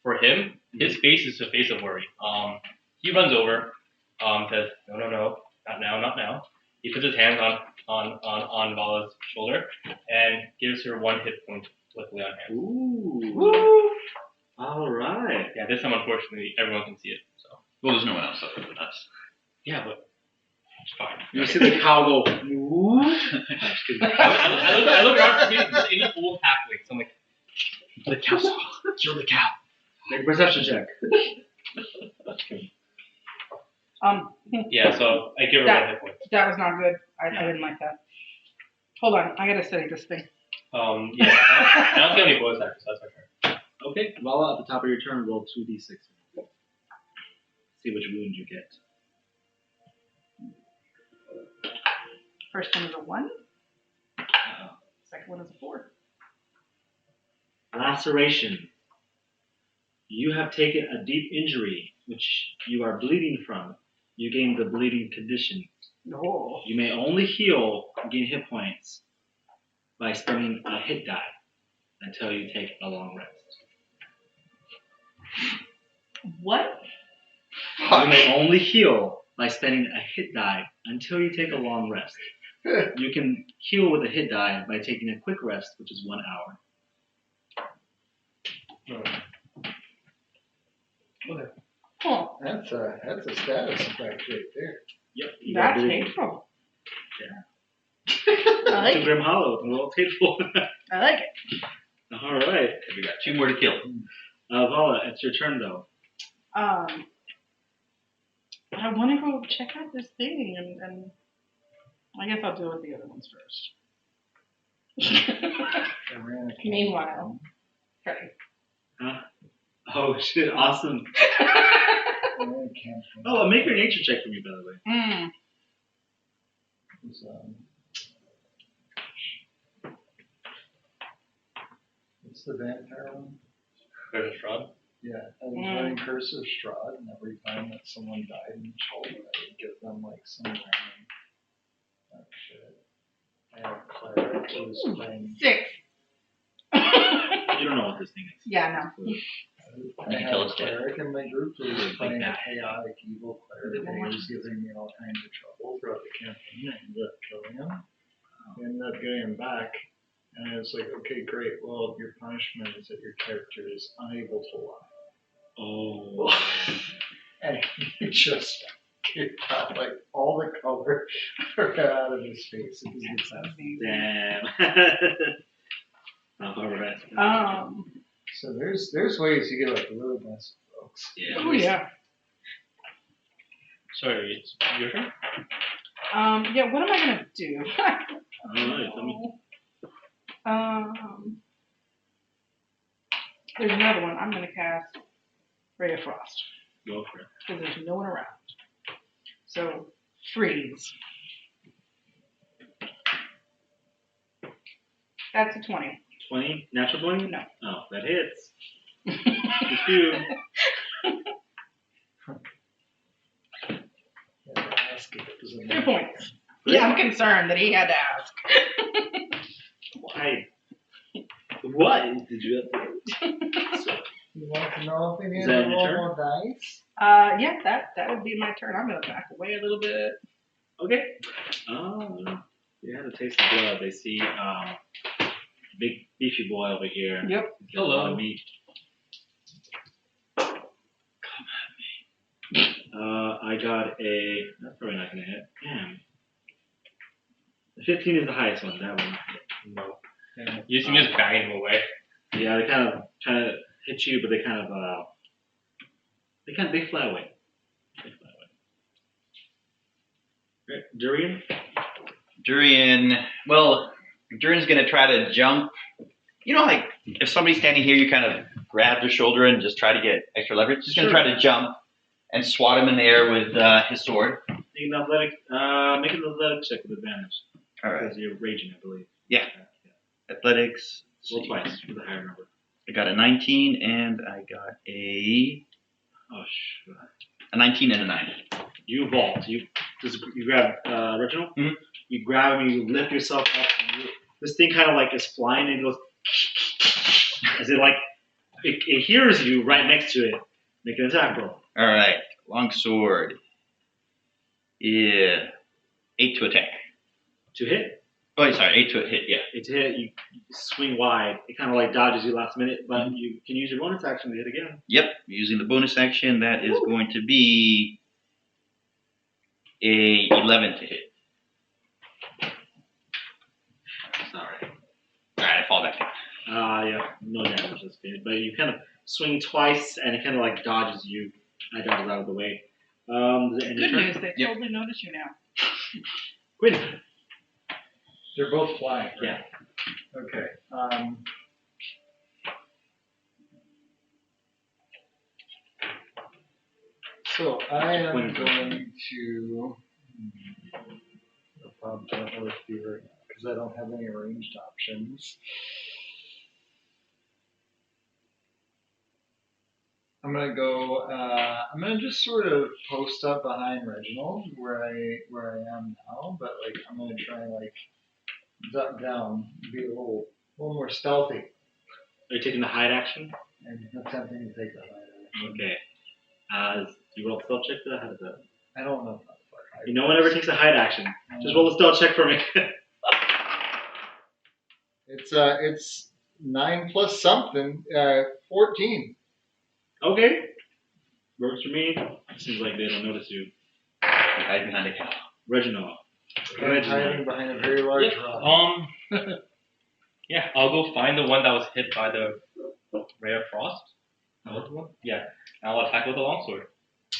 for him, his face is a face of worry. He runs over, says, no, not now. He puts his hands on Vala's shoulder and gives her 1 hit point with lay on hands. Ooh. Woo! All right. Yeah, this time, unfortunately, everyone can see it. So. Well, there's no one else other than us. Yeah, but it's fine. You see the cow go, ooh. I look around to see if there's any old halfling. So I'm like, The cow. Kill the cow. Make a perception check. Yeah, so I give her 1 hit point. That was not good. I didn't like that. Hold on, I gotta study this thing. Yeah, I don't get any bonus actions, so that's my turn. Okay, Vala, at the top of your turn, roll 2d6. See which wound you get. First one is a 1. Second one is a 4. Laceration. You have taken a deep injury, which you are bleeding from. You gain the bleeding condition. Oh. You may only heal and gain hit points by spending a hit die until you take a long rest. What? You may only heal by spending a hit die until you take a long rest. You can heal with a hit die by taking a quick rest, which is 1 hour. Okay. Cool. That's a status effect right there. Yep. That's hateful. Yeah. I like To it. Grim Hollow, a little hateful. I like it. All right. We got 2 more to kill. Vala, it's your turn though. I want to go check out this thing, and I guess I'll deal with the other ones first. Meanwhile, Freddy. Huh? Oh shit! Awesome. Oh, make your nature check for me, by the way. What's the vampire one? There's a shrub. Yeah, I was running Curse of Strahd, and every time that someone died in childhood, I would give them like some random shit. I had a cleric who was playing. 6. You don't know what this thing is. Yeah, no. I had a cleric in my group who was playing a chaotic evil cleric, and he was giving me all kinds of trouble throughout the campaign. I ended up killing him. I ended up getting him back, and I was like, okay, great. Well, your punishment is that your character is unable to lie. Oh. And he just kicked out like all the color got out of his face. It was disgusting. Damn. So there's ways to get like really messy, folks. Yeah. Oh yeah. Sorry, it's your turn? Yeah, what am I gonna do? There's another one. I'm gonna cast Ray of Frost. Go for it. Because there's no one around. So freeze. That's a 20. 20? Natural 20? No. Oh, that hits. You. Ask if it was a 3 points. Yeah, I'm concerned that he had to ask. Why? What did you have to You want to know if we need Is to that your roll turn? more dice? Yeah, that would be my turn. I'm gonna back away a little bit. Okay. You had a taste of blood. They see big beefy boy over here. Yep. He's got a lot of meat. I got a. That's probably not gonna hit. Damn. The 15 is the highest one. That one. No. You can just bang him away. Yeah, they kind of try to hit you, but they fly away. They fly away. Right, Durian. Durian. Well, Durian's gonna try to jump. You know, like if somebody's standing here, you kind of grab their shoulder and just try to get extra leverage. He's gonna try to jump and swat him in the air with his sword. Make an athletic check with advantage. All right. Because you're raging, I believe. Yeah. Athletics. Roll twice with a higher number. I got a 19 and I got a 19 and a 9. You vault. You grab Reginald. Mhm. You grab him. You lift yourself up. And this thing kind of like is flying and it goes. As it like it hears you right next to it. Make an attack roll. All right. Long sword. Yeah. 8 to attack. To hit. Oh, sorry. 8 to hit. Yeah. It's hit. You swing wide. It kind of like dodges you last minute, but you can use your bonus action to hit again. Yep. Using the bonus action, that is going to be a 11 to hit. Sorry. All right. I fall back down. Yeah, no damage. That's good. But you kind of swing twice, and it kind of like dodges you. I dodge out of the way. Good news, they Yep. totally notice you now. Quin. They're both flying. Right? Yeah. Okay. So I am going to. I'll probably don't know what to do right now because I don't have any ranged options. I'm gonna go. I'm gonna just sort of post up behind Reginald where I am now, but like I'm gonna try and like duck down, be a little more stealthy, Are you taking the hide action? and attempting to take the hide. Okay. You roll a stealth check for that? How does that? I don't know if that's hide. No one ever takes a hide action. Just roll a stealth check for me. It's 9 plus something, 14. Okay. Works for me. Seems like they don't notice you. You hide behind a cow. Reginald. I'm hiding behind a very large rock. Yeah, I'll go find the one that was hit by the ray of frost. That was the one? Yeah. And I'll attack with a longsword.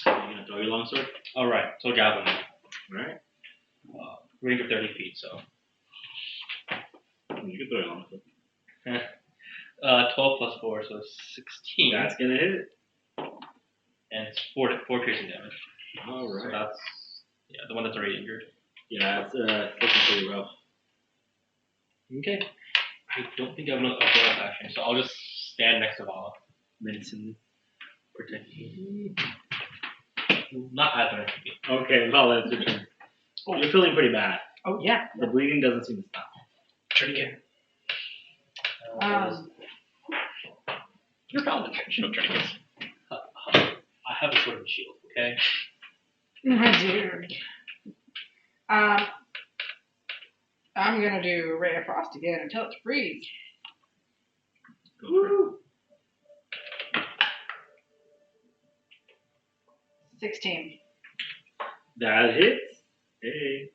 Are you gonna throw your longsword? Alright, so javelin. Alright. Range of 30 feet, so. You can throw your longsword. 12 plus 4, so 16. That's gonna hit it. And it's 4 piercing damage. So Alright. that's, the one that's already injured. Yeah, it's looking pretty rough. Okay. I don't think I have a bonus action, so I'll just stand next to Vala. Menacingly. Protect. Not as much. Okay, Vala, it's your turn. You're feeling pretty bad. Oh yeah. The bleeding doesn't seem to stop. Try again. You're paladin. No tourniquets. I have a sword and shield, okay? My dear. I'm gonna do Ray of Frost again and tell it to freeze. Go for it. 16. That hits. Hey.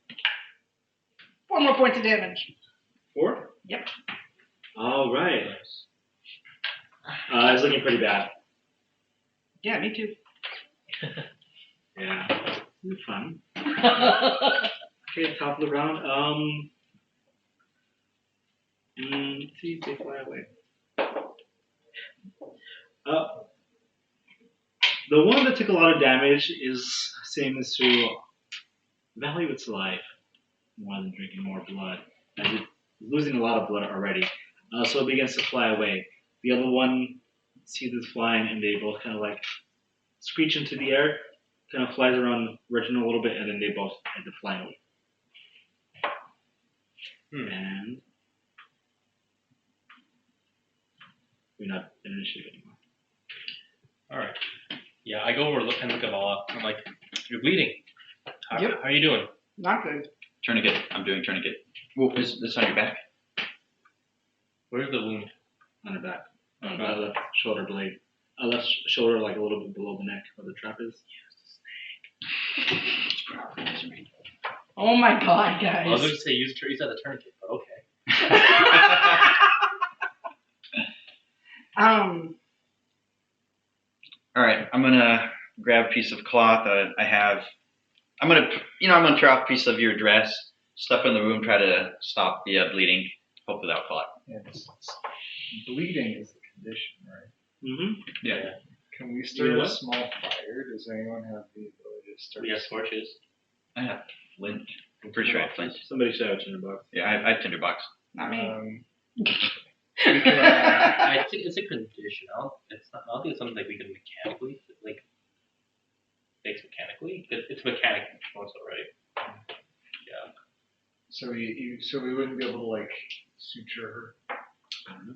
4 more points of damage. 4? Yep. All right. It's looking pretty bad. Yeah, me too. Yeah. It's fun. Okay, top of the round. Let's see if they fly away. The one that took a lot of damage is same as to value its life more than drinking more blood, as it's losing a lot of blood already. So it begins to fly away. The other one sees it flying, and they both kind of like screech into the air, kind of flies around Reginald a little bit, and then they both end up flying away. And we're not in initiative anymore. Alright. Yeah, I go over and look at Vala. I'm like, you're bleeding. How are you doing? Not good. Tourniquet. I'm doing tourniquet. Whoa, is this on your back? Where's the wound? On the back. Left shoulder blade. Left shoulder, like a little bit below the neck where the trap is. It's proper misery. Oh my god, I was going guys. to say use the tourniquet, but okay. All right, I'm gonna grab a piece of cloth that I have. I'm gonna tear off a piece of your dress, stuff in the room, try to stop the bleeding. Hopefully that'll clot. Yeah, bleeding is the condition, right? Mm-hmm. Yeah. Can we start You know a what? small fire? Does anyone have the ability to start? We have torches. I have flint. I'm pretty sure I have flint. Somebody should have a tinderbox. Yeah, I have tinderbox. Not me. We can, I think it's a condition. I don't think it's something like we can mechanically fix mechanically. It's mechanic also, right? Yeah. so we wouldn't be able to like suture her. I don't know.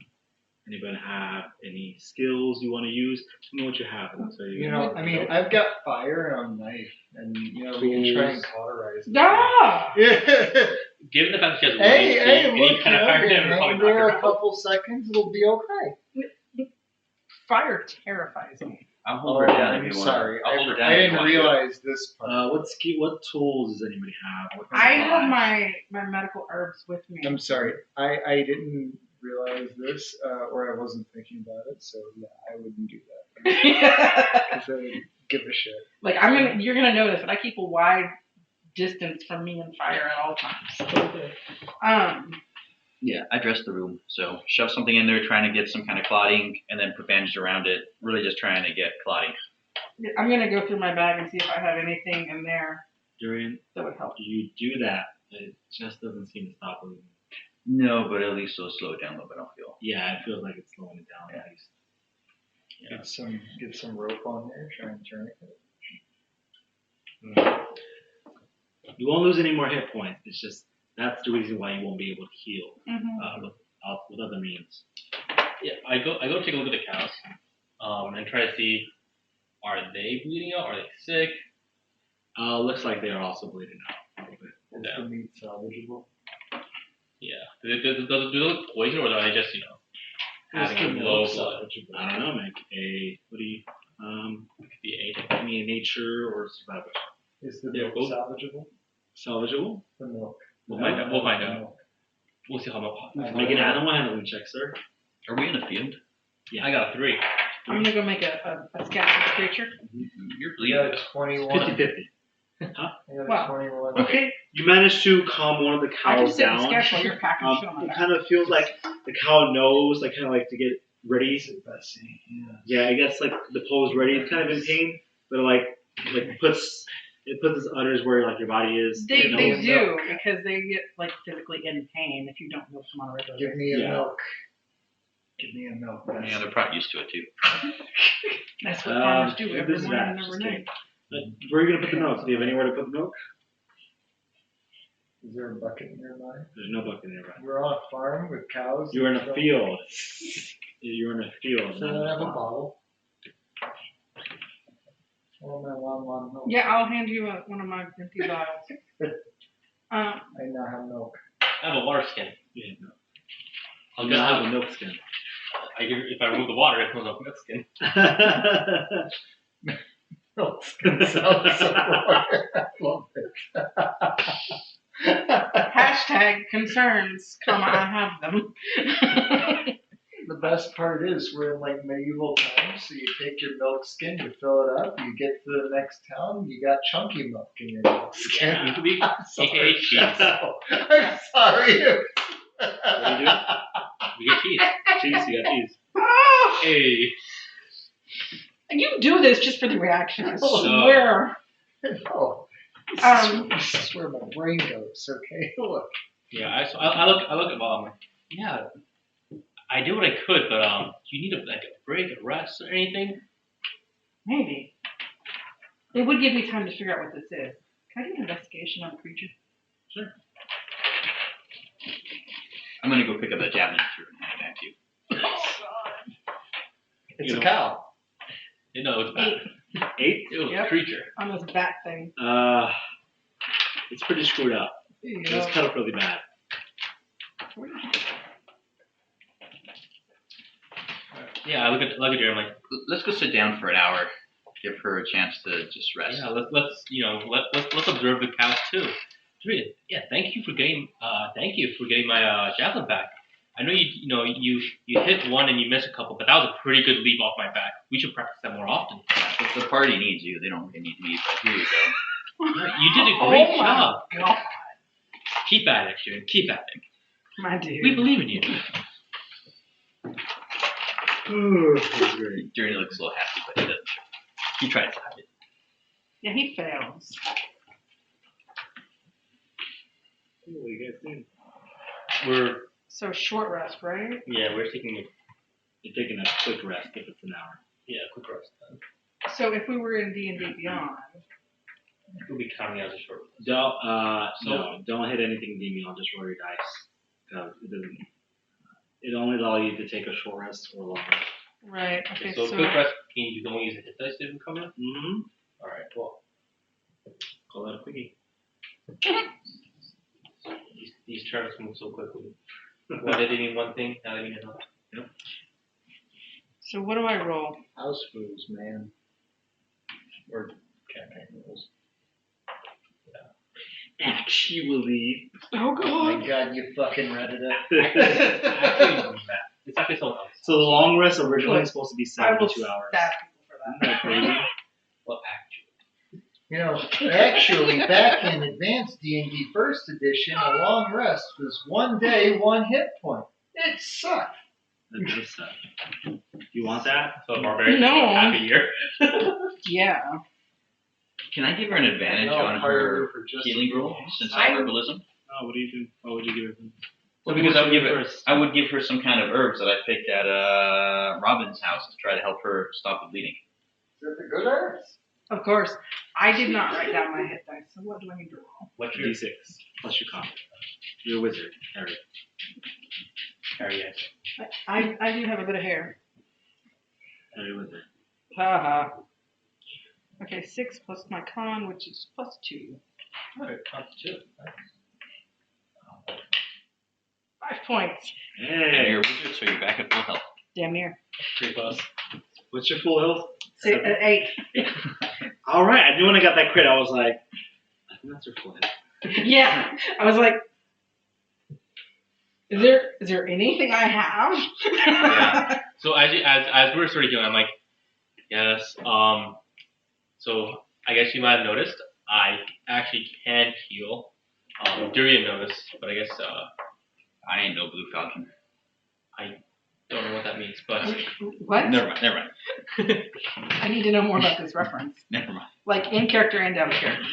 Anybody have any skills you want to use? Tell me what you have. And I'll tell you. You know, I mean, I've got fire and a knife, and we can try and cauterize it. Ah! Yeah. Given the fact that she has Hey, one look, you kind of fired him, hang probably there knock a her out. couple seconds, it'll be okay. Fire terrifies me. I'll hold her down if I'm you want. sorry. I'll hold her down I if you didn't want to. realize this part. What tools does anybody have? What kind I of have knives? my medical herbs with me. I'm sorry. I didn't realize this, or I wasn't thinking about it, so yeah, I wouldn't do that. Because I would give a shit. Like you're gonna notice that I keep a wide distance from me and fire at all times. Yeah, I dressed the room. So shove something in there, trying to get some kind of clotting, and then put bandage around it. Really just trying to get clotting. I'm gonna go through my bag and see if I have anything in there Durian, that would help. you do that. It just doesn't seem to stop bleeding. No, but at least it'll slow it down a little bit. I feel. Yeah, it feels like it's slowing it down at least. Yeah. Get some rope on there, try and turn it. You won't lose any more hit points. It's just that's the reason why you won't be able to heal Mm-hmm. with other means. Yeah, I go take a look at the cows, and try to see, are they bleeding out? Are they sick? Looks like they are also bleeding out a little bit. Is the meat salvageable? Yeah. Do they look poisoned, or are they just having Is the low milk blood? salvageable? I don't know, make a what do you It could be anything. give me a nature or survival. Is the Yeah, milk both. salvageable? Salvageable? The milk. We'll find out. We'll find The out. milk. We'll see how much. Make an animal handling check, sir. Are we in a field? I got a 3. I'm gonna go make a skeleton creature. You're You bleeding. got a 21. 50-50. You got a Wow. 21. Okay. You managed to calm one of the I can cows sit and down. sketch while you're packing shit on my It back. kind of feels like the cow knows, like kind of like to get ready. Yeah, it gets like the pose ready. It's kind of in pain, but like puts its udders where like your body is. They you know? they do because they get like physically in pain if you don't milk them on a regular Give basis. me a Yeah. milk. Give me a milk. Yeah, they're probably used to it too. That's what farmers do with every morning and disadvantage, every just night. kidding. Where are you gonna put the milk? Do you have anywhere to put the milk? Is there a bucket nearby? There's no bucket nearby. We're on a farm with cows. You're in and a field. You're in a field. So not I have a farm. bottle. Oh, my long milk. Yeah, I'll hand you one of my empty vials. I now have milk. I have a water skin. Yeah, no. I'll You just now have a milk skin. if I remove the water, it comes off milk skin. Milk skin sounds so boring. I love it. Hashtag concerns, comma, I have them. The best part is we're in like medieval times, so you take your milk skin, you fill it up, you get to the next town, you got chunky milk in your milk skin. Yeah, it could be I'm sorry. AKA cheese. I'm sorry. What do you do? We get cheese. Cheese, you got cheese. Oh, Hey. you do this just for the reaction, I Oh, no. swear. No. This is where my brain goes, okay? Look. Yeah, I look at Vala. I'm like, yeah, I did what I could, but do you need a break, a rest, or anything? Maybe. It would give me time to figure out what this is. Can I do an investigation on the creature? Sure. I'm gonna go pick up that javelin and hand it back to you. It's a cow. You know, it's bad. 8? It was Yep. a creature. On this bat thing. It's pretty screwed up. It's cut up really bad. Yeah, I look at Durian. I'm like, Let's go sit down for an hour. Give her a chance to just rest. yeah, let's observe the cows too. Durian, yeah, thank you for getting my javelin back. I know you hit one and you missed a couple, but that was a pretty good leap off my back. We should practice that more often. If the party needs you, they don't really need me, but here you go. Yeah, you did a great Oh my job. God. Keep at it, Durian. Keep at it. My dude. We believe in you. That's great. Durian looks a little happy, but he doesn't. He tries to hide it. Yeah, he fails. What do you guys think? We're Short rest, right? we're taking You're taking a quick rest if it's an hour. a quick rest. So if we were in D&D Beyond, We'll be counting as a short. Don't hit anything demon. I'll just roll your dice. It doesn't. It only allows you to take a short rest or a long rest. right? Okay, So quick rest means you don't use a hit dice to recover. Mm-hmm. All right, well, Call that a quickie. these turns move so quickly. One did mean one thing, now they mean another. So what do I roll? House rules, man. Or campaign rules. Actually. Oh Oh my god, you fucking read it. Actually, it's actually someone else. So the long rest originally Look, was supposed to be I will 72 hours. stab people for that. Isn't that crazy? Well, actually. You know, actually, back in Advanced D&D First Edition, a long rest was 1 day, 1 hit point. It sucked. That does suck. You want that? So barbarian No. half a year. Yeah. Can I give her an advantage No, on harder her for just healing roll since it's herbalism? Oh, what do you do? Oh, what would you give it? Well, because I would give her some kind of herbs that I picked at Robin's house to try to help her stop the bleeding. Is it the good herbs? Of course. I did not write down my hit dice, so what do I need to roll? What's your D6 plus your con. You're a wizard, Harry. carry? Yes. I do have a bit of hair. Harry wizard. Haha. Okay, 6 plus my con, which is plus 2. All right, constitute. 5 points. And Hey, you're a wizard, so you're back at full health. Damn near. Pretty close. what's your full health? 8. All right. I knew when I got that crit, I was like, I think that's her full health. Yeah. I was like, is there anything I have? Yeah. So as we were sort of healing, I'm like, yes. So I guess you might have noticed I actually can heal. Durian noticed, but I guess I ain't no blue falcon. I don't know what that means, but What? Never mind. I need to know more about this reference. Never mind. Like in character and out of character.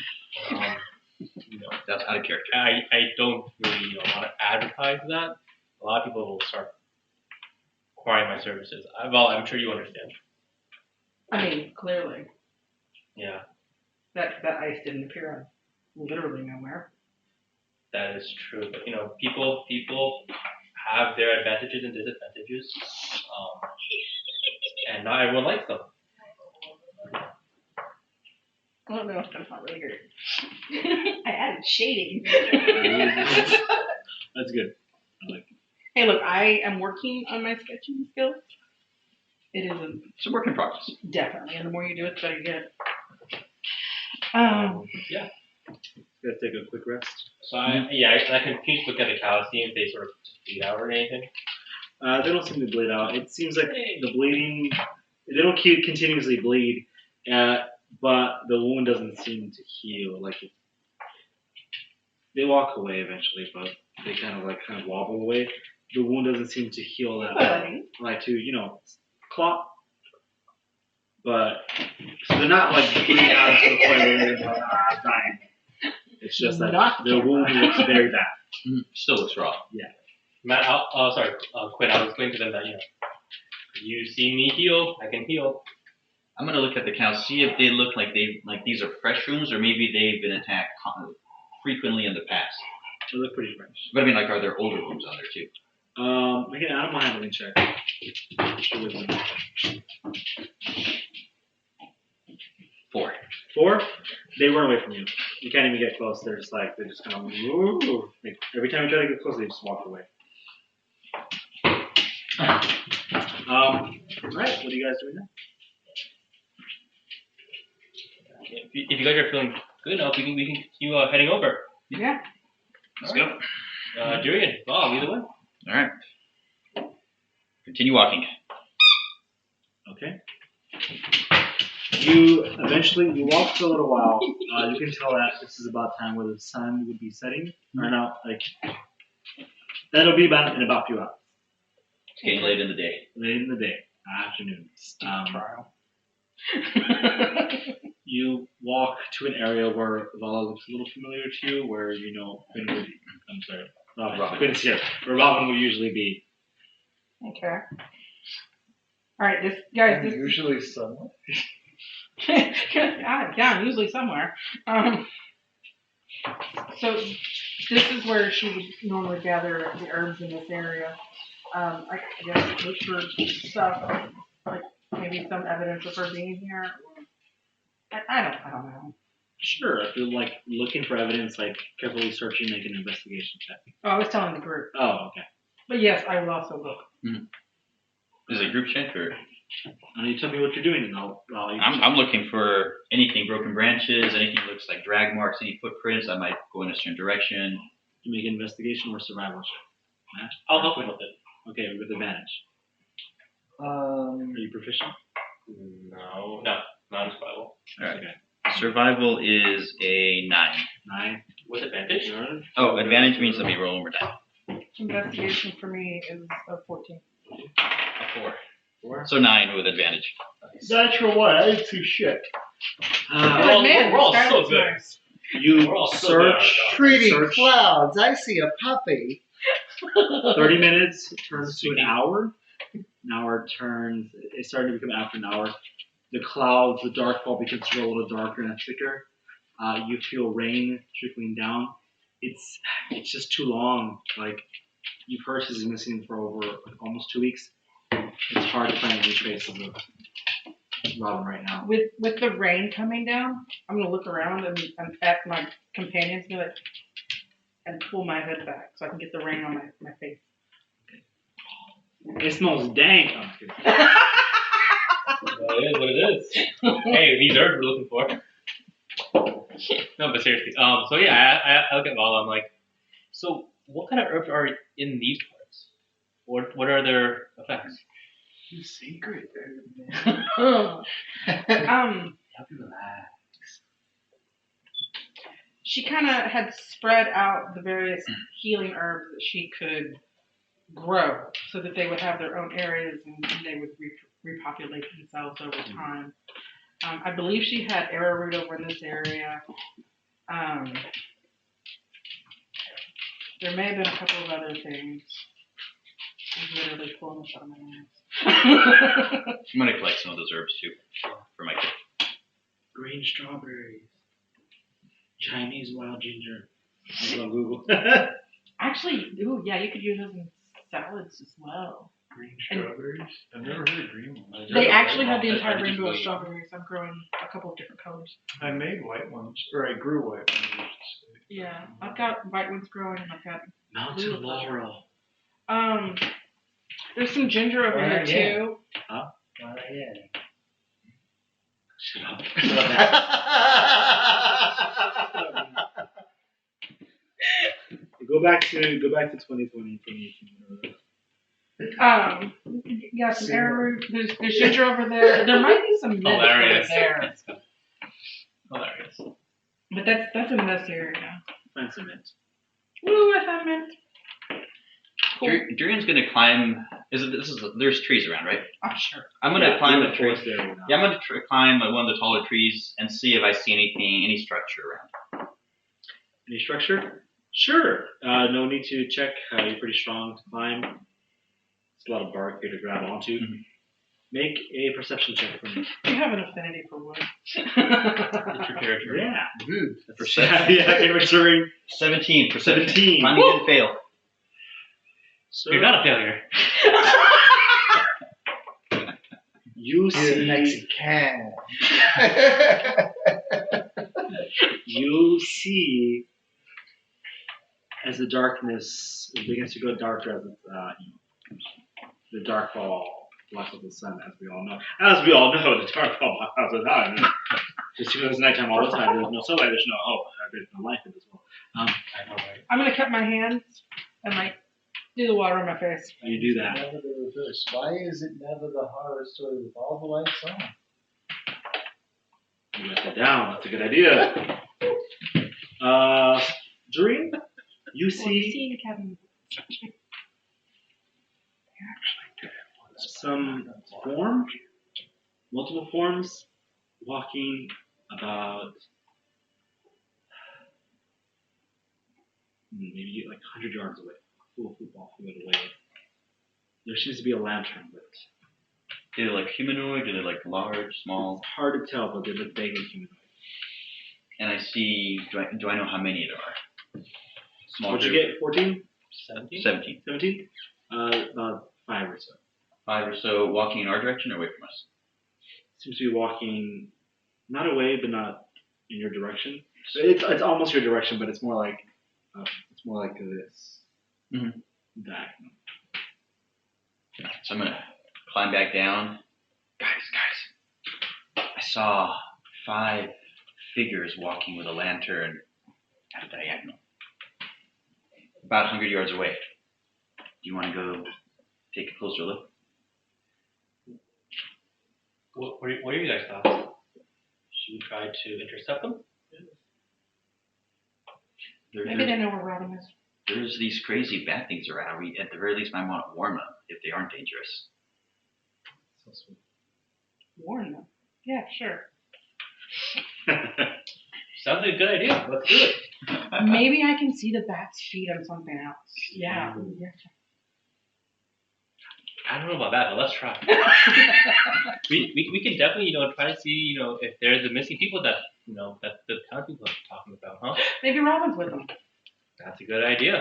no, That's out of character. I don't really want to advertise that. A lot of people will start requiring my services. Well, I'm sure you understand. I mean, clearly, Yeah, that ice didn't appear on literally nowhere. that is true. But people have their advantages and disadvantages, and not everyone likes them. I don't know. That's not really good. I added shading. That's good. I like it. Hey, look, I am working on my sketching skills. It isn't It's a work in progress. definitely, and the more you do it, the better you get it. Yeah. Gotta take a quick rest. So I can keep looking at the cows, see if they sort of bleed out or anything. They don't seem to bleed out. It seems like the bleeding, they don't keep continuously bleed, but the wound doesn't seem to heal. Like they walk away eventually, but they kind of wobble away. The wound doesn't seem to heal that well. Like to clot. But so they're not like bleeding out to the point where they're dying. It's just that the wound looks very bad. Still looks raw. Yeah. Matt, Quinn, I was explaining to them that you see me heal, I can heal. I'm gonna look at the cows, see if they look like these are fresh wounds, or maybe they've been attacked frequently in the past. They look pretty fresh. But I mean, like, are there older wounds on there too? Make an animal handling check. Four? They run away from you. You can't even get close. They're just kind of move. Like, every time you try to get close, they just walk away. Alright, what are you guys doing now? If you guys are feeling good enough, we can continue heading over. Yeah. Let's go. Durian, Bob, either one. Alright. Continue walking. Okay. You walk for a little while. You can tell that this is about time where the sun would be setting. Or no, that'll be in about a few hours. It's getting late in the day. Late in the day, afternoon. Trial. You walk to an area where Vala looks a little familiar to you, where Quin would be. I'm sorry, Robin. Quin's here, where Robin would usually be. Okay. All right, this Usually somewhere. yeah, I'm usually somewhere. So this is where she would normally gather the herbs in this area. I guess look for stuff like maybe some evidence of her being here. I don't know. Sure, if you're looking for evidence, carefully searching, make an investigation check. Oh, I was telling the group. Oh, okay. But yes, I will also look. Is it a group check or? You tell me what you're doing, and I'm looking for anything, broken branches, anything that looks like drag marks, any footprints. I might go in a certain direction. You make an investigation or survival check. Matt? I'll help him with it. Okay, with advantage. Are you proficient? No, not in survival. Alright. Okay. Survival is a 9. 9. With advantage? Oh, advantage means let me roll one more time. Investigation for me is a 14. A 4. So 9 with advantage. Natural one. I didn't see shit. We're all so good. Nice. You We're all so good at search. our job. Pretty Search. clouds. I see a puppy. 30 minutes turns to an hour. An hour turns. It's starting to become after an hour. The clouds, the dark fog begins to grow a little darker and thicker. You feel rain trickling down. It's just too long. You've heard she's been missing for over almost 2 weeks. It's hard to find any traces of Robin right now. With the rain coming down, I'm gonna look around and at my companions and pull my hood back so I can get the rain on my face. It smells dank. Oh, Well, it is what it is. Hey, these herbs we're looking for. No, but seriously. So yeah, I look at Vala. I'm like, so what kind of herbs are in these parts? What are their effects? You secret, um, Help you relax. she kind of had spread out the various healing herbs that she could grow so that they would have their own areas and they would repopulate themselves over time. I believe she had arrowroot over in this area. There may have been a couple of other things. He's literally pulling the shot of my ass. I'm gonna collect some of those herbs too for my kid. Green strawberries. Chinese wild ginger. I was on Google. Actually, ooh, yeah, you could use those in salads as well. Green strawberries? I've never heard of green ones. They actually have the I entire just rainbow of really- strawberries. I'm growing a couple of different colors. I made white ones, or I grew white ones. I should say. Yeah, I've got white ones growing, and I've got Mountain laurel. There's some ginger over here Yeah. too. Shut up. Go back to 2020. Yeah, some arrowroot. There's ginger over there. There might be some mint over Hilarious. there, Hilarious. but that's in this area. Find some mint. Ooh, I found mint. Cool. Durian's gonna climb. There's trees around, right? I'm sure. I'm gonna climb a tree. There now. Yeah, I'm gonna climb one of the taller trees and see if I see any structure around. Any structure? Sure. No need to check. You're pretty strong to climb. It's a lot of bark here to grab onto. Mhm. Make a perception check for me. You have an affinity for wood. It's your territory. Yeah. Perception. Yeah. During 17. 17. Finally didn't fail. So You're not a failure. you see. Mexican. You see, as the darkness begins to go darker, as the darkfall blocks out the sun, as we all know. As we all know, the darkfall blocks out the sun. Just because it's nighttime all the time, there's no sunlight, there's no hope, there's no life in this world. I know, right? I'm gonna cut my hands and like do the water on my face. You do that. Never the reverse. Why is it never the horror story with all the lights on? You write that down. That's a good idea. Durian, you see Kevin. some form, multiple forms, walking about maybe like 100 yards away, full football field away. There seems to be a lantern lit. Do they look humanoid? Do they look large, small? It's hard to tell, but they look vaguely humanoid. And I see. Do I know how many there are? Small. What'd you group. get? 14? 17? 17. 17? About 5 or so. 5 or so walking in our direction or away from us. Seems to be walking not away, but not in your direction. It's almost your direction, but it's more like this. Mhm. Diagonal. So I'm gonna climb back down. Guys, I saw 5 figures walking with a lantern at a diagonal, about 100 yards away. Do you want to go take a closer look? What are you guys' thoughts? Should we try to intercept them? Maybe they know where Robin is. There's these crazy bad things around. We, at the very least, might want to warn them if they aren't dangerous. Warn them. Yeah, sure. Sounds like a good idea. Let's do it. Maybe I can see the bat's feet on something else. Yeah. Yeah. I don't know about that, but let's try. we can definitely, try to see, if there's the missing people that, that the town people are talking about, huh? Maybe Robin's with them. That's a good idea.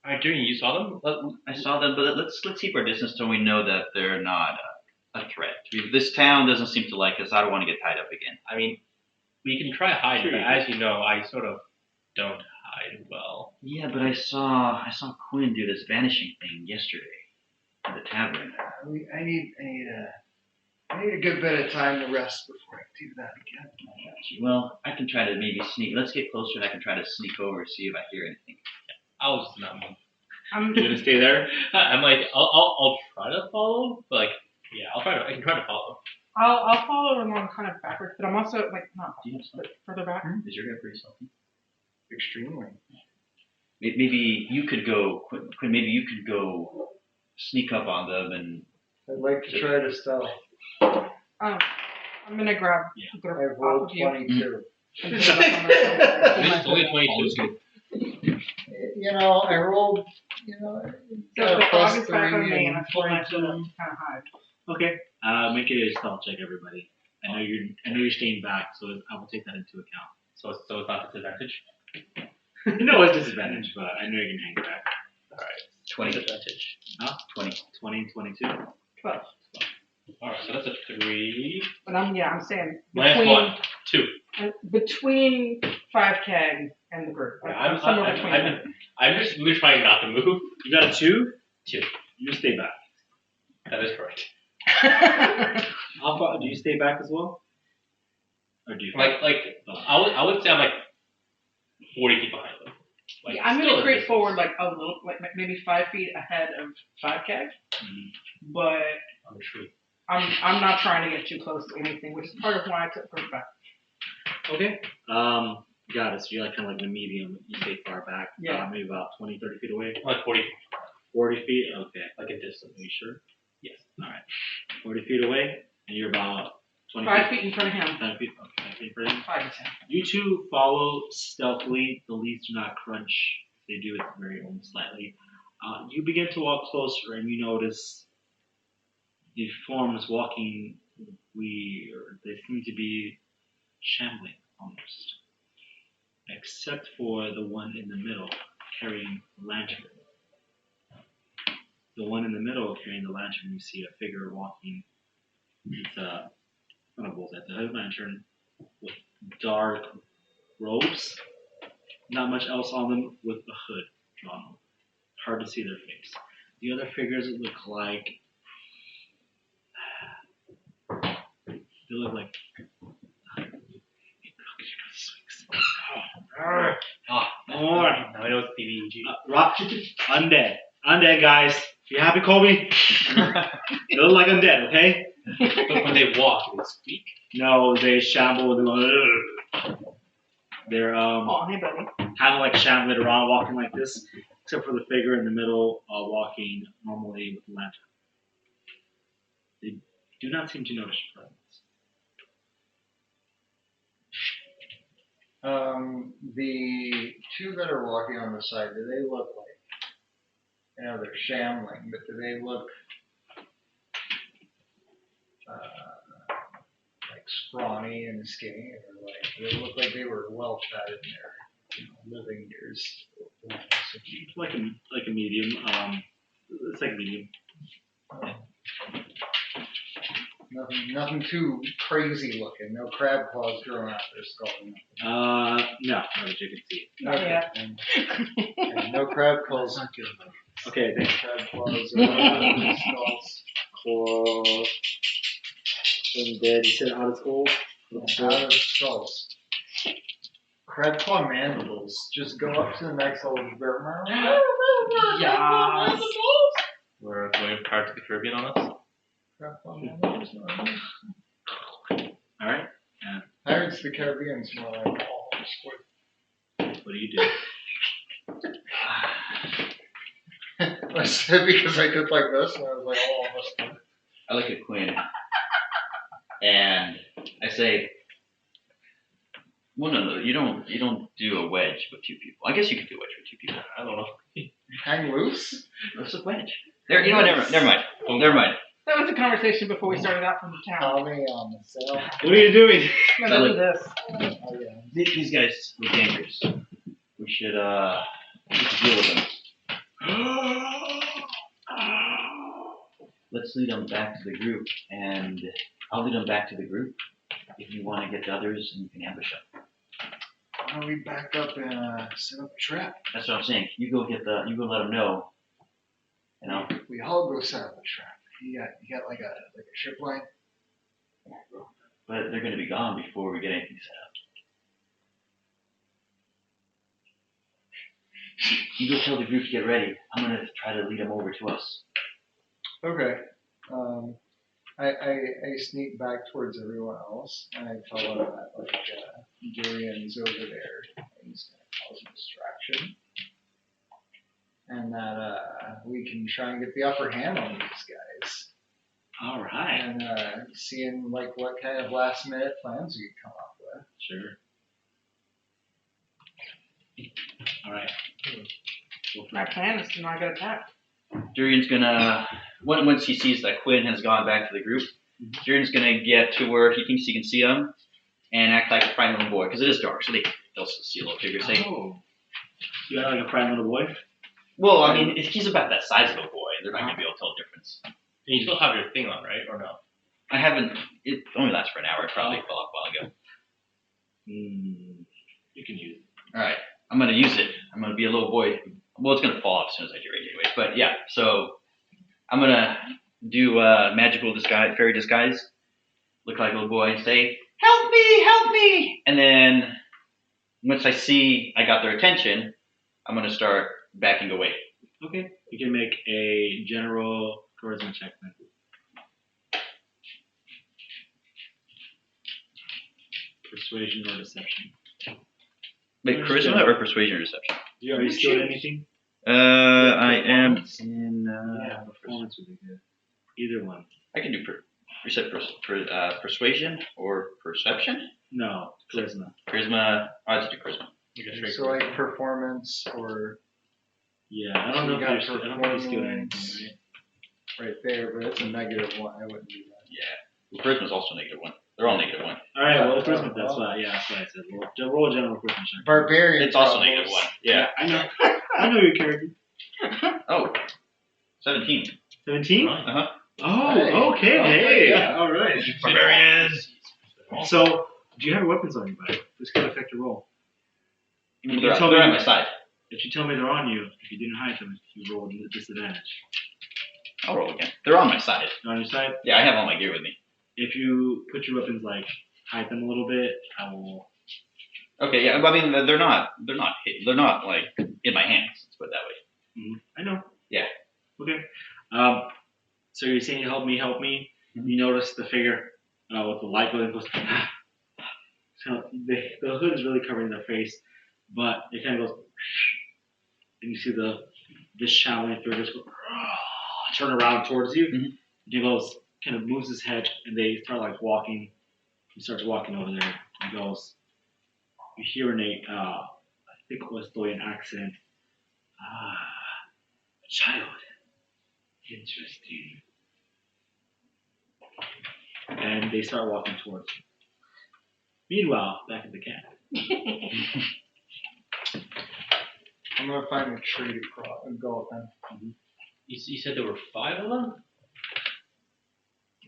All right, Durian, you saw them? I saw them, but let's keep our distance till we know that they're not a threat. This town doesn't seem to like us. I don't want to get tied up again. I mean, we can try hiding, Sure but you as you know, I sort of don't hide well. Yeah, but I saw Quin do this vanishing thing yesterday at the tavern. I need a good bit of time to rest before I do that again. Well, I can try to maybe sneak. Let's get closer, and I can try to sneak over and see if I hear anything. I was just not moving. I'm You gonna stay there? I'm like, I'll try to follow, but I can try to follow. I'll follow along kind of backwards, but I'm also like not Do you have something? further back. Is your guy pretty salty? Extremely. Maybe you could go, Quin. Maybe you could go sneak up on them and. I'd like to try to stealth. I'm gonna grab the I've off rolled of you. 22. and put it up on myself. It's only 22. You know, I rolled. You know, So got the a plus fog is back 3 on me, and and that's what I feel 22. kind of hide. Okay. Make it a stealth check, everybody. I know you're staying back, so I will take that into account. So it's not disadvantage. No, it's disadvantage, but I know you can hang back. Alright. 20. Disadvantage. 20 and 22. 12. Alright, so that's a 3. But I'm saying Minus 1. 2. between 5K and the group. Yeah, I'm somewhere between. I'm just really trying not to move. You got a 2? 2. You stay back. That is correct. How far do you stay back as well? Or do you Like I would say I'm like 40 feet behind them. Like, Yeah, I'm still gonna a creep distance. forward like a little, like maybe 5 feet ahead of 5K, but On the tree. I'm not trying to get too close to anything, which is part of why I took group back. Okay. Got it. So you're like kind of like the medium. You stay far back. Yeah. Maybe about 20, 30 feet away. Like 40 feet. 40 feet? Okay. Like a distance. Are you sure? Yes. Alright. 40 feet away, and you're about 20 5 feet in front of him. 10 feet. Okay, 5 feet in front of you. 5 to 10. You two follow stealthily. The leaves do not crunch. They do it very almost slightly. You begin to walk closer, and you notice the forms walking weird. They seem to be shambling almost. Except for the one in the middle carrying a lantern. The one in the middle carrying the lantern, you see a figure walking. It's a lantern with dark robes. Not much else on them, with a hood drawn over. Hard to see their face. The other figures look like Now I know it's BBEG. Undead. Undead, guys. You happy, Colby? They look like undead, okay? But when they walk, they speak. No, they shamble. They're Oh, hey, buddy. kind of like shambling around, walking like this, except for the figure in the middle, walking normally with a lantern. They do not seem to notice your presence. The two that are walking on the side, do they look like, you know, they're shambling, but do they look like scrawny and skinny, or like, do they look like they were well fed in their living years? Like a medium. It's like a medium. Nothing too crazy looking. No crab claws growing out their skull. No, not that you can see. Not yet. And no crab claws. Okay, thanks. Crab claws growing out their skulls. Claw. Undead. You said out of school? Out of skulls. Crab claw mandibles. Just go up to the next level. Yes. We're going Pirates of the Caribbean on us. Crab claw mandibles. Alright. Pirates of the Caribbean is more like all squid. What do you do? I said because I did like this, and I was like, oh, almost. I look at Quin, and I say, well, no, you don't do a wedge with two people. I guess you could do a wedge with two people. I don't know. Hang loose? That's a wedge. There, you know what? Never mind. Never mind. That was a conversation before we started out from the town. Tommy on the sail. What are you doing? I'm gonna do this. Oh, yeah. These guys were dangerous. We should deal with them. Let's lead them back to the group, and I'll lead them back to the group. If you want to get the others, and you can ambush them. Why don't we back up and set up a trap? That's what I'm saying. You go let them know. You know. We all go set up a trap. You got like a trip line? But they're going to be gone before we get anything set up. You go tell the group to get ready. I'm going to try to lead them over to us. Okay. I sneak back towards everyone else, and I tell them that like Durian's over there. He's gonna cause a distraction, and that we can try and get the upper hand on these guys. All right. And seeing like what kind of last minute plans we could come up with. Sure. All right. My plan is to not get attacked. Durian's gonna once he sees that Quin has gone back to the group, Durian's gonna get to where he thinks he can see him and act like a frightened little boy because it is dark, so they'll see a little figure. Say, Oh. You got like a frightened little boy? well, I mean, if he's about that size of a boy, they're not gonna be able to tell the difference. And you still have your thing on, right? Or no? I haven't. It only lasts for an hour. It probably fell off a while ago. You can use it. All right, I'm gonna use it. I'm gonna be a little boy. Well, it's gonna fall off as soon as I get ready, anyways. But yeah, so I'm gonna do magical disguise, fairy disguise, look like a little boy, and say, "Help me, help me!" And then once I see I got their attention, I'm gonna start backing away. Okay. You can make a general charisma check then. Persuasion or deception. Wait, charisma or persuasion or deception? Are you skilled at anything? I am in. Yeah, performance would be good. Either one. I can do persuasion or perception. No, charisma. Charisma. I have to do charisma. So like performance or Yeah, I don't know if you're skilled at anything, right? right there, but it's a -1. I wouldn't do that. Yeah. Well, charisma's also -1. They're all -1. All right, well, charisma, that's why. Yeah, that's what I said. Roll a general charisma check. Barbarian. It's also problems. -1. Yeah. I know. I know your character. Oh. 17. 17? Uh-huh. Oh, Hey. okay. Okay, Hey, yeah. all right. Barbarians. So, do you have weapons on you, buddy? This could affect your roll. They're at my side. If you tell me they're on you, if you didn't hide them, you roll a disadvantage. I'll roll again. They're on my side. They're on your side. Yeah, I have all my gear with me. If you put your weapons hide them a little bit, I will. Okay, yeah. I mean, they're not like in my hands. Let's put it that way. I know. Yeah. Okay. So you're saying help me. Mm-hmm. You notice the figure with the light going goes. So the hood is really covering their face, but it kind of goes, and you see this shambling figure just go, turn around towards you. Mhm. He goes, kind of moves his head, and they start walking. He starts walking over there. He goes, you hear in a thick Westphalian accent, a child, interesting. And they start walking towards you. Meanwhile, back at the camp. I'm gonna find a tree to go up in. You said there were 5 of them?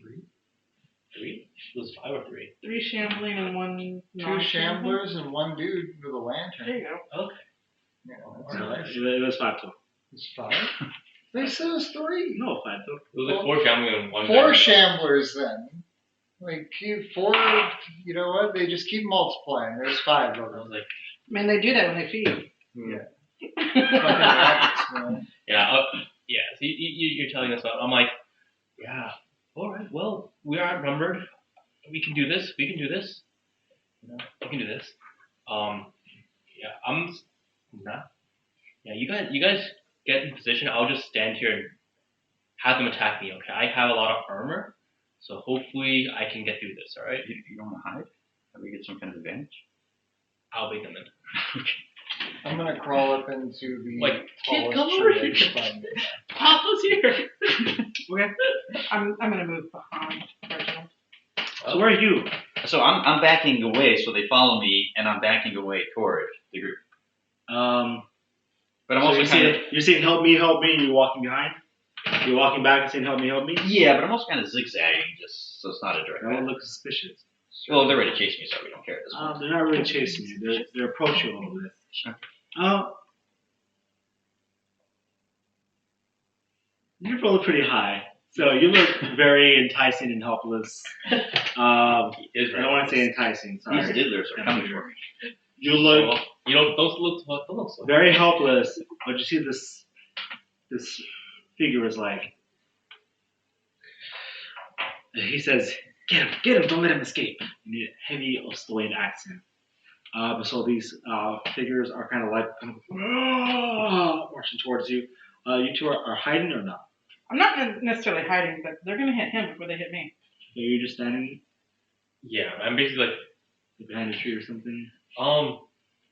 3? It was 5 or 3. 3 shambling and 1 Two non-shambling. shamblers and 1 dude with a lantern. There you go. Okay. Yeah, that's No, nice. it was 5 total. It's 5. They said it was 3. No, 5 total. It was like 4 family and 1 4 guy. shamblers then. Like keep 4. You know what? They just keep multiplying. There's 5 of I them. was like, I mean, they do that when they feed. Yeah. Fucking rabbits, man. yeah, yeah. So you're telling us, I'm like, yeah. All right. Well, we are outnumbered. We can do this. We can do this. You know, we can do this. Yeah. Yeah. You guys get in position. I'll just stand here and have them attack me. Okay. I have a lot of armor, so hopefully I can get through this. All right. You don't want to hide? Have we get some kind of advantage? I'll beat them in. I'm gonna crawl up into the Like, kid, tallest come over tree I here. can find. Papa's here. Okay. I'm gonna move behind Reginald. So where are you? So I'm backing away, so they follow me, and I'm backing away toward the group. But I'm So also you're saying help me, and you're walking behind? You're walking back and saying help me. Yeah, but I'm also kind of zigzagging, just so it's not a direct. That one looks suspicious. Well, they're ready to chase me, so we don't care at this point. They're not really chasing you. They're approaching you a little bit. You rolled pretty high, so you look very enticing and helpless. I don't want to say enticing. Sorry. These diddlers are coming for me. You look You don't look so. very helpless, but you see this figure is like. He says, "Get him! Don't let him escape." In a heavy Australian accent. So these figures are kind of marching towards you. You two are hiding or not? I'm not necessarily hiding, but they're gonna hit him before they hit me. So you're just standing Yeah, I'm basically like, behind a tree or something. I'll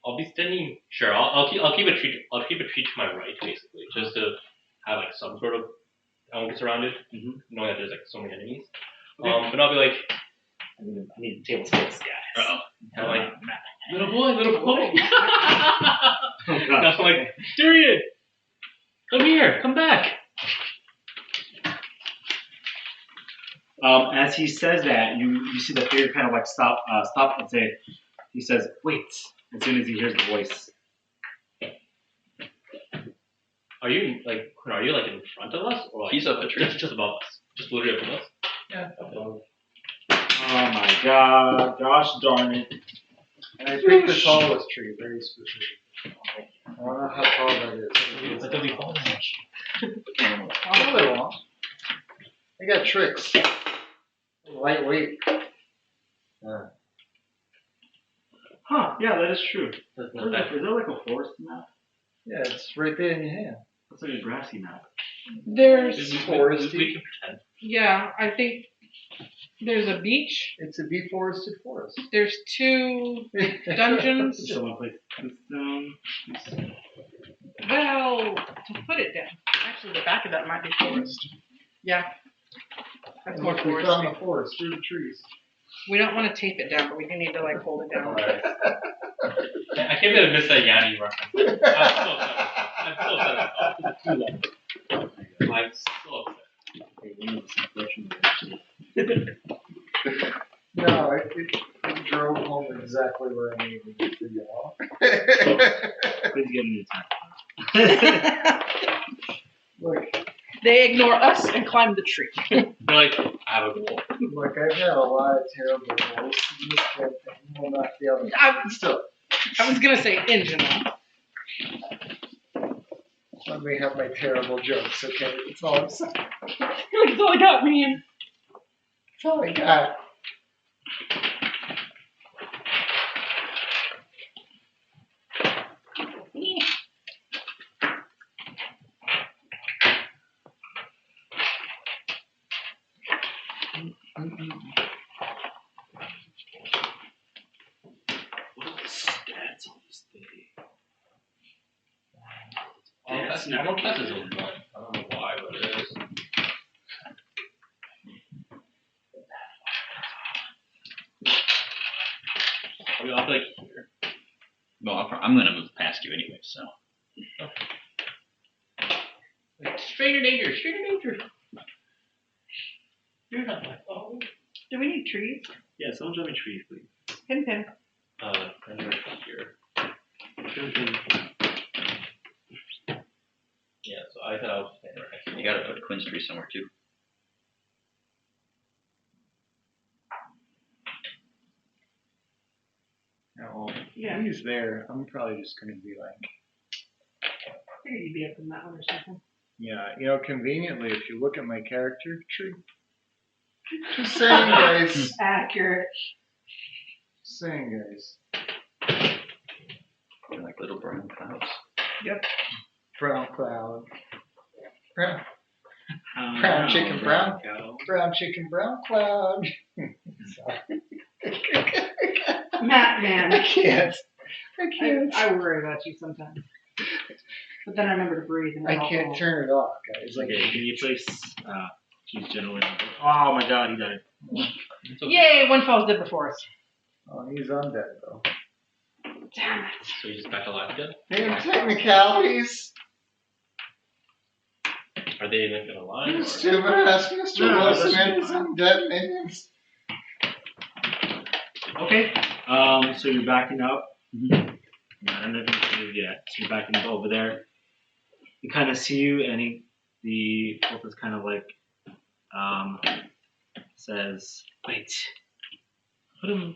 I'll be standing. Sure, I'll keep a tree. I'll keep a tree to my right, basically, just to have like some sort of. I won't get surrounded, knowing that there's like so many enemies. Okay. But I'll be like, I need table space, guys. Uh-oh. I'm like, little boy. Oh, And I'm like, Durian, come here, come back. As he says that, you see the figure kind of like stop and say, he says, wait, as soon as he hears the voice. Are you like in front of us, or like He's up a tree. just above us, just literally above us? Yeah. Oh my god, gosh darn it. And I picked the tallest tree, very specific. I don't know how tall that is. That doesn't fall that much. Oh, they won't. I got tricks. Lightweight. Huh, yeah, that is true. That's Is not that. there like a forest map? Yeah, it's right there in your hand. That's like a grassy map. There's, We Foresty. can pretend. yeah, I think there's a beach. It's a deforested forest. There's 2 dungeons. Did someone place this down? Well, to put it down. Actually, the back of that might be forest. Yeah. That's more We found forest. the forest through the trees. We don't want to tape it down, but we do need to like hold it down. I can't believe I missed that Yanni reference. I'm so upset. I'm too long. I'm so upset. No, it drove home exactly where I needed it to go. Please give me time. Look, They ignore us and climb the tree. They're like, I have a goal. look, I've had a lot of terrible goals in this campaign. Well, not the other. I was gonna say in general. Let me have my terrible jokes, okay? That's all I'm saying. That's all I got, man. That's all I got. Stats on this thing. Armor class is a 1. I don't know why, but it is. Are we all like here? Well, I'm gonna move past you anyway, so. Like, stranger danger, stranger danger. You're not my phone. Do we need trees? Yeah, someone show me trees, please. Pin. I'm gonna put here. Yeah, so I thought I was standing right next to You gotta put Quin's tree somewhere too. No, Yeah. he's there. I'm probably just gonna be like, I figured you'd be up in that one or something. yeah, conveniently, if you look at my character tree. Just saying, guys. Accurate. Just saying, guys. They're like little brown clouds. Brown cloud. Brown Brown chicken, brown. cow. Brown chicken, brown cloud. Sorry. Matt, man. I can't. I worry about you sometimes. But then I remember to breathe. And I it's all can't cool. turn it off, guys. Okay, can you place she's generally oh my god, he died. It's okay. Yay, one fell's dead before us. Oh, he's undead, though. Damn it. So he's just back alive again? Damn technicalities. Are they like in a line? You Or? stupid ass Mr. No, Wilson that's and his undead minions. Okay, so you're backing up. I don't know if you can yet. So you're backing up over there. He kind of see you, and the wolf is kind of like, says, wait, put him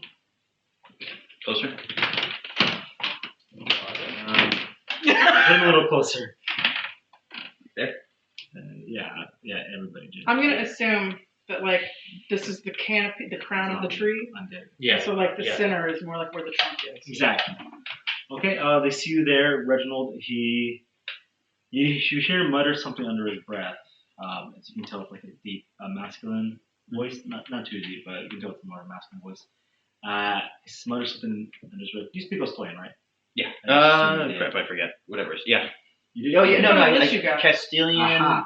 Closer? put him a little closer. There? Yeah, everybody did. I'm gonna assume that like this is the canopy, the crown of the tree. Undead. Yeah. So like the Yeah. center is more like where the trunk is. Exactly. Okay, they see you there, Reginald. You hear him mutter something under his breath. As you can tell, it's like a deep masculine voice. Not too deep, but you can tell it's a more masculine voice. He mutters something under his breath. You speak Australian, right? Yeah. I assume you did. Crap, I forget. Whatever. Yeah. You did? Oh yeah, no, What I else you got? Castilian. Aha.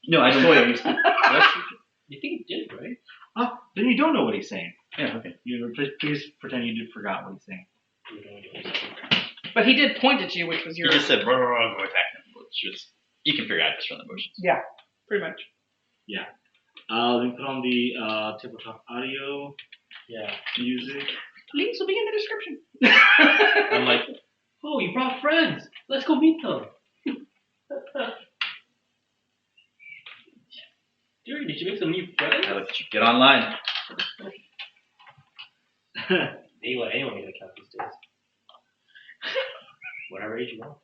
No, I don't. You think he did, right? Oh, then you don't know what he's saying. Yeah. Okay. Please pretend you forgot what he's saying. But he did point at you, which was You your. just said, "Go attack them." It's just you can figure out just from the motions. Yeah, pretty much. Then put on the tabletop audio Yeah. music. Links will be in the description. I'm like, oh, you brought friends. Let's go meet them. Durian, did you make some new friends? How about you get online? Anyone can account these days. Whatever age you want.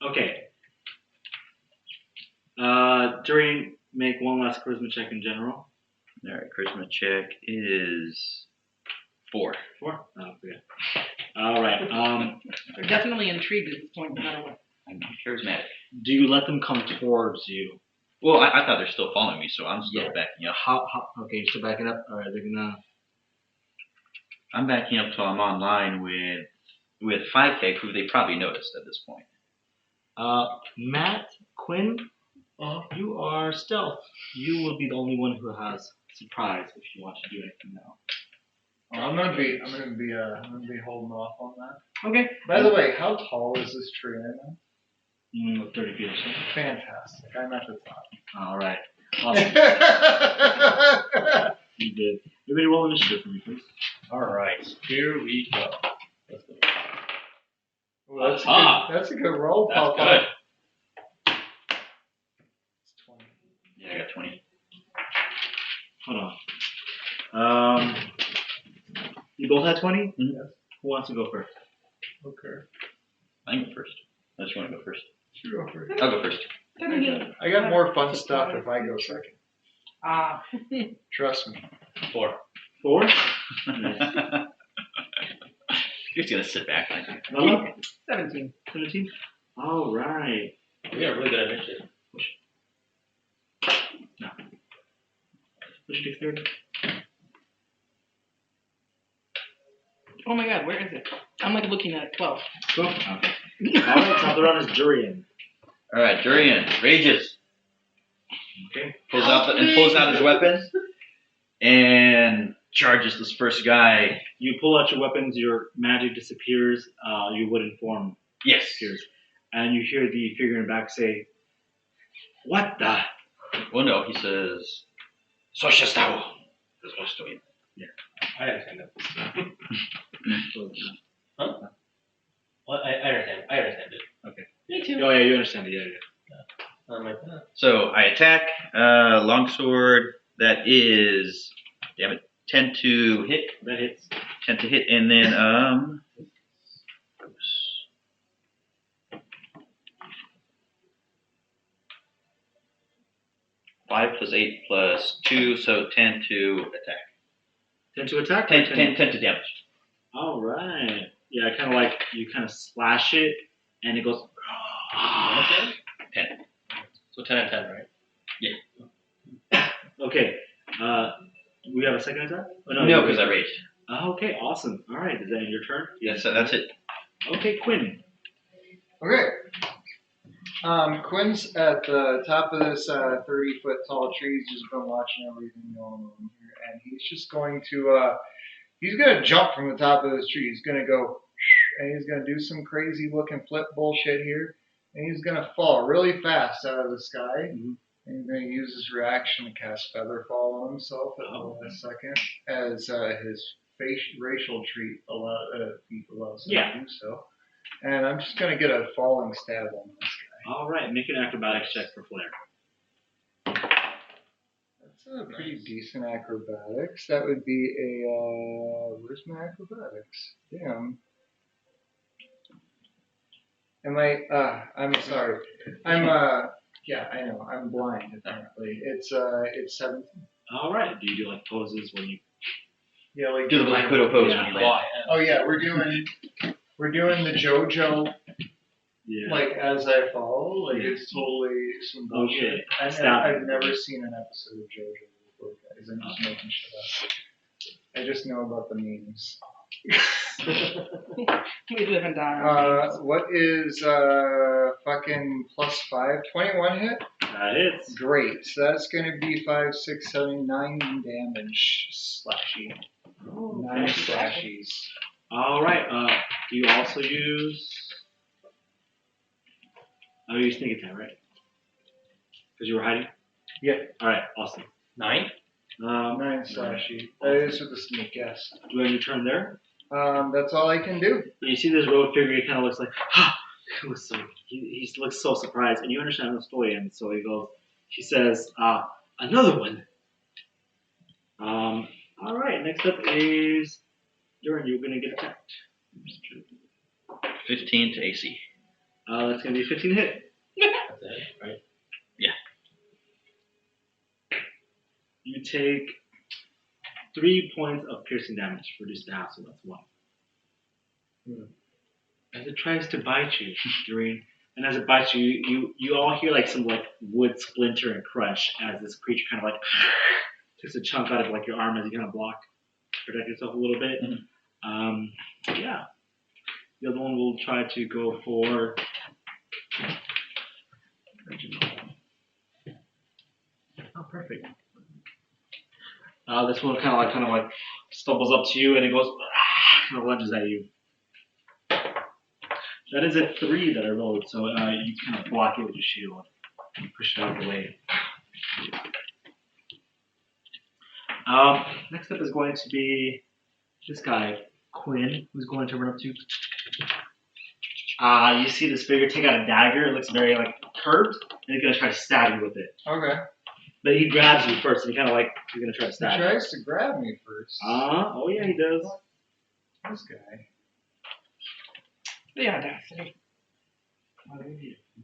Okay. Durian, make one last charisma check in general. All right, charisma check is 4. 4? Oh, okay. All right. They're definitely intrigued at this point, no matter what. I'm charismatic. Do you let them come towards you? Well, I thought they're still following me, so I'm still Yeah. backing up. Okay, you're still backing up. All right, they're gonna. I'm backing up till I'm online with 5K, who they probably noticed at this point. Matt, Quin, you are stealth. You will be the only one who has surprise if you want to do anything now. I'm gonna be holding off on that. Okay. By the way, how tall is this tree right now? 30 feet or so. Fantastic. I'm at the All right. Awesome. top. You did. Everybody roll initiative for me, please. Alright, here we go. Let's go. Well, that's a good roll, That's Papa. good. It's 20. Yeah, I got 20. Hold on. You both had 20? Mhm. Yes. Who wants to go first? Okay. I can go first. I just want to go first. Sure, go first. I'll go first. I got more fun stuff if I go second. Ah. Trust me. 4. 4? You're just gonna sit back like that. Vala? 17. 17? All right. We are really good at initiative. What's your dexterity? Oh my god, where is it? I'm like looking at it. 12. Cool. Okay. All right, top of the round is Durian. All right, Durian rages, Okay. pulls out his weapons, and charges this first guy. You pull out your weapons, your magic disappears, your wooden form Yes. appears. And you hear the figure in the back say, "What the?" Well, no, he says, "Co się stało?" I understand that. Huh? Well, I understand. I understand it. Okay. Me too. Oh, yeah, you understand it. Yeah. I'm like, So I attack, longsword. That is, damn it, 10 to hit. That hits. 10 to hit, and then five plus 8 plus 2, so 10 to attack. 10 to attack? 10 to damage. All right. Yeah, kind of like you kind of slash it, and it goes. 10. so 10 and 10, right? Okay. We have a second attack? Oh, No, because I raged. Okay, awesome. All right, is that your turn? Yes, that's it. Okay, Quin. Okay. Quin's at the top of this 30-foot tall tree. He's just been watching everything going on here, and he's just going to he's gonna jump from the top of this tree. He's gonna go, and he's gonna do some crazy looking flip bullshit here, and he's gonna fall really fast out of the sky. Mm-hmm. And he's gonna use his reaction to cast Feather Fall on himself at the last second, as his racial trait allows him to do so. And I'm just gonna get a falling stab on this guy. All right, make an acrobatics check for Flair. That's a pretty decent acrobatics. That would be a where's my acrobatics? Damn. Am I? I'm sorry. I'm yeah, I know. I'm blind apparently. It's 17. All right. Do you do like poses when you? Yeah, like Do the Black Widow pose Yeah. when you land. Oh yeah, we're doing the JoJo Yeah. like as I fall. Like it's totally some bullshit. Okay. Stop. I've never seen an episode of JoJo before, guys. I'm just making shit up. I just know about the memes. We live and die on these. What is fucking +5? 21 hit? That hits. Great. So that's going to be 5, 6, 7, 9 damage. Slashy. 9 slashies. All right. Do you also use? Oh, you sneak attack, right? Because you were hiding. Yeah. All right. Awesome. 9? 9 slashy. That is with the sneak, yes. Do you have your turn there? That's all I can do. You see this rogue figure. He kind of looks like, he looks so surprised, and you understand the story. And so he says, another one. All right. Next up is Durian. You're gonna get attacked. 15 to AC. That's gonna be a 15 hit. That's it, right? You take 3 points of piercing damage, reduced to half, so that's 1. As it tries to bite you, Durian, and as it bites you, you all hear like some like wood splinter and crunch as this creature kind of like takes a chunk out of like your arm as you kind of block, protect yourself a little bit. Yeah. The other one will try to go for Reginald. Oh, perfect. This one kind of like stumbles up to you and it goes and lunges at you. That is a 3 that I rolled, so you kind of block it with your shield and push it out of the way. Next up is going to be this guy, Quin, who's going to run up to you. You see this figure take out a dagger. It looks very like curved, and he's gonna try to stab you with it. Okay. But he grabs you first, and he's gonna try to He stab you. tries to grab me first. Oh yeah, he does. This guy. The audacity.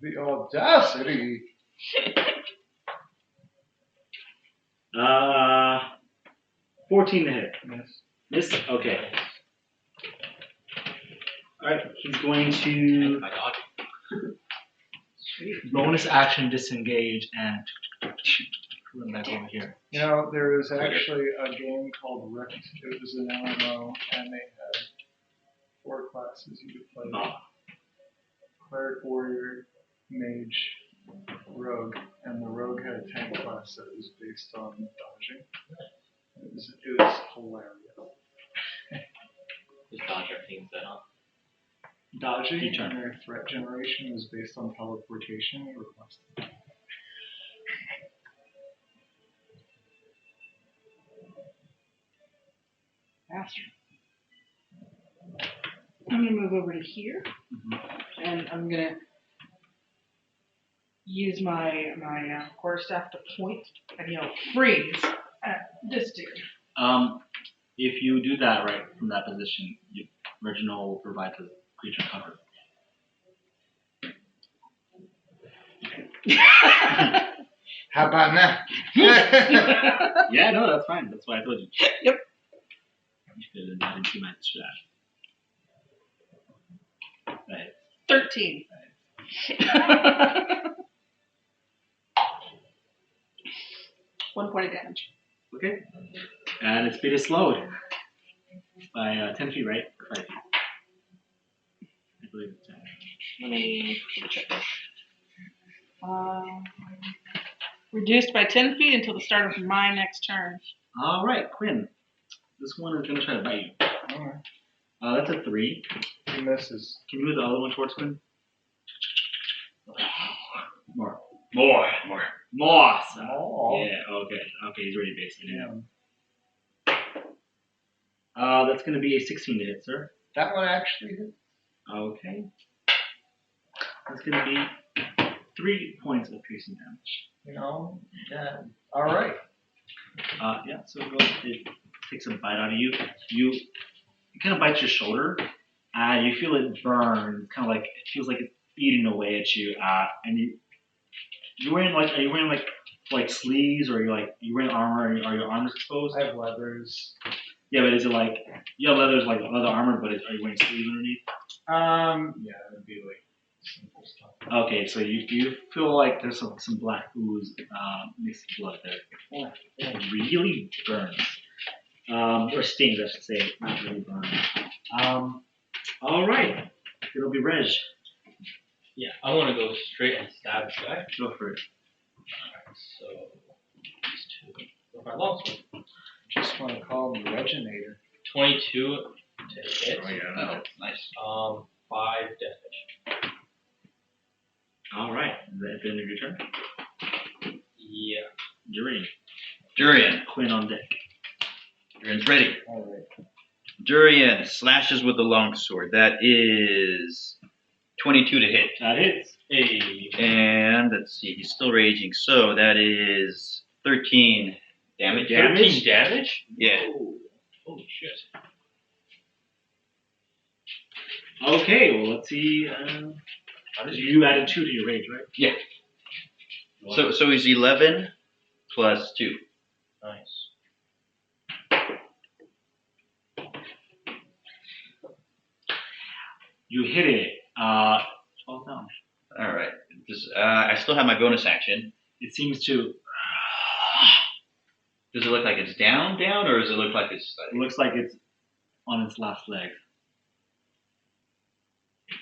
The audacity. 14 to hit. Yes. Miss. Okay. All right. He's going to My dog. bonus action disengage and run back over here. You know, there was actually a game called Rift. It was an MMO, and they had 4 classes you could play. Oh. Cleric, Warrior, Mage, Rogue, and the Rogue had a tank class that was based on dodging. It was hilarious. Just dodge our things then, huh? Dodging Your turn. and their threat generation was based on teleportation or quest. Bastard. I'm gonna move over to here, and I'm gonna use my quarterstaff to point and yell freeze at this dude. If you do that right from that position, Reginald will provide the creature cover. How about now? Yeah, no, that's fine. That's why I told you. Yep. You should have not into my strat. Right. 13. One point of damage. Okay. And its speed is slowed by 10 feet, right? Or 5 feet? I believe it's 10. Let me check. Reduced by 10 feet until the start of my next turn. All right, Quin. This one is going to try to bite you. Alright. That's a 3. He misses. Can you move the other one towards Quin? More. So, Oh. yeah, okay. Okay, he's already based it. Yeah. That's going to be a 16 to hit, sir. That one actually hit. Okay. That's going to be 3 points of piercing damage. You know? Yeah. Alright. Yeah, so it takes a bite out of you. It kind of bites your shoulder. You feel it burn. Kind of like, it feels like it's eating away at you. And are you wearing sleeves, or you wearing armor, and are your arms exposed? I have leathers. Yeah, but is it like, you have leather armor, but are you wearing sleeves underneath? Yeah, it would be like simple stuff. Okay, so you feel like there's some black ooze mixed with blood there. It really burns. Or stings, I should say. Not really burn. All right. It'll be Reg. Yeah, I want to go straight and stab this guy. Go for it. Alright, so these two. With my longsword. Just want to call him Reginald. 22 to hit. Oh, nice. 5 damage. All right. Is that the end of your turn? Yeah. Durian. Quin on deck. Durian's ready. All right. Durian slashes with the longsword. That is 22 to hit. That hits. Hey. And let's see, he's still raging. So that is 13 damage. 13 damage? Yeah. Oh, holy shit. Okay, well, let's see. You added 2 to your rage, right? Yeah. So he's 11 plus 2. Nice. You hit it. 12 down. All right. I still have my bonus action. It seems to. Does it look like it's down, or does it look like it's? It looks like it's on its last leg.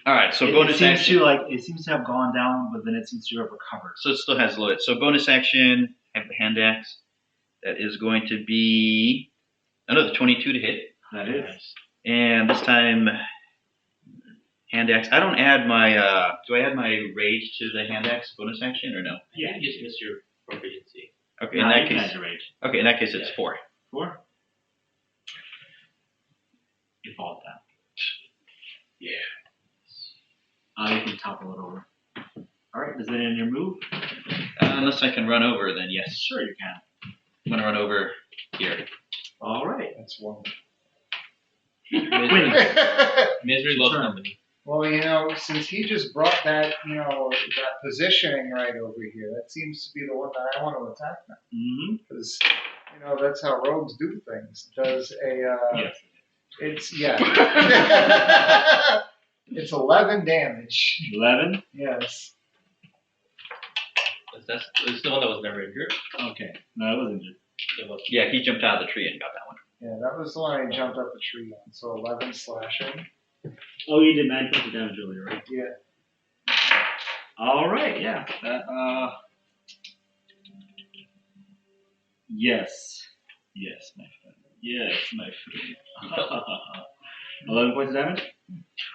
All right. So It bonus seems action. it seems to have gone down, but then it seems to have recovered. So it still has loaded. So bonus action. I have the hand axe. That is going to be another 22 to hit. That is. And this time, hand axe. I don't add my. Do I add my rage to the hand axe bonus action or no? Yeah, you just missed your proficiency. Okay. No, In that you can case. add your rage. Okay. In that case, it's 4. 4. You fall down. Yeah. You can topple it over. All right. Is that in your move? Unless I can run over, then yes. Sure, you can. I'm gonna run over here. All right. That's one. Quin. Misery loves Turn. company. Well, since he just brought that, that positioning right over here, that seems to be the one that I want to attack now. Mm-hmm. Because, that's how rogues do things. Does a, Yes. it's, yeah. It's 11 damage. 11. Yes. This is the one that was never injured. Okay. No, it wasn't just. It was. Yeah, he jumped out of the tree and got that one. Yeah, that was the one I jumped up the tree on. So 11 slashing. Oh, you did 9 points of damage earlier, right? Yeah. All right. Yeah. Yes. Yes, my friend. Yes, my friend. 11 points of damage?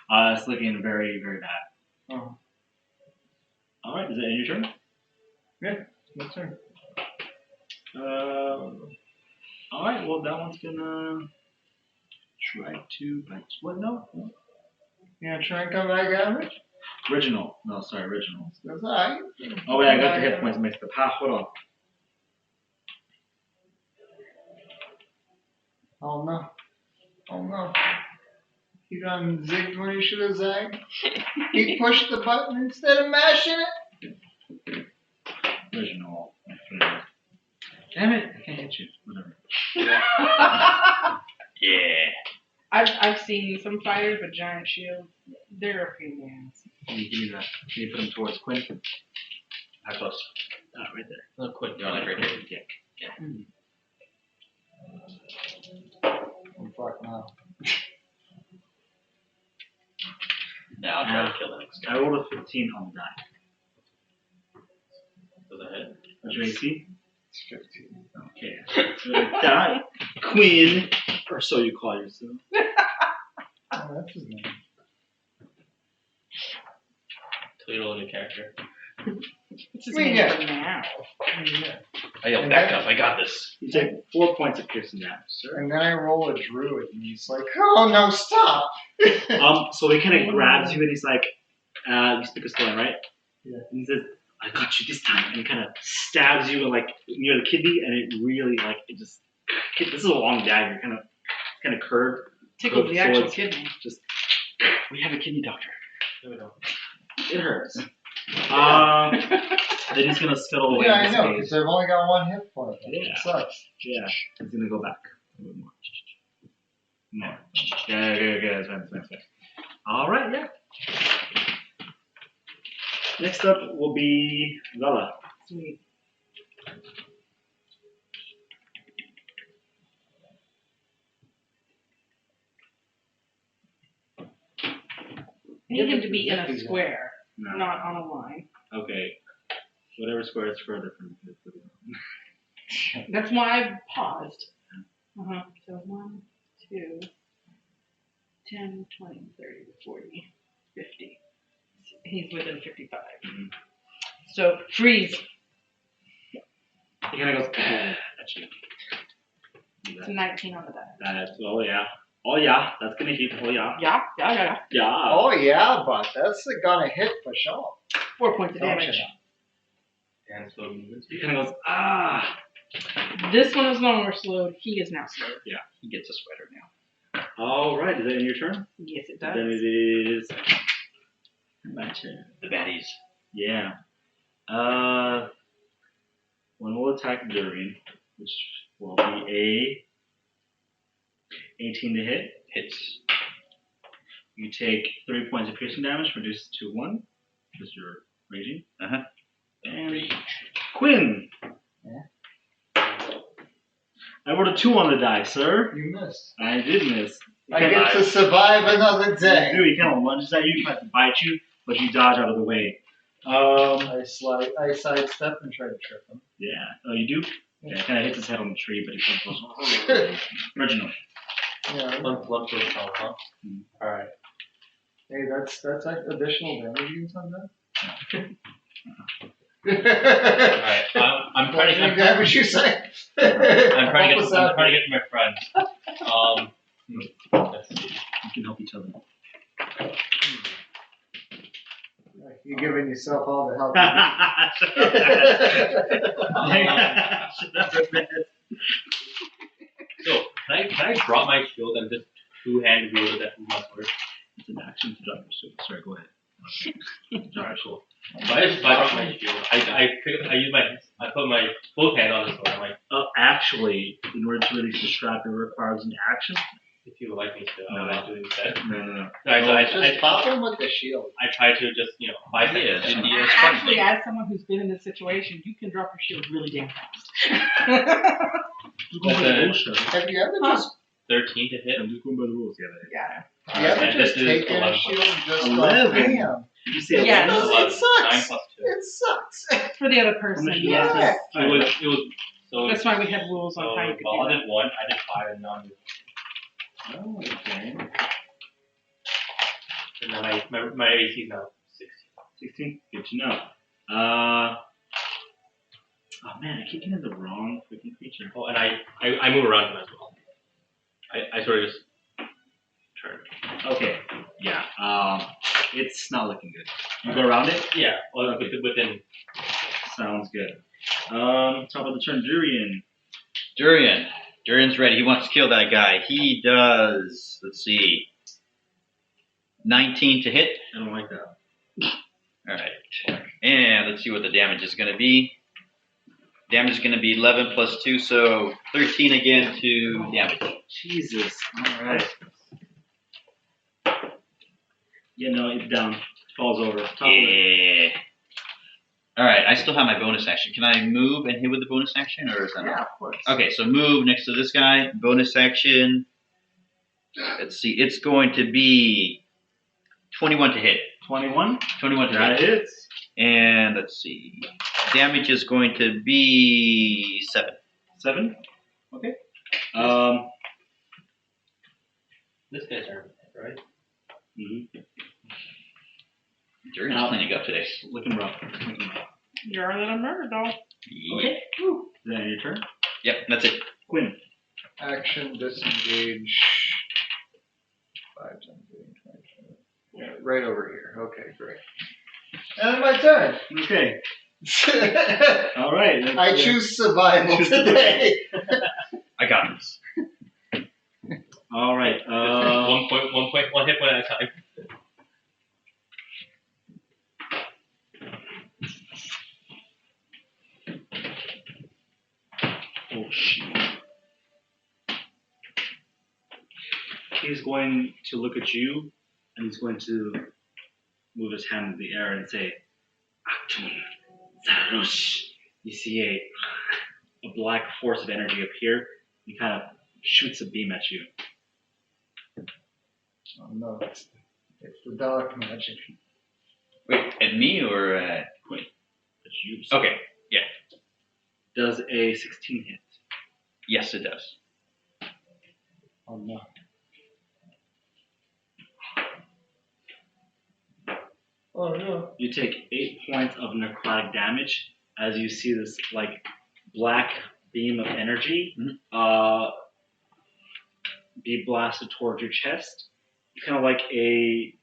It's looking very, very bad. Oh. All right. Is that in your turn? That's right. All right. Well, that one's gonna try to bite. What? No. Yeah, try and come back at me. Reginald. No, sorry, Reginald. That's alright. Oh wait, I got the hit points mixed up. Hold on. Oh no. Oh no. He done zigged when he should have zagged. He pushed the button instead of mashing it. Reginald, my friend. Damn it! I can't hit you. Whatever. Yeah. I've seen some fighters with giant shields. They're a pain in the ass. Can you give me that? Can you put them towards Quin? How close? Right there. No, quick. You want like right there? Yeah. Oh, fuck no. No, I'll try to kill the next I guy. rolled a 15 on the die. Does it hit? What's your AC? It's 15. Okay. So die. Quin. Or so you call yourself. Oh, that's his name. Total new character. This is Wait, me yeah. for now. Yeah. I yelled, back up, I got this. You take 4 points of piercing damage, sir. And then I roll a druid, and he's like, "Oh no, stop!" So he kind of grabs you and he's like, you speak a story, right? Yeah. And he says, I got you this time. And he kind of stabs you like near the kidney, and it really this is a long dagger, kind of curved. Tickles the actual Swords. kidney. Just, we have a kidney doctor. No, we don't. It hurts. Then he's gonna scuttle away. Yeah, in I this know, maze. because I've only got 1 hit point. Yeah. It sucks. Yeah, he's gonna go back a little more. More. Yeah, that's fine. All right, yeah. Next up will be Vala. Sweet. need him to be in a Zippy. square, No. not on a line. Okay. Whatever square is further from the That's why I paused. So 1, 2, 10, 20, 30, 40, 50. He's within 55. Mhm. So freeze. He kind of goes at you. It's a 19 on the die. That's oh yeah, that's gonna hit. Oh yeah, Yeah. yeah. Oh yeah, but that's gonna hit for sure. 4 points of Don't damage. you And slow movement. He kind of goes ah. This one is no longer slowed. He is now slowed. He gets a sweater now. All right, is that in your turn? Yes, it Then does. it is. My turn. The baddies. Yeah. One will attack Durian, which will be a 18 to hit. Hits. You take 3 points of piercing damage, reduced to 1, because you're raging. Uh-huh. And Quin. Yeah. I rolled a 2 on the die, sir. You missed. I did miss. I get to survive another day. You do. He kind of lunges at you, tries to bite you, but you dodge out of the way. I sidestep and try to trip him. Yeah. Oh, you do? Yeah, it kind of hits his head on the tree, but he kind of goes. Reginald. Yeah. Lump to itself, huh? Alright. Hey, that's like additional damage against on that. Alright. I'm trying to get. damage you say. I'm trying to get to my friends. Let's see. You can help each other. You're giving yourself all the help. So, can I drop my shield and just two-hand wield it with my sword? It's an action to drop your shield. Sorry, go ahead. Alright, cool. So I drop my shield. I put my both hands on the sword. I'm like, Actually, in order to release the strap, it requires an action. if you would like me to, No. I'll do it instead. No. Alright, so Just pop him with the shield. I try to just, 5 Yeah, seconds. dude, yeah. Actually, as someone who's been in this situation, you can drop your shield really damn fast. Have you ever just 13 to hit. I'm just going by the rules. Yeah. you ever And just this is taken a 11 shield plus. and just 11. like bam? You say Yeah. It 11. sucks. 9 plus 2. It sucks. For the other person, much yes. Yeah. It was so. That's why we have rules on So how you can Vala do that. did 1, I did 5, and none. Oh, okay. And then my AC is now 16. 16? Good to know. Oh man, I keep getting the wrong freaking creature. Oh, and I move around him as well. I sort of just turn. Okay, yeah. It's not looking good. You go around it? Yeah, well, within. Sounds good. Top of the turn, Durian. Durian's ready. He wants to kill that guy. He does, let's see, 19 to hit. I don't like that. Alright. And let's see what the damage is going to be. Damage is going to be 11 plus 2, so 13 again to damage. Jesus. Alright. Yeah, no, it's down. Falls over. Top of it. Yeah. Alright, I still have my bonus action. Can I move and hit with the bonus action, or is that Yeah, not? of course. Okay, so move next to this guy. Bonus action. Let's see, it's going to be 21 to hit. 21? 21 to That hit. hits. And let's see, damage is going to be 7. 7? Okay. This guy's turn, right? Mm-hmm. Durian's cleaning up today. Looking rough. You're a little murder dog. Yeah. Is that your turn? Yep, that's it. Quin. Action, disengage. 5, 10, 15, 20. Yeah, right over here. Okay, great. And my turn. Okay. All right. I choose survival today. I got this. All right. One hit point at a time. Oh shit. He's going to look at you, and he's going to move his hand in the air and say, "Actum Zararush." You see a black force of energy appear. He kind of shoots a beam at you. Oh no, It's the dark magic. Wait, at me or at Quin? That's you. Okay. Does a 16 hit? Yes, it does. Oh no. Oh no. You take 8 points of necrotic damage as you see this like black beam of energy be blasted towards your chest. Kind of like a.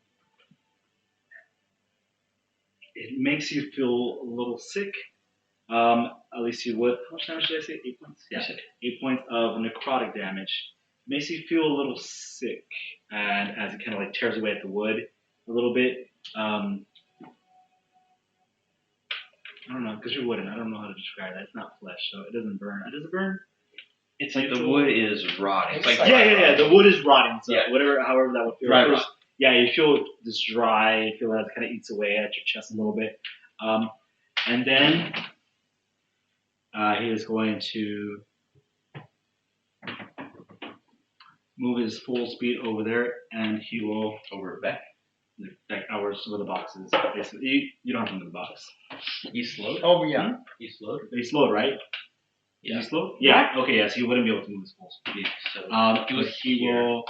It makes you feel a little sick. At least you would. How much damage did I say? 8 points? Yeah. 8 points of necrotic damage. Makes you feel a little sick. And as it kind of like tears away at the wood a little bit. I don't know, because you're wooden. I don't know how to describe that. It's not flesh, so it doesn't burn. Does it burn? It's like the wood is rotting. It's like Yeah. The wood is rotting. So Yeah. however that would feel. Dry rot. Yeah, you feel this dry. You feel that it kind of eats away at your chest a little bit. And then he is going to move his full speed over there, and he will over back. back hours where the box is. Basically, you don't have to move the box. He's slowed. Oh yeah. He's slowed. He's slowed, right? Yeah. Is he slowed? Yeah. Okay. Yeah. So he wouldn't be able to move his full speed. So He was. He will.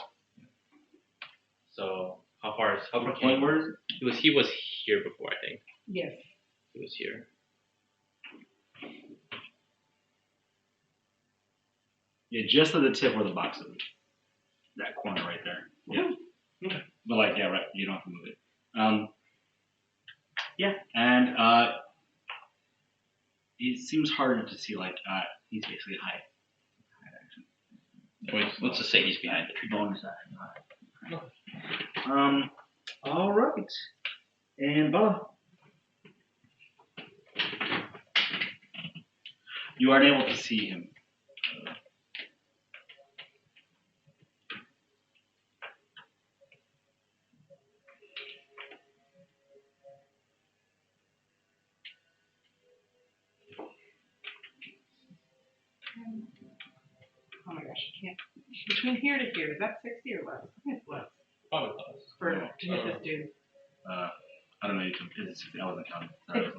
So how far is how far? Where is it? He was here before, I think. Yes. He was here. Yeah, just at the tip where the box is. That corner right there. Yeah. Okay. But like, yeah, right. You don't have to move it. Yeah, and it seems harder to see. Like, he's basically high. Wait, let's just say he's behind it. Bonus action. All right. And Vala. You aren't able to see him. Oh my gosh, I can't. Between here to here, is that 60 or less? I think it's less. Probably close. For to hit this dude. I don't know. You can. I wasn't counting.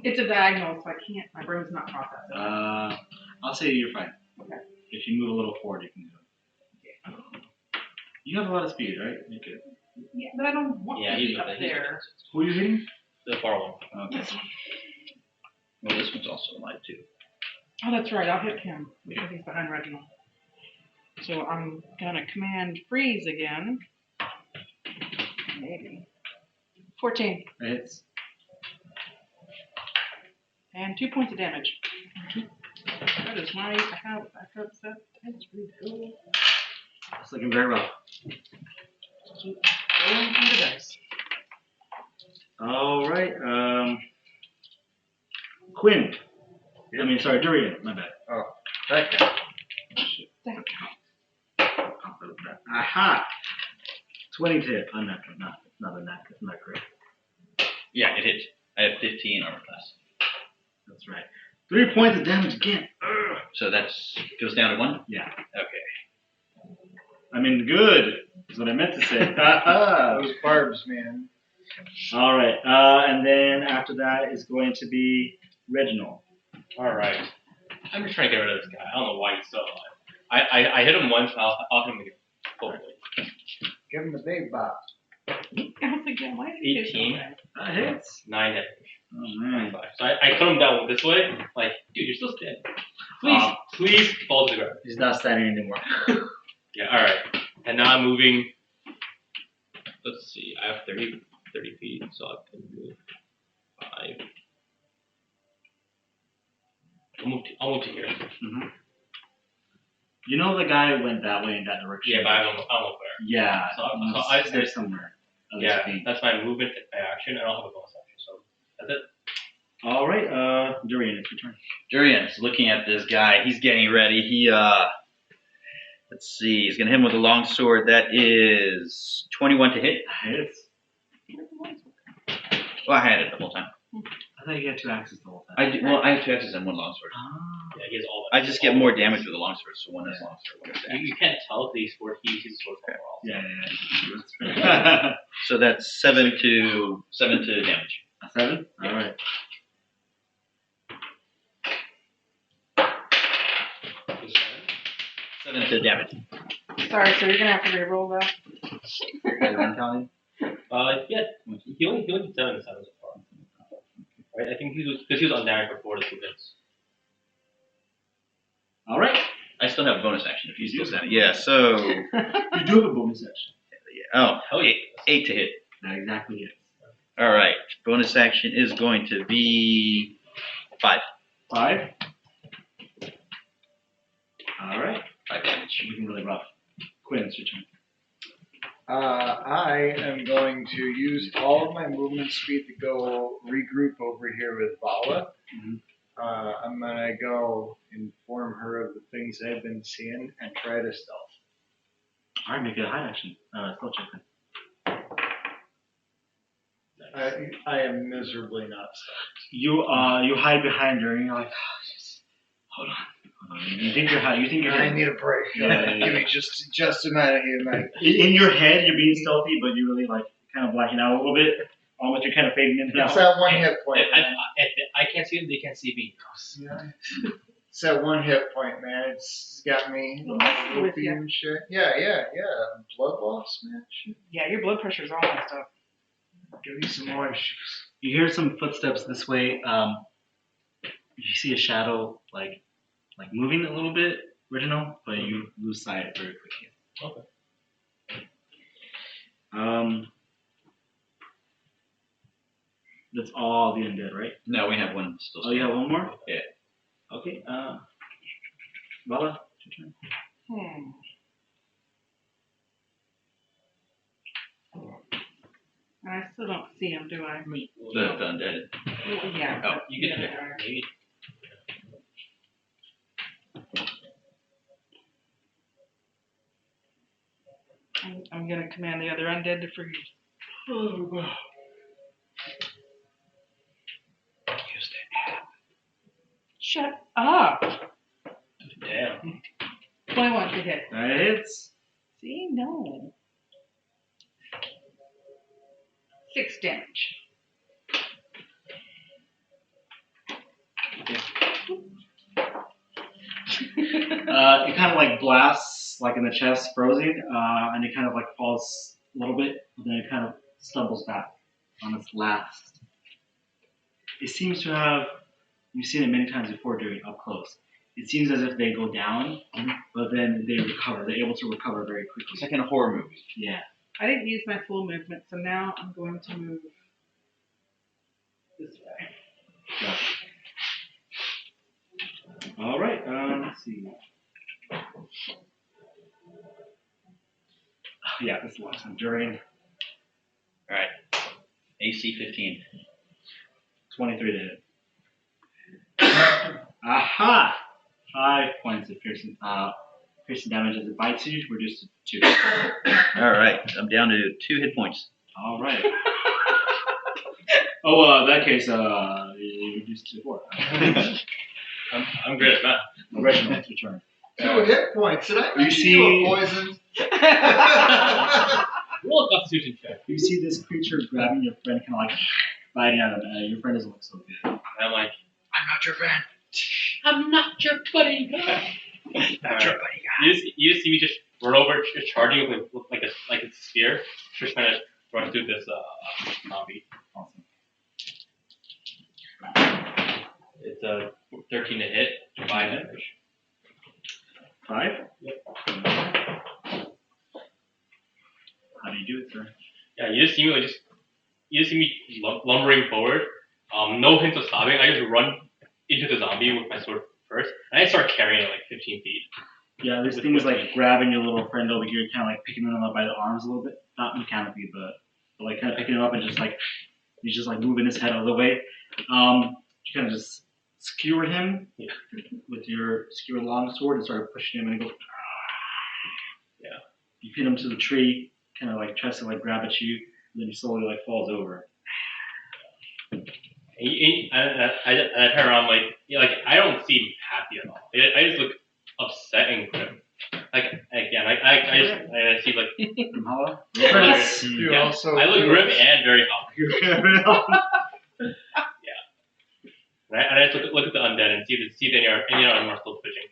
It's a diagonal, so I can't. My brain's not processing. I'll say you're fine. Okay. If you move a little forward, you can do it. You have a lot of speed, right? You could. Yeah, but I don't want to be up there. Who are you hitting? The far one. Okay. Well, this one's also alive too. Oh, that's right. I'll hit him because he's behind Reginald. So I'm gonna command freeze again. Maybe. 14 Hits. and 2 points of damage. That is my backup set. That's really cool. It's looking very rough. Keep rolling through the dice. All right. Quin. I mean, sorry, Durian. My bad. Oh, that guy. That counts. Aha! 20 to hit. Unnatural. Not a nat. It's not great. Yeah, it hit. I have 15 armor class. That's right. 3 points of damage again. Ugh. So that's goes down to 1? Yeah. Okay. I mean, good is what I meant to say. Those barbs, man. All right. And then after that is going to be Reginald. All right. I'm just trying to get rid of this guy. I don't know why he's still alive. I hit him once. I'll hit him again. Hopefully. Give him the big bop. I was like, yeah, why is he 18. That hits. 9 hit. Oh, man. 25. So I cut him down this way. Like, dude, you're still dead. Please fall to the ground. He's not standing anymore. Yeah, alright. And now I'm moving. Let's see. I have 30 feet, so I can move 5. I'll move to here. Mm-hmm. You know the guy went that way in that direction? Yeah, but I don't know where. Yeah. So there's somewhere. Yeah, that's my movement action. I don't have a bonus action, so that's it. All right, Durian, it's your turn. Durian's looking at this guy. He's getting ready. Let's see. He's gonna hit him with a long sword. That is 21 to hit. Hits. Well, I had it the whole time. I thought you had 2 axes the whole time. I have 2 axes and 1 longsword. Yeah, he has all that. I just get more damage with a longsword, so 1 is longsword, 1 is axe. You can't tell if he uses sword overall. Yeah. So that's 7 to damage. A 7? Yeah. All right. Seven to damage. Sorry, so you're gonna have to re-roll that. Everyone counting? Yeah, he only did 7 and 7 so far. Right? I think he was undamaged before the 2 hits. All right. I still have a bonus action if you still stand. Yeah, so. You do have a bonus action. Oh, Oh yeah. 8 to hit. That exactly is. All right. Bonus action is going to be 5. 5. All right. 5 damage. Looking really rough. Quinn, it's your turn. I am going to use all of my movement speed to go regroup over here with Vala. Mhm. I'm gonna go inform her of the things I've been seeing and try to stealth. All right, make it a high action. Spell check then. I am miserably not stealth. You hide behind her and you're like, hold on. You think you're I need a break. Yeah. Give me just a minute. In your head, you're being stealthy, but you're really like kind of blacking out a little bit. Almost you're kind of fading into It's that. that one hit point. If I can't see them, they can't see me. Yeah. It's that one hit point, man. It's got me Well, that's all with loopy you. and shit. Yeah. Blood loss, man. Shit. Yeah, your blood pressure's all messed up. Give me some orange juice. You hear some footsteps this way. You see a shadow like moving a little bit, Reginald, but you lose sight very quickly. Okay. That's all the undead, right? No, we have one still. Oh, you have one more? Yeah. Okay. Vala, it's your turn. I still don't see him, do I? The undead. Well, yeah. Oh, but- You get yeah, to maybe. I'm gonna command the other undead to freeze. Shut up! Damn. 21 to hit. That hits. See, no. 6 damage. It kind of like blasts like in the chest, frozen, and it kind of like falls a little bit, but then it kind of stumbles back on its last. It seems to have, you've seen it many times before during up close. It seems as if they go down, but then they recover. They're able to recover very quickly. It's like in a horror movie. Yeah. I didn't use my full movement, so now I'm going to move this way. Yeah. All right. Let's see. Oh, yeah, this is the last one. Durian, All right. AC 15. 23 to hit. Aha! 5 points of piercing damage as it bites you, reduced to 2. All right. I'm down to 2 hit points. All right. Oh, in that case, you reduced to 4. I'm great at math. Reginald, it's your turn. 2 hit points. Did I You mention see- you were poisoned? Roll a Constitution check. You see this creature grabbing your friend, kind of like biting at him. Your friend doesn't look so good. And I'm like, I'm not your friend. I'm not your buddy guy. Not your buddy guy. You just see me just run over, just charging with like a spear, just trying to run through this zombie. Awesome. It's a 13 to hit, 5 damage. 5? Yep. How do you do it, sir? Yeah, you just see me lumbering forward. No hints of stopping. I just run into the zombie with my sword first, and I start carrying it like 15 feet. Yeah, this thing is like grabbing your little friend over here, kind of like picking him up by the arms a little bit. Not mechanically, but like kind of picking him up and just like, he's just like moving his head out of the way. You kind of just skewer him with your skewer long sword and start pushing him and he goes. Yeah. You pin him to the tree, kind of like tries to like grab at you, and then he slowly like falls over. And I turn around like I don't seem happy at all. I just look upset and grim. Like yeah, Yeah, I see like From Vala? You yeah. also. I look grim and very hungry. And I just look at the undead and see if any of them are still twitching.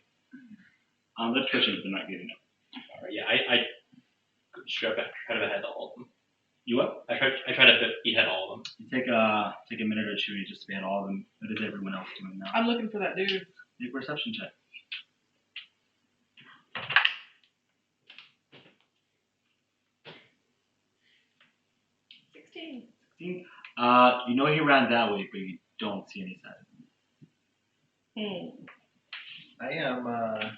They're twitching, but they're not getting up. Alright, yeah, I try to behead all of them. You what? I try to behead all of them. You take a minute or two just to behead all of them. What is everyone else doing now? I'm looking for that dude. Make a perception check. 16. 16. You know he ran that way, but you don't see any sign of him. I am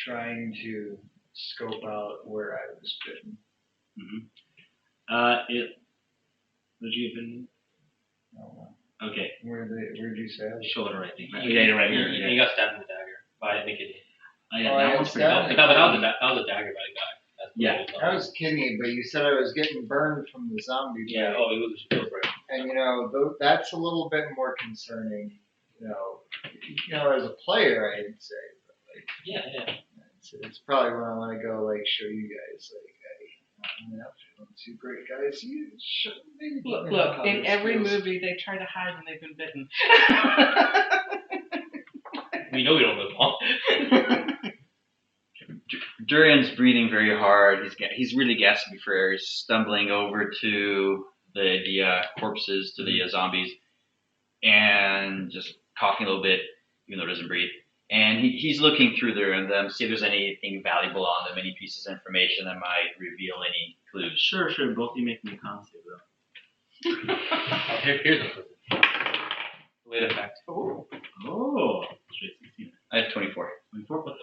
trying to scope out where I was bitten. Would you even? Oh, Okay. where'd you say I was? Shoulder, I think. Right? Yeah, you're right here. You got stabbed in the dagger by the kidney. Oh, yeah, Oh, I that got one's pretty stabbed. good. That was a dagger by the guy. That's Yeah. I was kidding you, but you said I was getting burned from the zombie. Yeah. bite. Oh, it was right. And that's a little bit more concerning. As a player, I'd say, but Yeah. it's probably when I want to go show you guys I'm not feeling too great, guys. You should maybe let me know Look, how in this every feels. movie, they try to hide when they've been bitten. We know we don't live long. Durian's breathing very hard. He's really gasping for air. He's stumbling over to the corpses, to the zombies, and just coughing a little bit, even though he doesn't breathe. And he's looking through there and see if there's anything valuable on them, any pieces of information that might reveal any clues. Sure. Both of you make me a con save, though. Here's the clue. Late effect. Oh. Straight 16. I have 24. 24.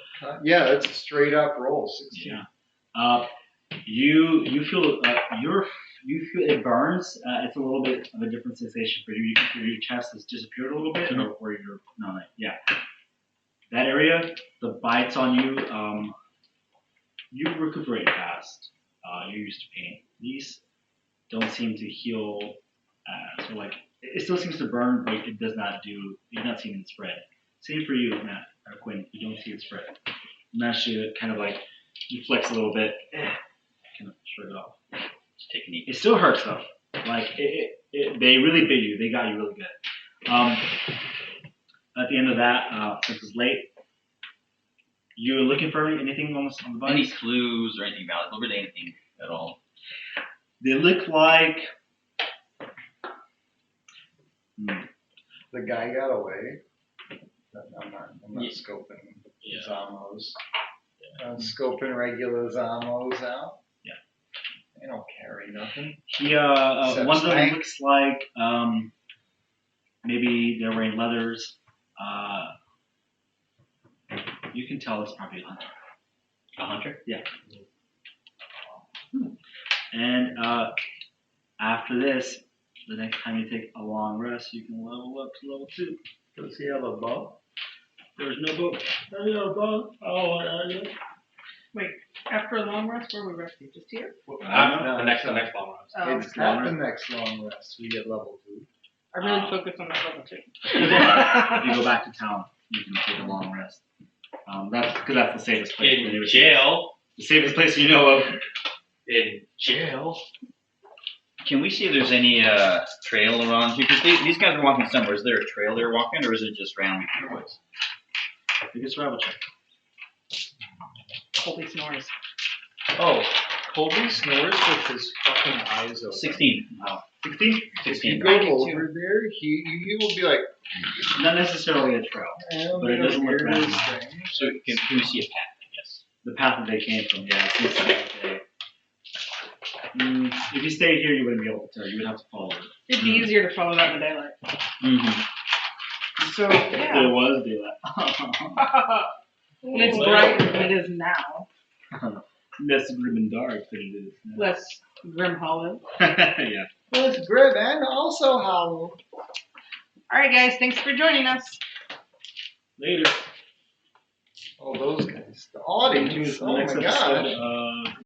Yeah, that's a straight up roll. 16. Yeah. You feel you feel it burns. It's a little bit of a different sensation for you. You can feel your chest has disappeared a little bit, or your that area, the bites on you, you recuperate fast. You're used to pain. These don't seem to heal. It still seems to burn, but it does not do. You're not seeing it spread. Same for you, Matt or Quinn. You don't see it spread. Mash it kind of you flex a little bit, kind of shrug it off. Just take a knee. It still hurts though. They really bit you. They got you really good. At the end of that, since it's late, you're looking for anything on the body? Any clues or anything valuable? Really anything at all? They look like. The guy got away. I'm not scoping Yeah. Zombos. I'm scoping regular Zombos out. Yeah. They don't carry nothing. He one of them Tank. looks like maybe they're wearing leathers. You can tell it's probably a hunter. A hunter? Yeah. And after this, the next time you take a long rest, you can level up to level 2. Does he have a bow? There's no boat. There's no boat. Oh, Wait, after a long rest, where are we resting? Just here? After the next long rest. It's not the next long rest. We get level 2. I really focus on that level 2. If you go back to town, you can take a long rest. That's because that's the safest place. In jail. The safest place you know of. In jail. Can we see if there's any trail around here? Because these guys are walking somewhere. Is there a trail they're walking, or is it just randomly through the woods? I think it's survival check. Colby snores. Oh, Colby snores with his fucking eyes open. 16. Wow. 16? If you 16. go I do over there, he will be like, Not necessarily a trail. But it doesn't look weirdest random. thing. So can we see a path, I guess? The path that they came from, yeah. It seems like if you stayed here, you wouldn't be able to tell. You would have to follow it. It'd be easier to follow that in the daylight. Mm-hmm. So, If yeah. there was daylight. And it's brighter than it is now. Less grim and dark than it is now. Less grim hollow. Yeah. Well, it's grim and also hollow. Alright, guys, thanks for joining us. Later. Oh, those guys. The audience. The Oh next my episode gosh. of